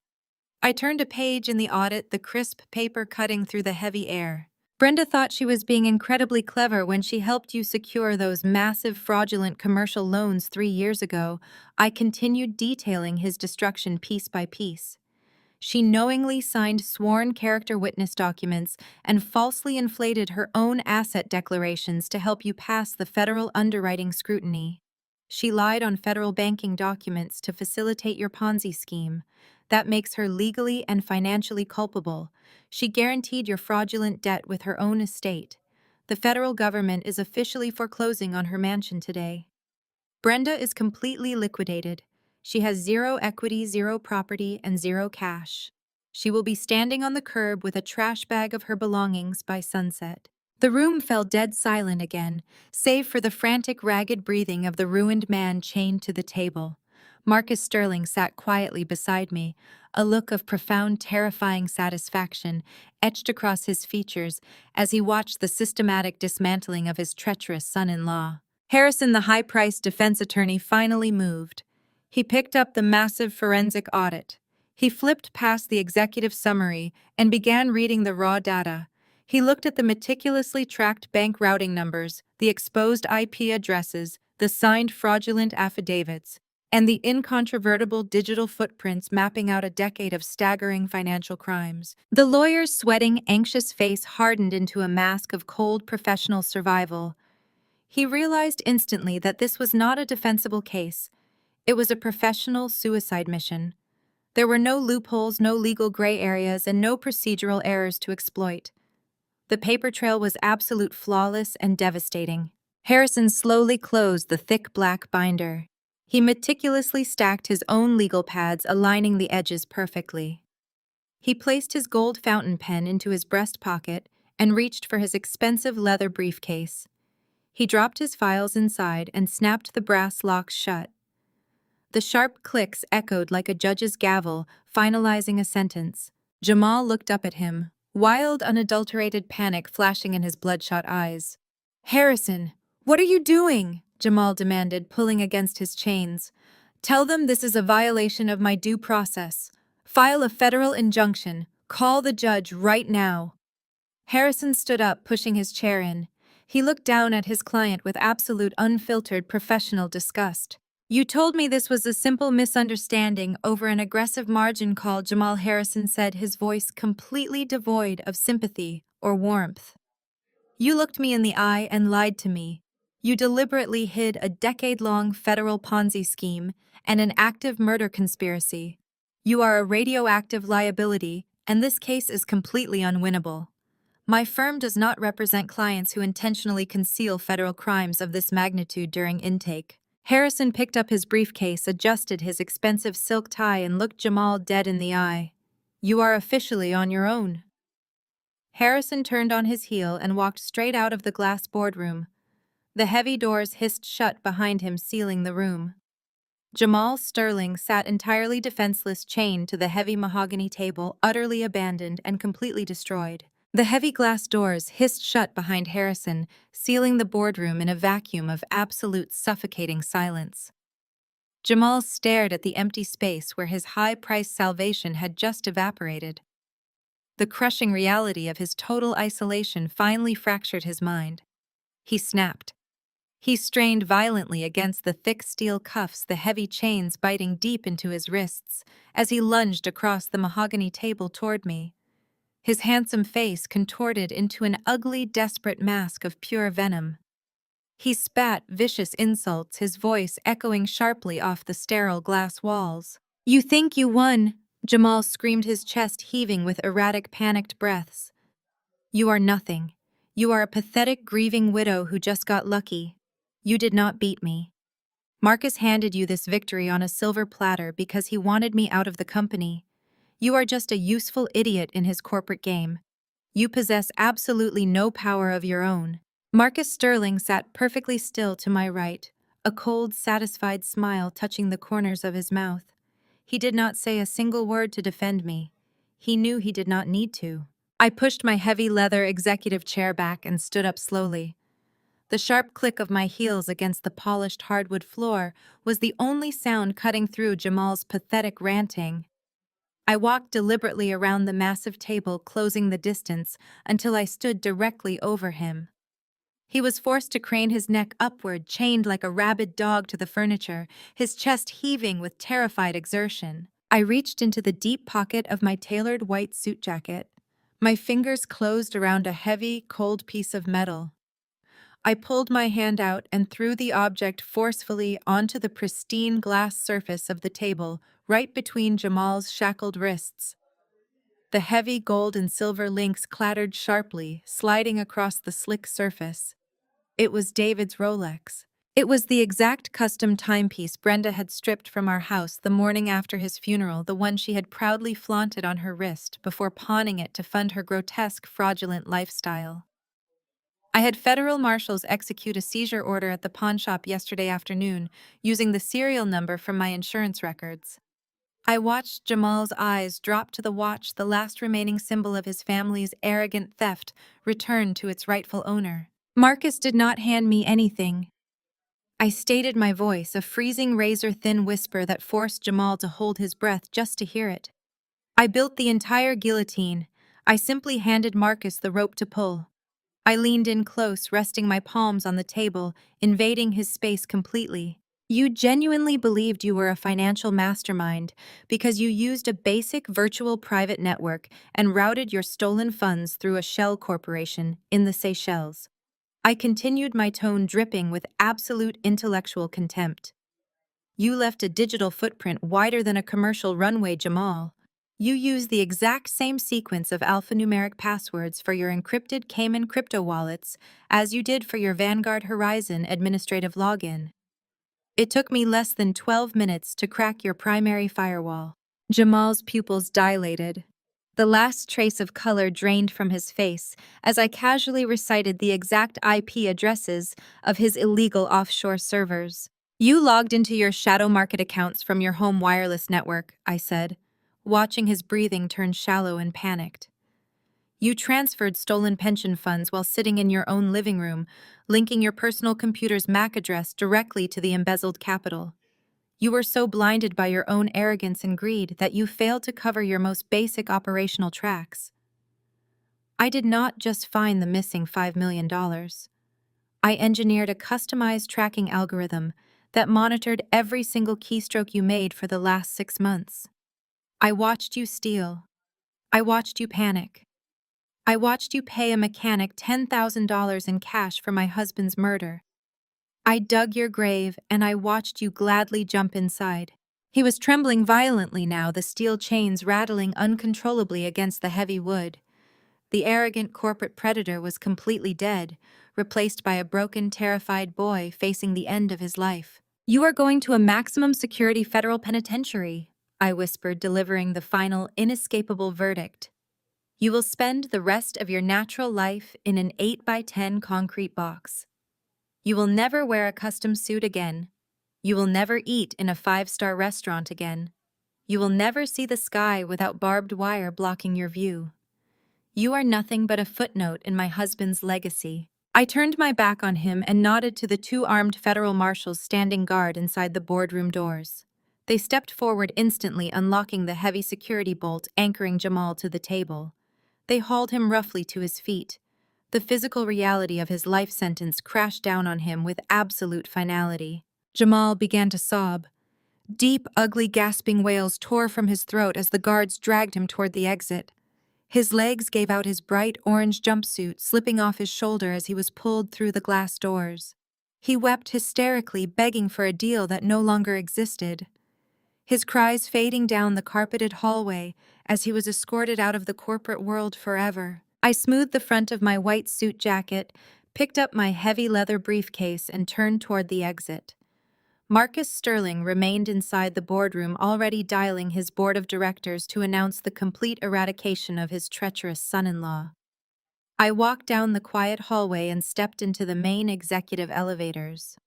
I turned a page in the audit, the crisp paper cutting through the heavy air. Brenda thought she was being incredibly clever when she helped you secure those massive fraudulent commercial loans 3 years ago. I continued detailing his destruction piece by piece. She knowingly signed sworn character witness documents and falsely inflated her own asset declarations to help you pass the federal underwriting scrutiny. She lied on federal banking documents to facilitate your Ponzi scheme. That makes her legally and financially culpable. She guaranteed your fraudulent debt with her own estate. The federal government is officially foreclosing on her mansion today. Brenda is completely liquidated. She has zero equity, zero property, and zero cash. She will be standing on the curb with a trash bag of her belongings by sunset. The room fell dead silent again, save for the frantic, ragged breathing of the ruined man chained to the table. Marcus Sterling sat quietly beside me, a look of profound, terrifying satisfaction etched across his features as he watched the systematic dismantling of his treacherous son-in-law. Harrison, the high-priced defense attorney, finally moved. He picked up the massive forensic audit. He flipped past the executive summary and began reading the raw data. He looked at the meticulously tracked bank routing numbers, the exposed IP addresses, the signed fraudulent affidavits, and the incontrovertible digital footprints mapping out a decade of staggering financial crimes. The lawyer's sweating, anxious face hardened into a mask of cold professional survival. He realized instantly that this was not a defensible case. It was a professional suicide mission. There were no loopholes, no legal gray areas, and no procedural errors to exploit. The paper trail was absolute, flawless, and devastating. Harrison slowly closed the thick black binder. He meticulously stacked his own legal pads, aligning the edges perfectly. He placed his gold fountain pen into his breast pocket and reached for his expensive leather briefcase. He dropped his files inside and snapped the brass locks shut. The sharp clicks echoed like a judge's gavel, finalizing a sentence. Jamal looked up at him, wild, unadulterated panic flashing in his bloodshot eyes. "Harrison, what are you doing?" Jamal demanded, pulling against his chains. "Tell them this is a violation of my due process. File a federal injunction. Call the judge right now." Harrison stood up, pushing his chair in. He looked down at his client with absolute, unfiltered, professional disgust. "You told me this was a simple misunderstanding over an aggressive margin call," Jamal Harrison said, his voice completely devoid of sympathy or warmth. "You looked me in the eye and lied to me. You deliberately hid a decade-long federal Ponzi scheme and an active murder conspiracy. You are a radioactive liability, and this case is completely unwinnable. My firm does not represent clients who intentionally conceal federal crimes of this magnitude during intake." Harrison picked up his briefcase, adjusted his expensive silk tie, and looked Jamal dead in the eye. "You are officially on your own." Harrison turned on his heel and walked straight out of the glass boardroom. The heavy doors hissed shut behind him, sealing the room. Jamal Sterling sat entirely defenseless, chained to the heavy mahogany table, utterly abandoned and completely destroyed. The heavy glass doors hissed shut behind Harrison, sealing the boardroom in a vacuum of absolute suffocating silence. Jamal stared at the empty space where his high-priced salvation had just evaporated. The crushing reality of his total isolation finally fractured his mind. He snapped. He strained violently against the thick steel cuffs, the heavy chains biting deep into his wrists, as he lunged across the mahogany table toward me. His handsome face contorted into an ugly, desperate mask of pure venom. He spat vicious insults, his voice echoing sharply off the sterile glass walls. "You think you won?" Jamal screamed, his chest heaving with erratic, panicked breaths. "You are nothing. You are a pathetic, grieving widow who just got lucky. You did not beat me. Marcus handed you this victory on a silver platter because he wanted me out of the company. You are just a useful idiot in his corporate game. You possess absolutely no power of your own." Marcus Sterling sat perfectly still to my right, a cold, satisfied smile touching the corners of his mouth. He did not say a single word to defend me. He knew he did not need to. I pushed my heavy leather executive chair back and stood up slowly. The sharp click of my heels against the polished hardwood floor was the only sound cutting through Jamal's pathetic ranting. I walked deliberately around the massive table, closing the distance until I stood directly over him. He was forced to crane his neck upward, chained like a rabid dog to the furniture, his chest heaving with terrified exertion. I reached into the deep pocket of my tailored white suit jacket. My fingers closed around a heavy, cold piece of metal. I pulled my hand out and threw the object forcefully onto the pristine glass surface of the table, right between Jamal's shackled wrists. The heavy gold and silver links clattered sharply, sliding across the slick surface. It was David's Rolex. It was the exact custom timepiece Brenda had stripped from our house the morning after his funeral, the one she had proudly flaunted on her wrist before pawning it to fund her grotesque, fraudulent lifestyle. I had federal marshals execute a seizure order at the pawn shop yesterday afternoon, using the serial number from my insurance records. I watched Jamal's eyes drop to the watch, the last remaining symbol of his family's arrogant theft, returned to its rightful owner. Marcus did not hand me anything. I stated my voice, a freezing razor-thin whisper that forced Jamal to hold his breath just to hear it. I built the entire guillotine. I simply handed Marcus the rope to pull. I leaned in close, resting my palms on the table, invading his space completely. You genuinely believed you were a financial mastermind because you used a basic virtual private network and routed your stolen funds through a shell corporation in the Seychelles. I continued, my tone dripping with absolute intellectual contempt. You left a digital footprint wider than a commercial runway, Jamal. You used the exact same sequence of alphanumeric passwords for your encrypted Cayman crypto wallets as you did for your Vanguard Horizon administrative login. It took me less than 12 minutes to crack your primary firewall. Jamal's pupils dilated. The last trace of color drained from his face as I casually recited the exact IP addresses of his illegal offshore servers. You logged into your shadow market accounts from your home wireless network, I said, watching his breathing turn shallow and panicked. You transferred stolen pension funds while sitting in your own living room, linking your personal computer's MAC address directly to the embezzled capital. You were so blinded by your own arrogance and greed that you failed to cover your most basic operational tracks. I did not just find the missing $5 million. I engineered a customized tracking algorithm that monitored every single keystroke you made for the last 6 months. I watched you steal. I watched you panic. I watched you pay a mechanic $10,000 in cash for my husband's murder. I dug your grave, and I watched you gladly jump inside. He was trembling violently now, the steel chains rattling uncontrollably against the heavy wood. The arrogant corporate predator was completely dead, replaced by a broken, terrified boy facing the end of his life. "You are going to a maximum security federal penitentiary," I whispered, delivering the final, inescapable verdict. "You will spend the rest of your natural life in an 8 by 10 concrete box." You will never wear a custom suit again. You will never eat in a five-star restaurant again. You will never see the sky without barbed wire blocking your view. You are nothing but a footnote in my husband's legacy. I turned my back on him and nodded to the two armed federal marshals standing guard inside the boardroom doors. They stepped forward instantly, unlocking the heavy security bolt anchoring Jamal to the table. They hauled him roughly to his feet. The physical reality of his life sentence crashed down on him with absolute finality. Jamal began to sob. Deep, ugly, gasping wails tore from his throat as the guards dragged him toward the exit. His legs gave out his bright orange jumpsuit, slipping off his shoulder as he was pulled through the glass doors. He wept hysterically, begging for a deal that no longer existed. His cries fading down the carpeted hallway as he was escorted out of the corporate world forever. I smoothed the front of my white suit jacket, picked up my heavy leather briefcase, and turned toward the exit. Marcus Sterling remained inside the boardroom, already dialing his board of directors to announce the complete eradication of his treacherous son-in-law. I walked down the quiet hallway and stepped into the main executive elevators.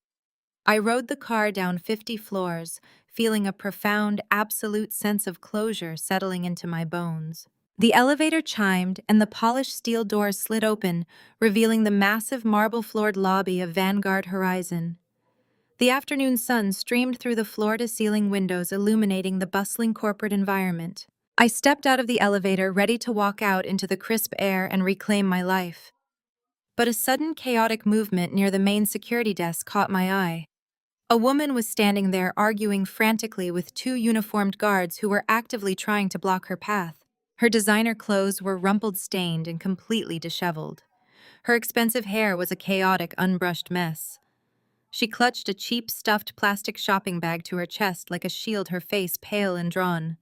I rode the car down 50 floors, feeling a profound, absolute sense of closure settling into my bones. The elevator chimed, and the polished steel doors slid open, revealing the massive marble-floored lobby of Vanguard Horizon. The afternoon sun streamed through the floor-to-ceiling windows, illuminating the bustling corporate environment. I stepped out of the elevator, ready to walk out into the crisp air and reclaim my life. But a sudden chaotic movement near the main security desk caught my eye. A woman was standing there arguing frantically with two uniformed guards who were actively trying to block her path. Her designer clothes were rumpled-stained and completely disheveled. Her expensive hair was a chaotic, unbrushed mess. She clutched a cheap, stuffed plastic shopping bag to her chest like a shield, her face pale and drawn.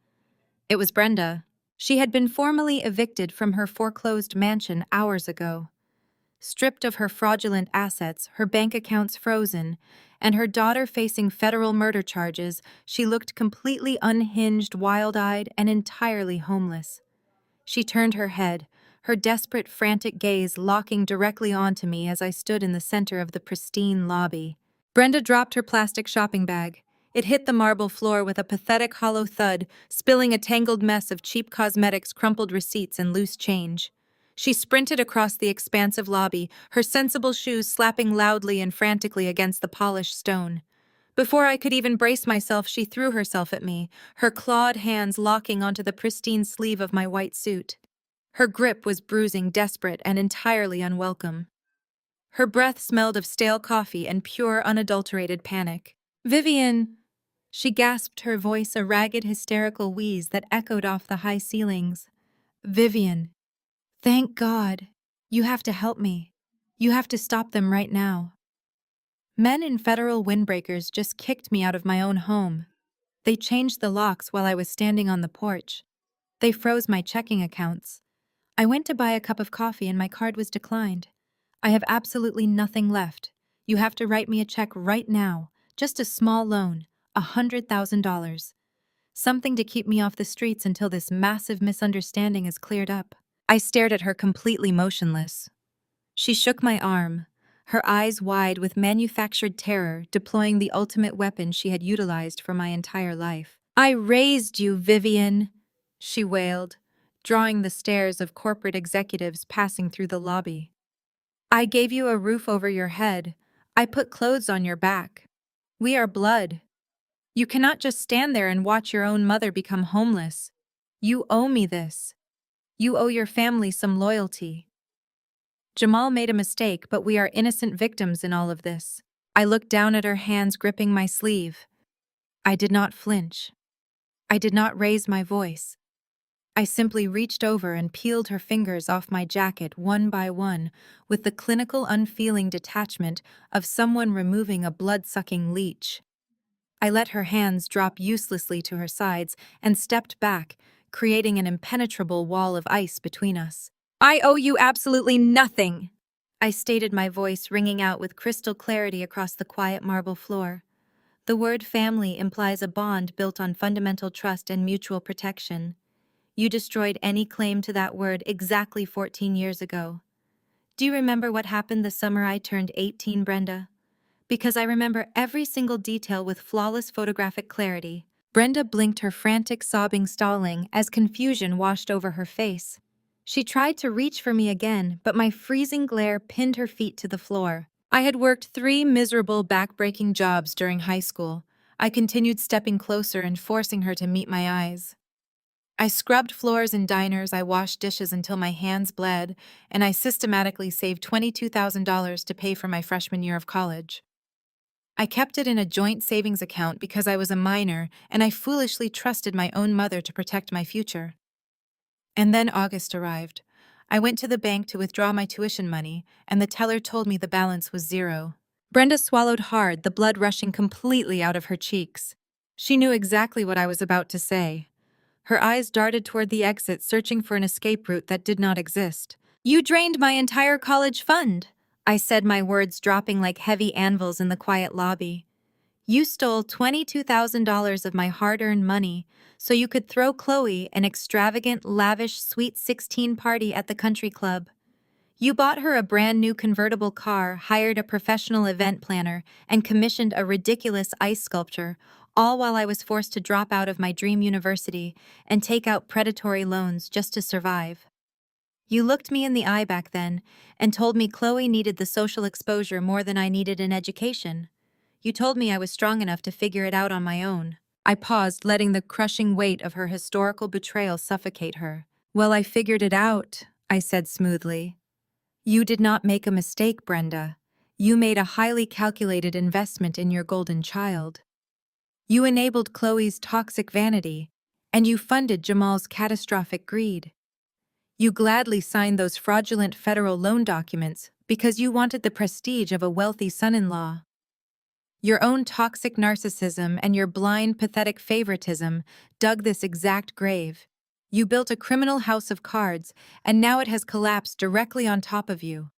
It was Brenda. She had been formally evicted from her foreclosed mansion hours ago. Stripped of her fraudulent assets, her bank accounts frozen, and her daughter facing federal murder charges, she looked completely unhinged, wild-eyed, and entirely homeless. She turned her head, her desperate, frantic gaze locking directly onto me as I stood in the center of the pristine lobby. Brenda dropped her plastic shopping bag. It hit the marble floor with a pathetic hollow thud, spilling a tangled mess of cheap cosmetics, crumpled receipts, and loose change. She sprinted across the expansive lobby, her sensible shoes slapping loudly and frantically against the polished stone. Before I could even brace myself, she threw herself at me, her clawed hands locking onto the pristine sleeve of my white suit. Her grip was bruising, desperate, and entirely unwelcome. Her breath smelled of stale coffee and pure, unadulterated panic. "Vivian!" She gasped, her voice a ragged, hysterical wheeze that echoed off the high ceilings. "Vivian, thank God. You have to help me. You have to stop them right now. Men in federal windbreakers just kicked me out of my own home. They changed the locks while I was standing on the porch. They froze my checking accounts. I went to buy a cup of coffee and my card was declined. I have absolutely nothing left. You have to write me a check right now. Just a small loan, $100,000. Something to keep me off the streets until this massive misunderstanding is cleared up." I stared at her completely motionless. She shook my arm, her eyes wide with manufactured terror, deploying the ultimate weapon she had utilized for my entire life. "I raised you, Vivian," she wailed, drawing the stares of corporate executives passing through the lobby. "I gave you a roof over your head. I put clothes on your back. We are blood. You cannot just stand there and watch your own mother become homeless. You owe me this. You owe your family some loyalty." Jamal made a mistake, but we are innocent victims in all of this. I looked down at her hands gripping my sleeve. I did not flinch. I did not raise my voice. I simply reached over and peeled her fingers off my jacket one by one with the clinical, unfeeling detachment of someone removing a blood-sucking leech. I let her hands drop uselessly to her sides and stepped back, creating an impenetrable wall of ice between us. "I owe you absolutely nothing," I stated, my voice ringing out with crystal clarity across the quiet marble floor. The word family implies a bond built on fundamental trust and mutual protection. You destroyed any claim to that word exactly 14 years ago. Do you remember what happened the summer I turned 18, Brenda? Because I remember every single detail with flawless photographic clarity. Brenda blinked, her frantic sobbing stalling as confusion washed over her face. She tried to reach for me again, but my freezing glare pinned her feet to the floor. I had worked 3 miserable, back-breaking jobs during high school. I continued stepping closer and forcing her to meet my eyes. I scrubbed floors in diners, I washed dishes until my hands bled, and I systematically saved $22,000 to pay for my freshman year of college. I kept it in a joint savings account because I was a minor and I foolishly trusted my own mother to protect my future. And then August arrived. I went to the bank to withdraw my tuition money, and the teller told me the balance was zero. Brenda swallowed hard, the blood rushing completely out of her cheeks. She knew exactly what I was about to say. Her eyes darted toward the exit, searching for an escape route that did not exist. "You drained my entire college fund," I said, my words dropping like heavy anvils in the quiet lobby. "You stole $22,000 of my hard-earned money so you could throw Chloe an extravagant, lavish Sweet 16 party at the country club. You bought her a brand new convertible car, hired a professional event planner, and commissioned a ridiculous ice sculpture, all while I was forced to drop out of my dream university and take out predatory loans just to survive. You looked me in the eye back then and told me Chloe needed the social exposure more than I needed an education. You told me I was strong enough to figure it out on my own." I paused, letting the crushing weight of her historical betrayal suffocate her. "Well, I figured it out," I said smoothly. "You did not make a mistake, Brenda. You made a highly calculated investment in your golden child. You enabled Chloe's toxic vanity, and you funded Jamal's catastrophic greed. You gladly signed those fraudulent federal loan documents because you wanted the prestige of a wealthy son-in-law. Your own toxic narcissism and your blind, pathetic favoritism dug this exact grave. You built a criminal house of cards, and now it has collapsed directly on top of you.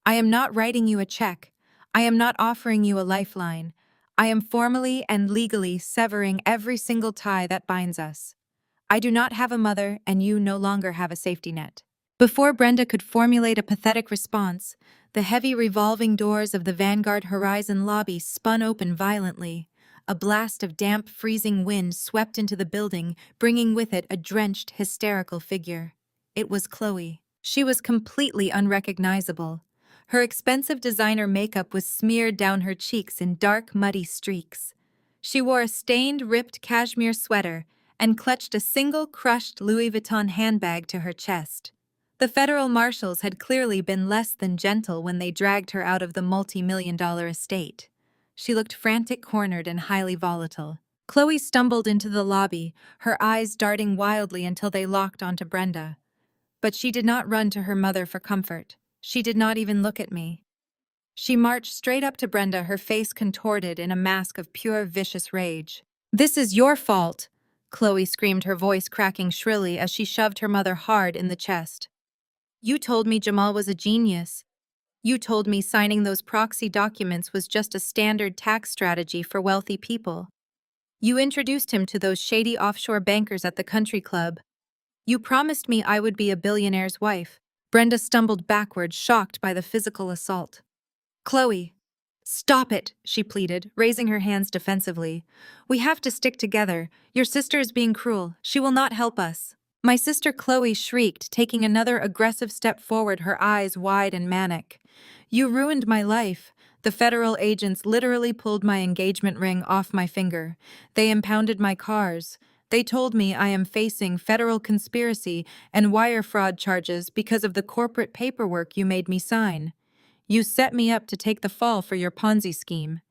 I am not writing you a check. I am not offering you a lifeline. I am formally and legally severing every single tie that binds us. I do not have a mother, and you no longer have a safety net." Before Brenda could formulate a pathetic response, the heavy revolving doors of the Vanguard Horizon lobby spun open violently. A blast of damp, freezing wind swept into the building, bringing with it a drenched, hysterical figure. It was Chloe. She was completely unrecognizable. Her expensive designer makeup was smeared down her cheeks in dark, muddy streaks. She wore a stained, ripped cashmere sweater and clutched a single crushed Louis Vuitton handbag to her chest. The federal marshals had clearly been less than gentle when they dragged her out of the multi-million-dollar estate. She looked frantic, cornered, and highly volatile. Chloe stumbled into the lobby, her eyes darting wildly until they locked onto Brenda. But she did not run to her mother for comfort. She did not even look at me. She marched straight up to Brenda, her face contorted in a mask of pure, vicious rage. "This is your fault," Chloe screamed, her voice cracking shrilly as she shoved her mother hard in the chest. "You told me Jamal was a genius. You told me signing those proxy documents was just a standard tax strategy for wealthy people. You introduced him to those shady offshore bankers at the country club. You promised me I would be a billionaire's wife." Brenda stumbled backward, shocked by the physical assault. "Chloe, stop it," she pleaded, raising her hands defensively. "We have to stick together. Your sister is being cruel. She will not help us." My sister, Chloe, shrieked, taking another aggressive step forward, her eyes wide and manic. "You ruined my life. The federal agents literally pulled my engagement ring off my finger. They impounded my cars. They told me I am facing federal conspiracy and wire fraud charges because of the corporate paperwork you made me sign. You set me up to take the fall for your Ponzi scheme.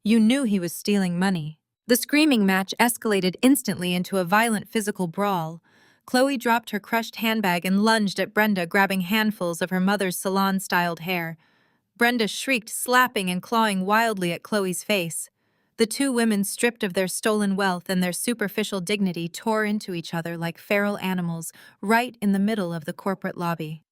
You knew he was stealing money." The screaming match escalated instantly into a violent physical brawl. Chloe dropped her crushed handbag and lunged at Brenda, grabbing handfuls of her mother's salon-styled hair. Brenda shrieked, slapping and clawing wildly at Chloe's face. The two women, stripped of their stolen wealth and their superficial dignity, tore into each other like feral animals, right in the middle of the corporate lobby.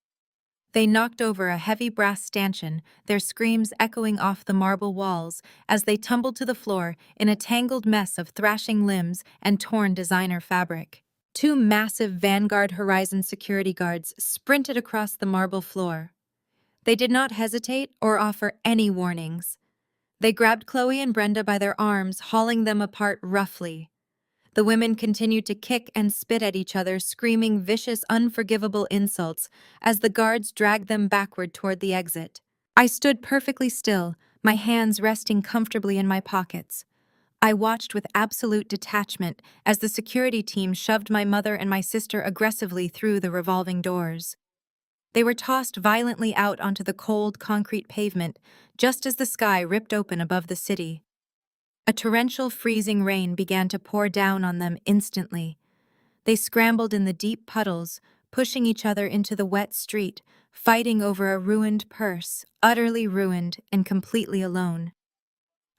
They knocked over a heavy brass stanchion, their screams echoing off the marble walls as they tumbled to the floor in a tangled mess of thrashing limbs and torn designer fabric. Two massive Vanguard Horizon security guards sprinted across the marble floor. They did not hesitate or offer any warnings. They grabbed Chloe and Brenda by their arms, hauling them apart roughly. The women continued to kick and spit at each other, screaming vicious, unforgivable insults as the guards dragged them backward toward the exit. I stood perfectly still, my hands resting comfortably in my pockets. I watched with absolute detachment as the security team shoved my mother and my sister aggressively through the revolving doors. They were tossed violently out onto the cold, concrete pavement, just as the sky ripped open above the city. A torrential, freezing rain began to pour down on them instantly. They scrambled in the deep puddles, pushing each other into the wet street, fighting over a ruined purse, utterly ruined and completely alone.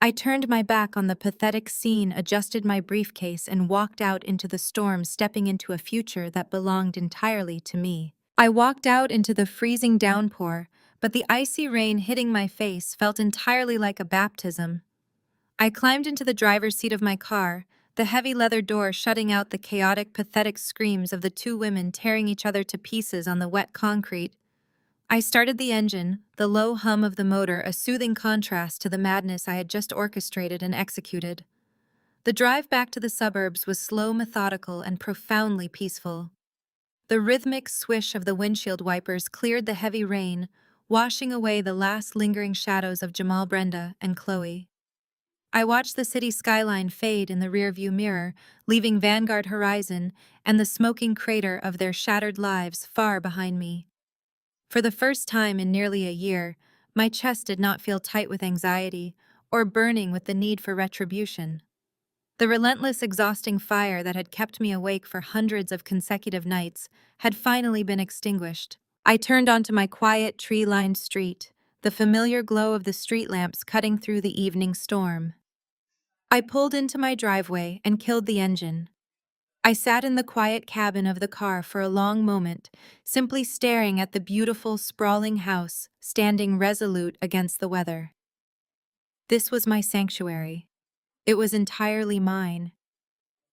I turned my back on the pathetic scene, adjusted my briefcase, and walked out into the storm, stepping into a future that belonged entirely to me. I walked out into the freezing downpour, but the icy rain hitting my face felt entirely like a baptism. I climbed into the driver's seat of my car, the heavy leather door shutting out the chaotic, pathetic screams of the two women tearing each other to pieces on the wet concrete. I started the engine, the low hum of the motor a soothing contrast to the madness I had just orchestrated and executed. The drive back to the suburbs was slow, methodical, and profoundly peaceful. The rhythmic swish of the windshield wipers cleared the heavy rain, washing away the last lingering shadows of Jamal, Brenda, and Chloe. I watched the city skyline fade in the rearview mirror, leaving Vanguard Horizon and the smoking crater of their shattered lives far behind me. For the first time in nearly a year, my chest did not feel tight with anxiety or burning with the need for retribution. The relentless, exhausting fire that had kept me awake for hundreds of consecutive nights had finally been extinguished. I turned onto my quiet, tree-lined street, the familiar glow of the street lamps cutting through the evening storm. I pulled into my driveway and killed the engine. I sat in the quiet cabin of the car for a long moment, simply staring at the beautiful, sprawling house standing resolute against the weather. This was my sanctuary. It was entirely mine.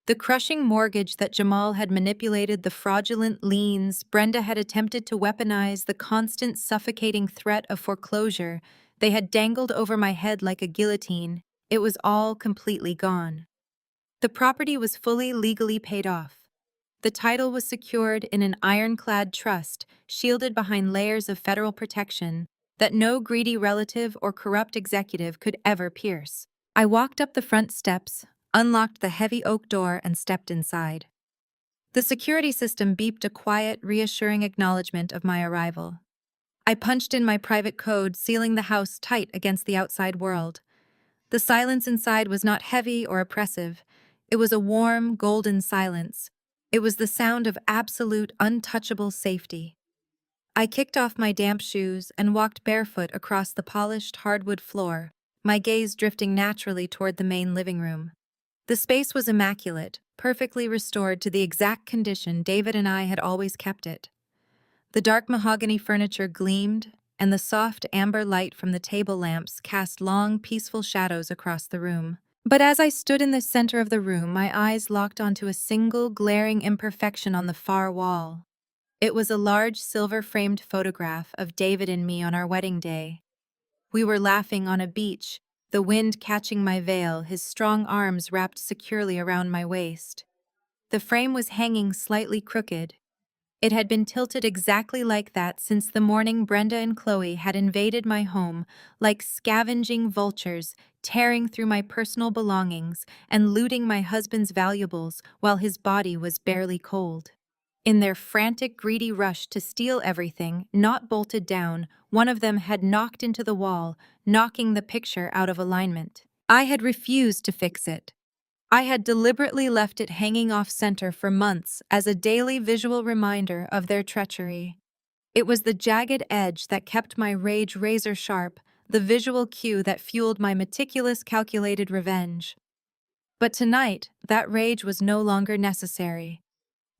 The crushing mortgage that Jamal had manipulated, the fraudulent liens Brenda had attempted to weaponize, the constant suffocating threat of foreclosure they had dangled over my head like a guillotine, it was all completely gone. The property was fully legally paid off. The title was secured in an ironclad trust, shielded behind layers of federal protection that no greedy relative or corrupt executive could ever pierce. I walked up the front steps, unlocked the heavy oak door, and stepped inside. The security system beeped a quiet, reassuring acknowledgement of my arrival. I punched in my private code, sealing the house tight against the outside world. The silence inside was not heavy or oppressive. It was a warm, golden silence. It was the sound of absolute, untouchable safety. I kicked off my damp shoes and walked barefoot across the polished hardwood floor, my gaze drifting naturally toward the main living room. The space was immaculate, perfectly restored to the exact condition David and I had always kept it. The dark mahogany furniture gleamed, and the soft amber light from the table lamps cast long, peaceful shadows across the room. But as I stood in the center of the room, my eyes locked onto a single, glaring imperfection on the far wall. It was a large, silver-framed photograph of David and me on our wedding day. We were laughing on a beach, the wind catching my veil, his strong arms wrapped securely around my waist. The frame was hanging slightly crooked. It had been tilted exactly like that since the morning Brenda and Chloe had invaded my home, like scavenging vultures, tearing through my personal belongings and looting my husband's valuables while his body was barely cold. In their frantic, greedy rush to steal everything, not bolted down, one of them had knocked into the wall, knocking the picture out of alignment. I had refused to fix it. I had deliberately left it hanging off-center for months as a daily visual reminder of their treachery. It was the jagged edge that kept my rage razor-sharp, the visual cue that fueled my meticulous, calculated revenge. But tonight, that rage was no longer necessary.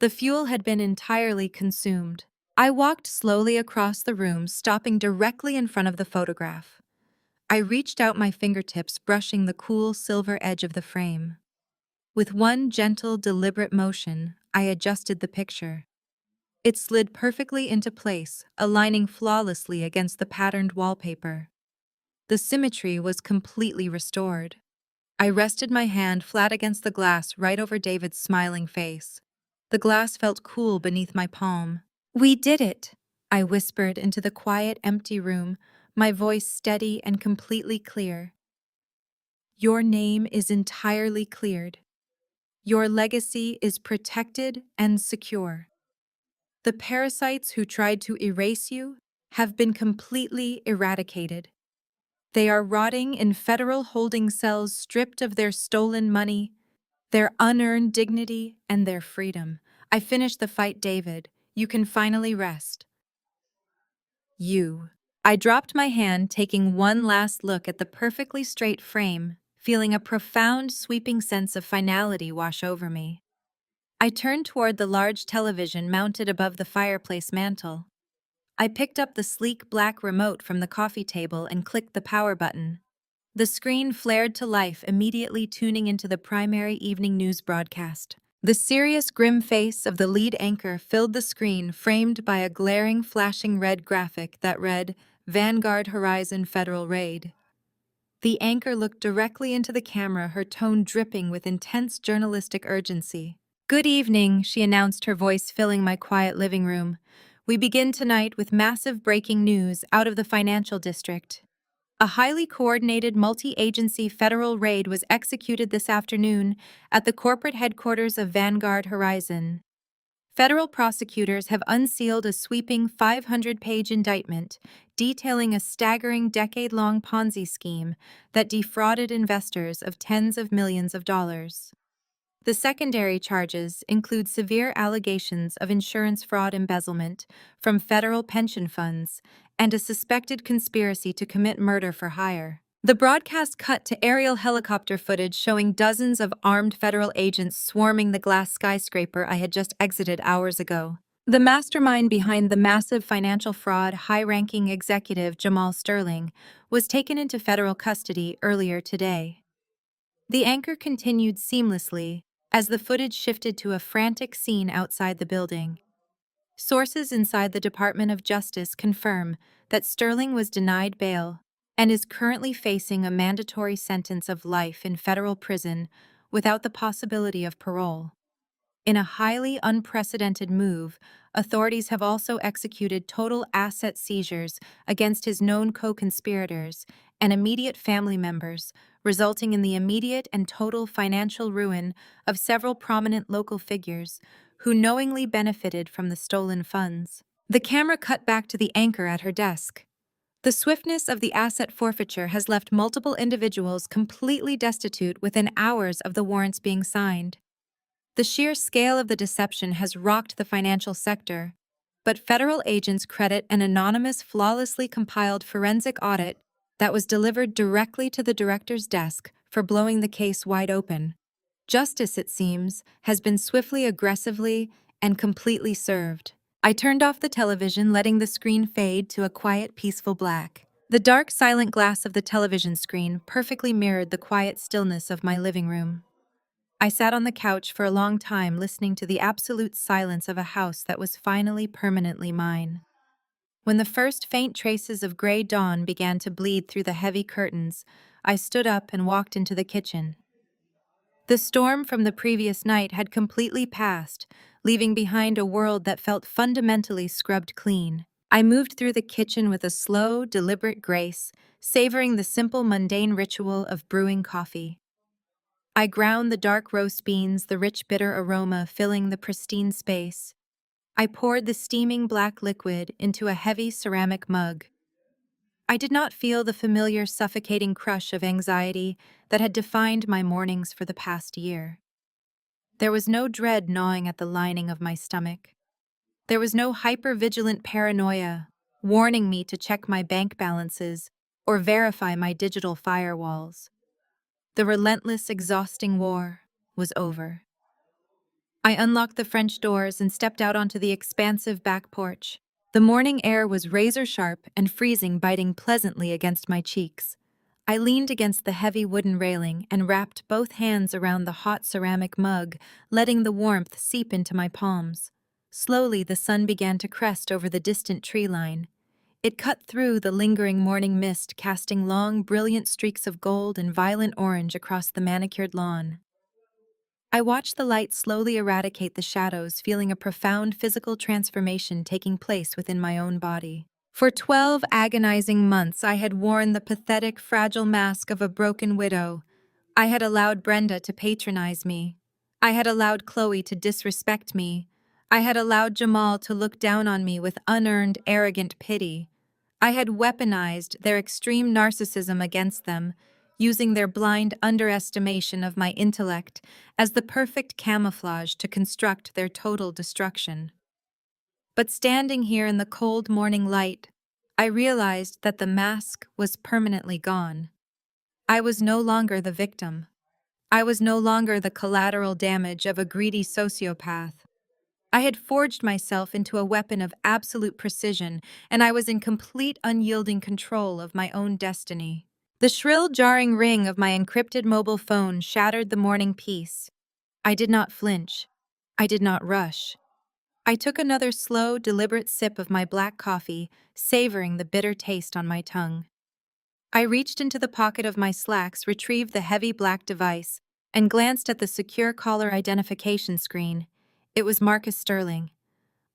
The fuel had been entirely consumed. I walked slowly across the room, stopping directly in front of the photograph. I reached out my fingertips, brushing the cool silver edge of the frame. With one gentle, deliberate motion, I adjusted the picture. It slid perfectly into place, aligning flawlessly against the patterned wallpaper. The symmetry was completely restored. I rested my hand flat against the glass right over David's smiling face. The glass felt cool beneath my palm. "We did it," I whispered into the quiet, empty room, my voice steady and completely clear. "Your name is entirely cleared. Your legacy is protected and secure. The parasites who tried to erase you have been completely eradicated. They are rotting in federal holding cells stripped of their stolen money, their unearned dignity, and their freedom. I finished the fight, David. You can finally rest." "You." I dropped my hand, taking one last look at the perfectly straight frame, feeling a profound, sweeping sense of finality wash over me. I turned toward the large television mounted above the fireplace mantel. I picked up the sleek black remote from the coffee table and clicked the power button. The screen flared to life, immediately tuning into the primary evening news broadcast. The serious, grim face of the lead anchor filled the screen, framed by a glaring, flashing red graphic that read, "Vanguard Horizon Federal Raid." The anchor looked directly into the camera, her tone dripping with intense journalistic urgency. "Good evening," she announced, her voice filling my quiet living room. "We begin tonight with massive breaking news out of the financial district. A highly coordinated multi-agency federal raid was executed this afternoon at the corporate headquarters of Vanguard Horizon. Federal prosecutors have unsealed a sweeping 500-page indictment detailing a staggering decade-long Ponzi scheme that defrauded investors of tens of millions of dollars. The secondary charges include severe allegations of insurance fraud, embezzlement from federal pension funds, and a suspected conspiracy to commit murder for hire. The broadcast cut to aerial helicopter footage showing dozens of armed federal agents swarming the glass skyscraper I had just exited hours ago. The mastermind behind the massive financial fraud, high-ranking executive Jamal Sterling, was taken into federal custody earlier today. The anchor continued seamlessly as the footage shifted to a frantic scene outside the building. Sources inside the Department of Justice confirm that Sterling was denied bail and is currently facing a mandatory sentence of life in federal prison without the possibility of parole. In a highly unprecedented move, authorities have also executed total asset seizures against his known co-conspirators and immediate family members, resulting in the immediate and total financial ruin of several prominent local figures who knowingly benefited from the stolen funds. The camera cut back to the anchor at her desk. The swiftness of the asset forfeiture has left multiple individuals completely destitute within hours of the warrants being signed. The sheer scale of the deception has rocked the financial sector, but federal agents credit an anonymous, flawlessly compiled forensic audit that was delivered directly to the director's desk for blowing the case wide open. Justice, it seems, has been swiftly, aggressively, and completely served. I turned off the television, letting the screen fade to a quiet, peaceful black. The dark, silent glass of the television screen perfectly mirrored the quiet stillness of my living room. I sat on the couch for a long time, listening to the absolute silence of a house that was finally permanently mine. When the first faint traces of gray dawn began to bleed through the heavy curtains, I stood up and walked into the kitchen. The storm from the previous night had completely passed, leaving behind a world that felt fundamentally scrubbed clean. I moved through the kitchen with a slow, deliberate grace, savoring the simple, mundane ritual of brewing coffee. I ground the dark roast beans, the rich, bitter aroma filling the pristine space. I poured the steaming black liquid into a heavy ceramic mug. I did not feel the familiar suffocating crush of anxiety that had defined my mornings for the past year. There was no dread gnawing at the lining of my stomach. There was no hyper-vigilant paranoia warning me to check my bank balances or verify my digital firewalls. The relentless, exhausting war was over. I unlocked the French doors and stepped out onto the expansive back porch. The morning air was razor-sharp and freezing, biting pleasantly against my cheeks. I leaned against the heavy wooden railing and wrapped both hands around the hot ceramic mug, letting the warmth seep into my palms. Slowly, the sun began to crest over the distant tree line. It cut through the lingering morning mist, casting long, brilliant streaks of gold and violent orange across the manicured lawn. I watched the light slowly eradicate the shadows, feeling a profound physical transformation taking place within my own body. For 12 agonizing months, I had worn the pathetic, fragile mask of a broken widow. I had allowed Brenda to patronize me. I had allowed Chloe to disrespect me. I had allowed Jamal to look down on me with unearned, arrogant pity. I had weaponized their extreme narcissism against them, using their blind underestimation of my intellect as the perfect camouflage to construct their total destruction. But standing here in the cold morning light, I realized that the mask was permanently gone. I was no longer the victim. I was no longer the collateral damage of a greedy sociopath. I had forged myself into a weapon of absolute precision, and I was in complete unyielding control of my own destiny. The shrill, jarring ring of my encrypted mobile phone shattered the morning peace. I did not flinch. I did not rush. I took another slow, deliberate sip of my black coffee, savoring the bitter taste on my tongue. I reached into the pocket of my slacks, retrieved the heavy black device, and glanced at the secure caller identification screen. It was Marcus Sterling.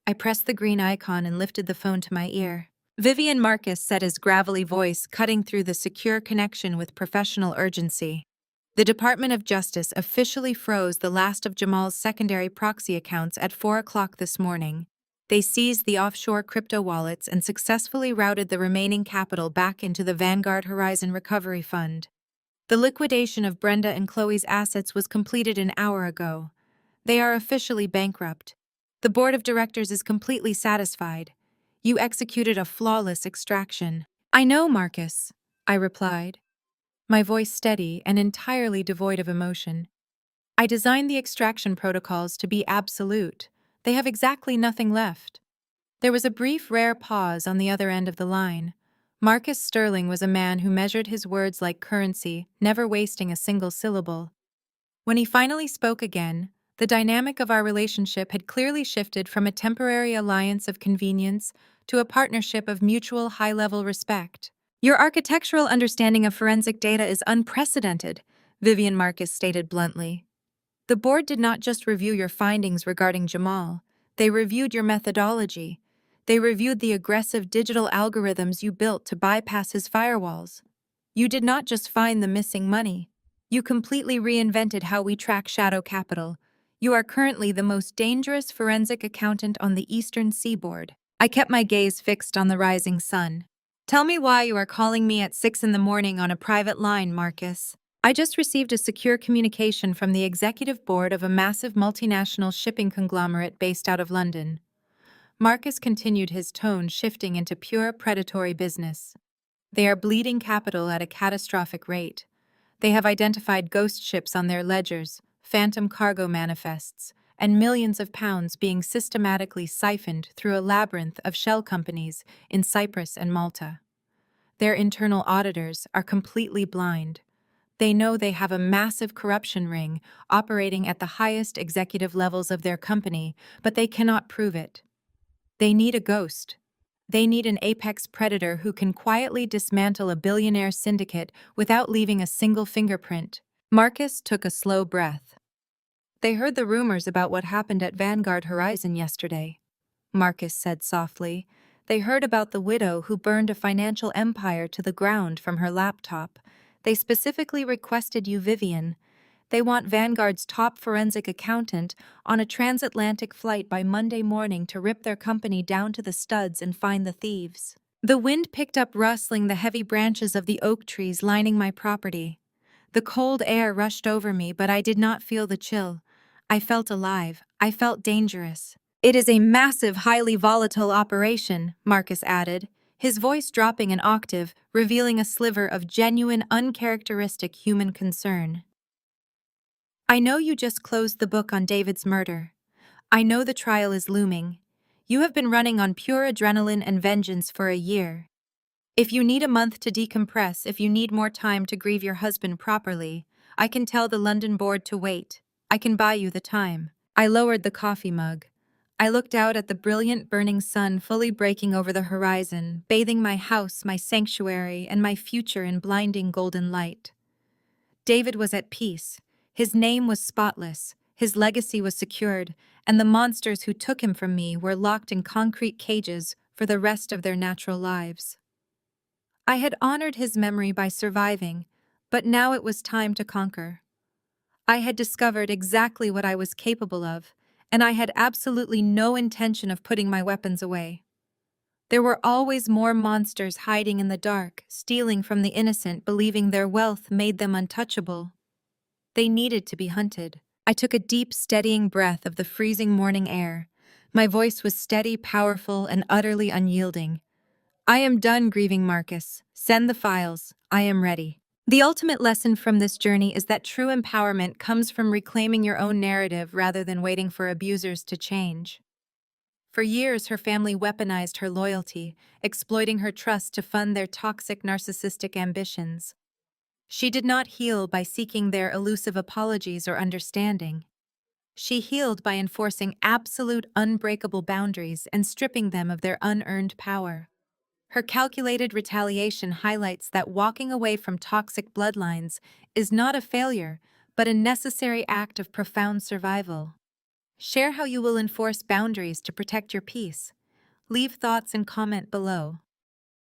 I pressed the green icon and lifted the phone to my ear. Vivian Marcus, said his gravelly voice, cutting through the secure connection with professional urgency. The Department of Justice officially froze the last of Jamal's secondary proxy accounts at 4 o'clock this morning. They seized the offshore crypto wallets and successfully routed the remaining capital back into the Vanguard Horizon Recovery Fund. The liquidation of Brenda and Chloe's assets was completed an hour ago. They are officially bankrupt. The board of directors is completely satisfied. You executed a flawless extraction. I know, Marcus, I replied, my voice steady and entirely devoid of emotion. I designed the extraction protocols to be absolute. They have exactly nothing left. There was a brief, rare pause on the other end of the line. Marcus Sterling was a man who measured his words like currency, never wasting a single syllable. When he finally spoke again, the dynamic of our relationship had clearly shifted from a temporary alliance of convenience to a partnership of mutual high-level respect. Your architectural understanding of forensic data is unprecedented, Vivian Marcus stated bluntly. The board did not just review your findings regarding Jamal, they reviewed your methodology. They reviewed the aggressive digital algorithms you built to bypass his firewalls. You did not just find the missing money. You completely reinvented how we track shadow capital. You are currently the most dangerous forensic accountant on the eastern seaboard. I kept my gaze fixed on the rising sun. Tell me why you are calling me at 6 in the morning on a private line, Marcus. I just received a secure communication from the executive board of a massive multinational shipping conglomerate based out of London. Marcus continued, his tone shifting into pure predatory business. They are bleeding capital at a catastrophic rate. They have identified ghost ships on their ledgers, phantom cargo manifests, and millions of pounds being systematically siphoned through a labyrinth of shell companies in Cyprus and Malta. Their internal auditors are completely blind. They know they have a massive corruption ring operating at the highest executive levels of their company, but they cannot prove it. They need a ghost. They need an apex predator who can quietly dismantle a billionaire syndicate without leaving a single fingerprint. Marcus took a slow breath. They heard the rumors about what happened at Vanguard Horizon yesterday, Marcus said softly. They heard about the widow who burned a financial empire to the ground from her laptop. They specifically requested you, Vivian. They want Vanguard's top forensic accountant on a transatlantic flight by Monday morning to rip their company down to the studs and find the thieves. The wind picked up, rustling the heavy branches of the oak trees lining my property. The cold air rushed over me, but I did not feel the chill. I felt alive. I felt dangerous. It is a massive, highly volatile operation, Marcus added, his voice dropping an octave, revealing a sliver of genuine, uncharacteristic human concern. I know you just closed the book on David's murder. I know the trial is looming. You have been running on pure adrenaline and vengeance for a year. If you need a month to decompress, if you need more time to grieve your husband properly, I can tell the London board to wait. I can buy you the time. I lowered the coffee mug. I looked out at the brilliant burning sun fully breaking over the horizon, bathing my house, my sanctuary, and my future in blinding golden light. David was at peace. His name was spotless, his legacy was secured, and the monsters who took him from me were locked in concrete cages for the rest of their natural lives. I had honored his memory by surviving, but now it was time to conquer. I had discovered exactly what I was capable of, and I had absolutely no intention of putting my weapons away. There were always more monsters hiding in the dark, stealing from the innocent, believing their wealth made them untouchable. They needed to be hunted. I took a deep, steadying breath of the freezing morning air. My voice was steady, powerful, and utterly unyielding. I am done grieving, Marcus. Send the files. I am ready. The ultimate lesson from this journey is that true empowerment comes from reclaiming your own narrative rather than waiting for abusers to change. For years, her family weaponized her loyalty, exploiting her trust to fund their toxic narcissistic ambitions. She did not heal by seeking their elusive apologies or understanding. She healed by enforcing absolute unbreakable boundaries and stripping them of their unearned power. Her calculated retaliation highlights that walking away from toxic bloodlines is not a failure, but a necessary act of profound survival. Share how you will enforce boundaries to protect your peace. Leave thoughts and comment below.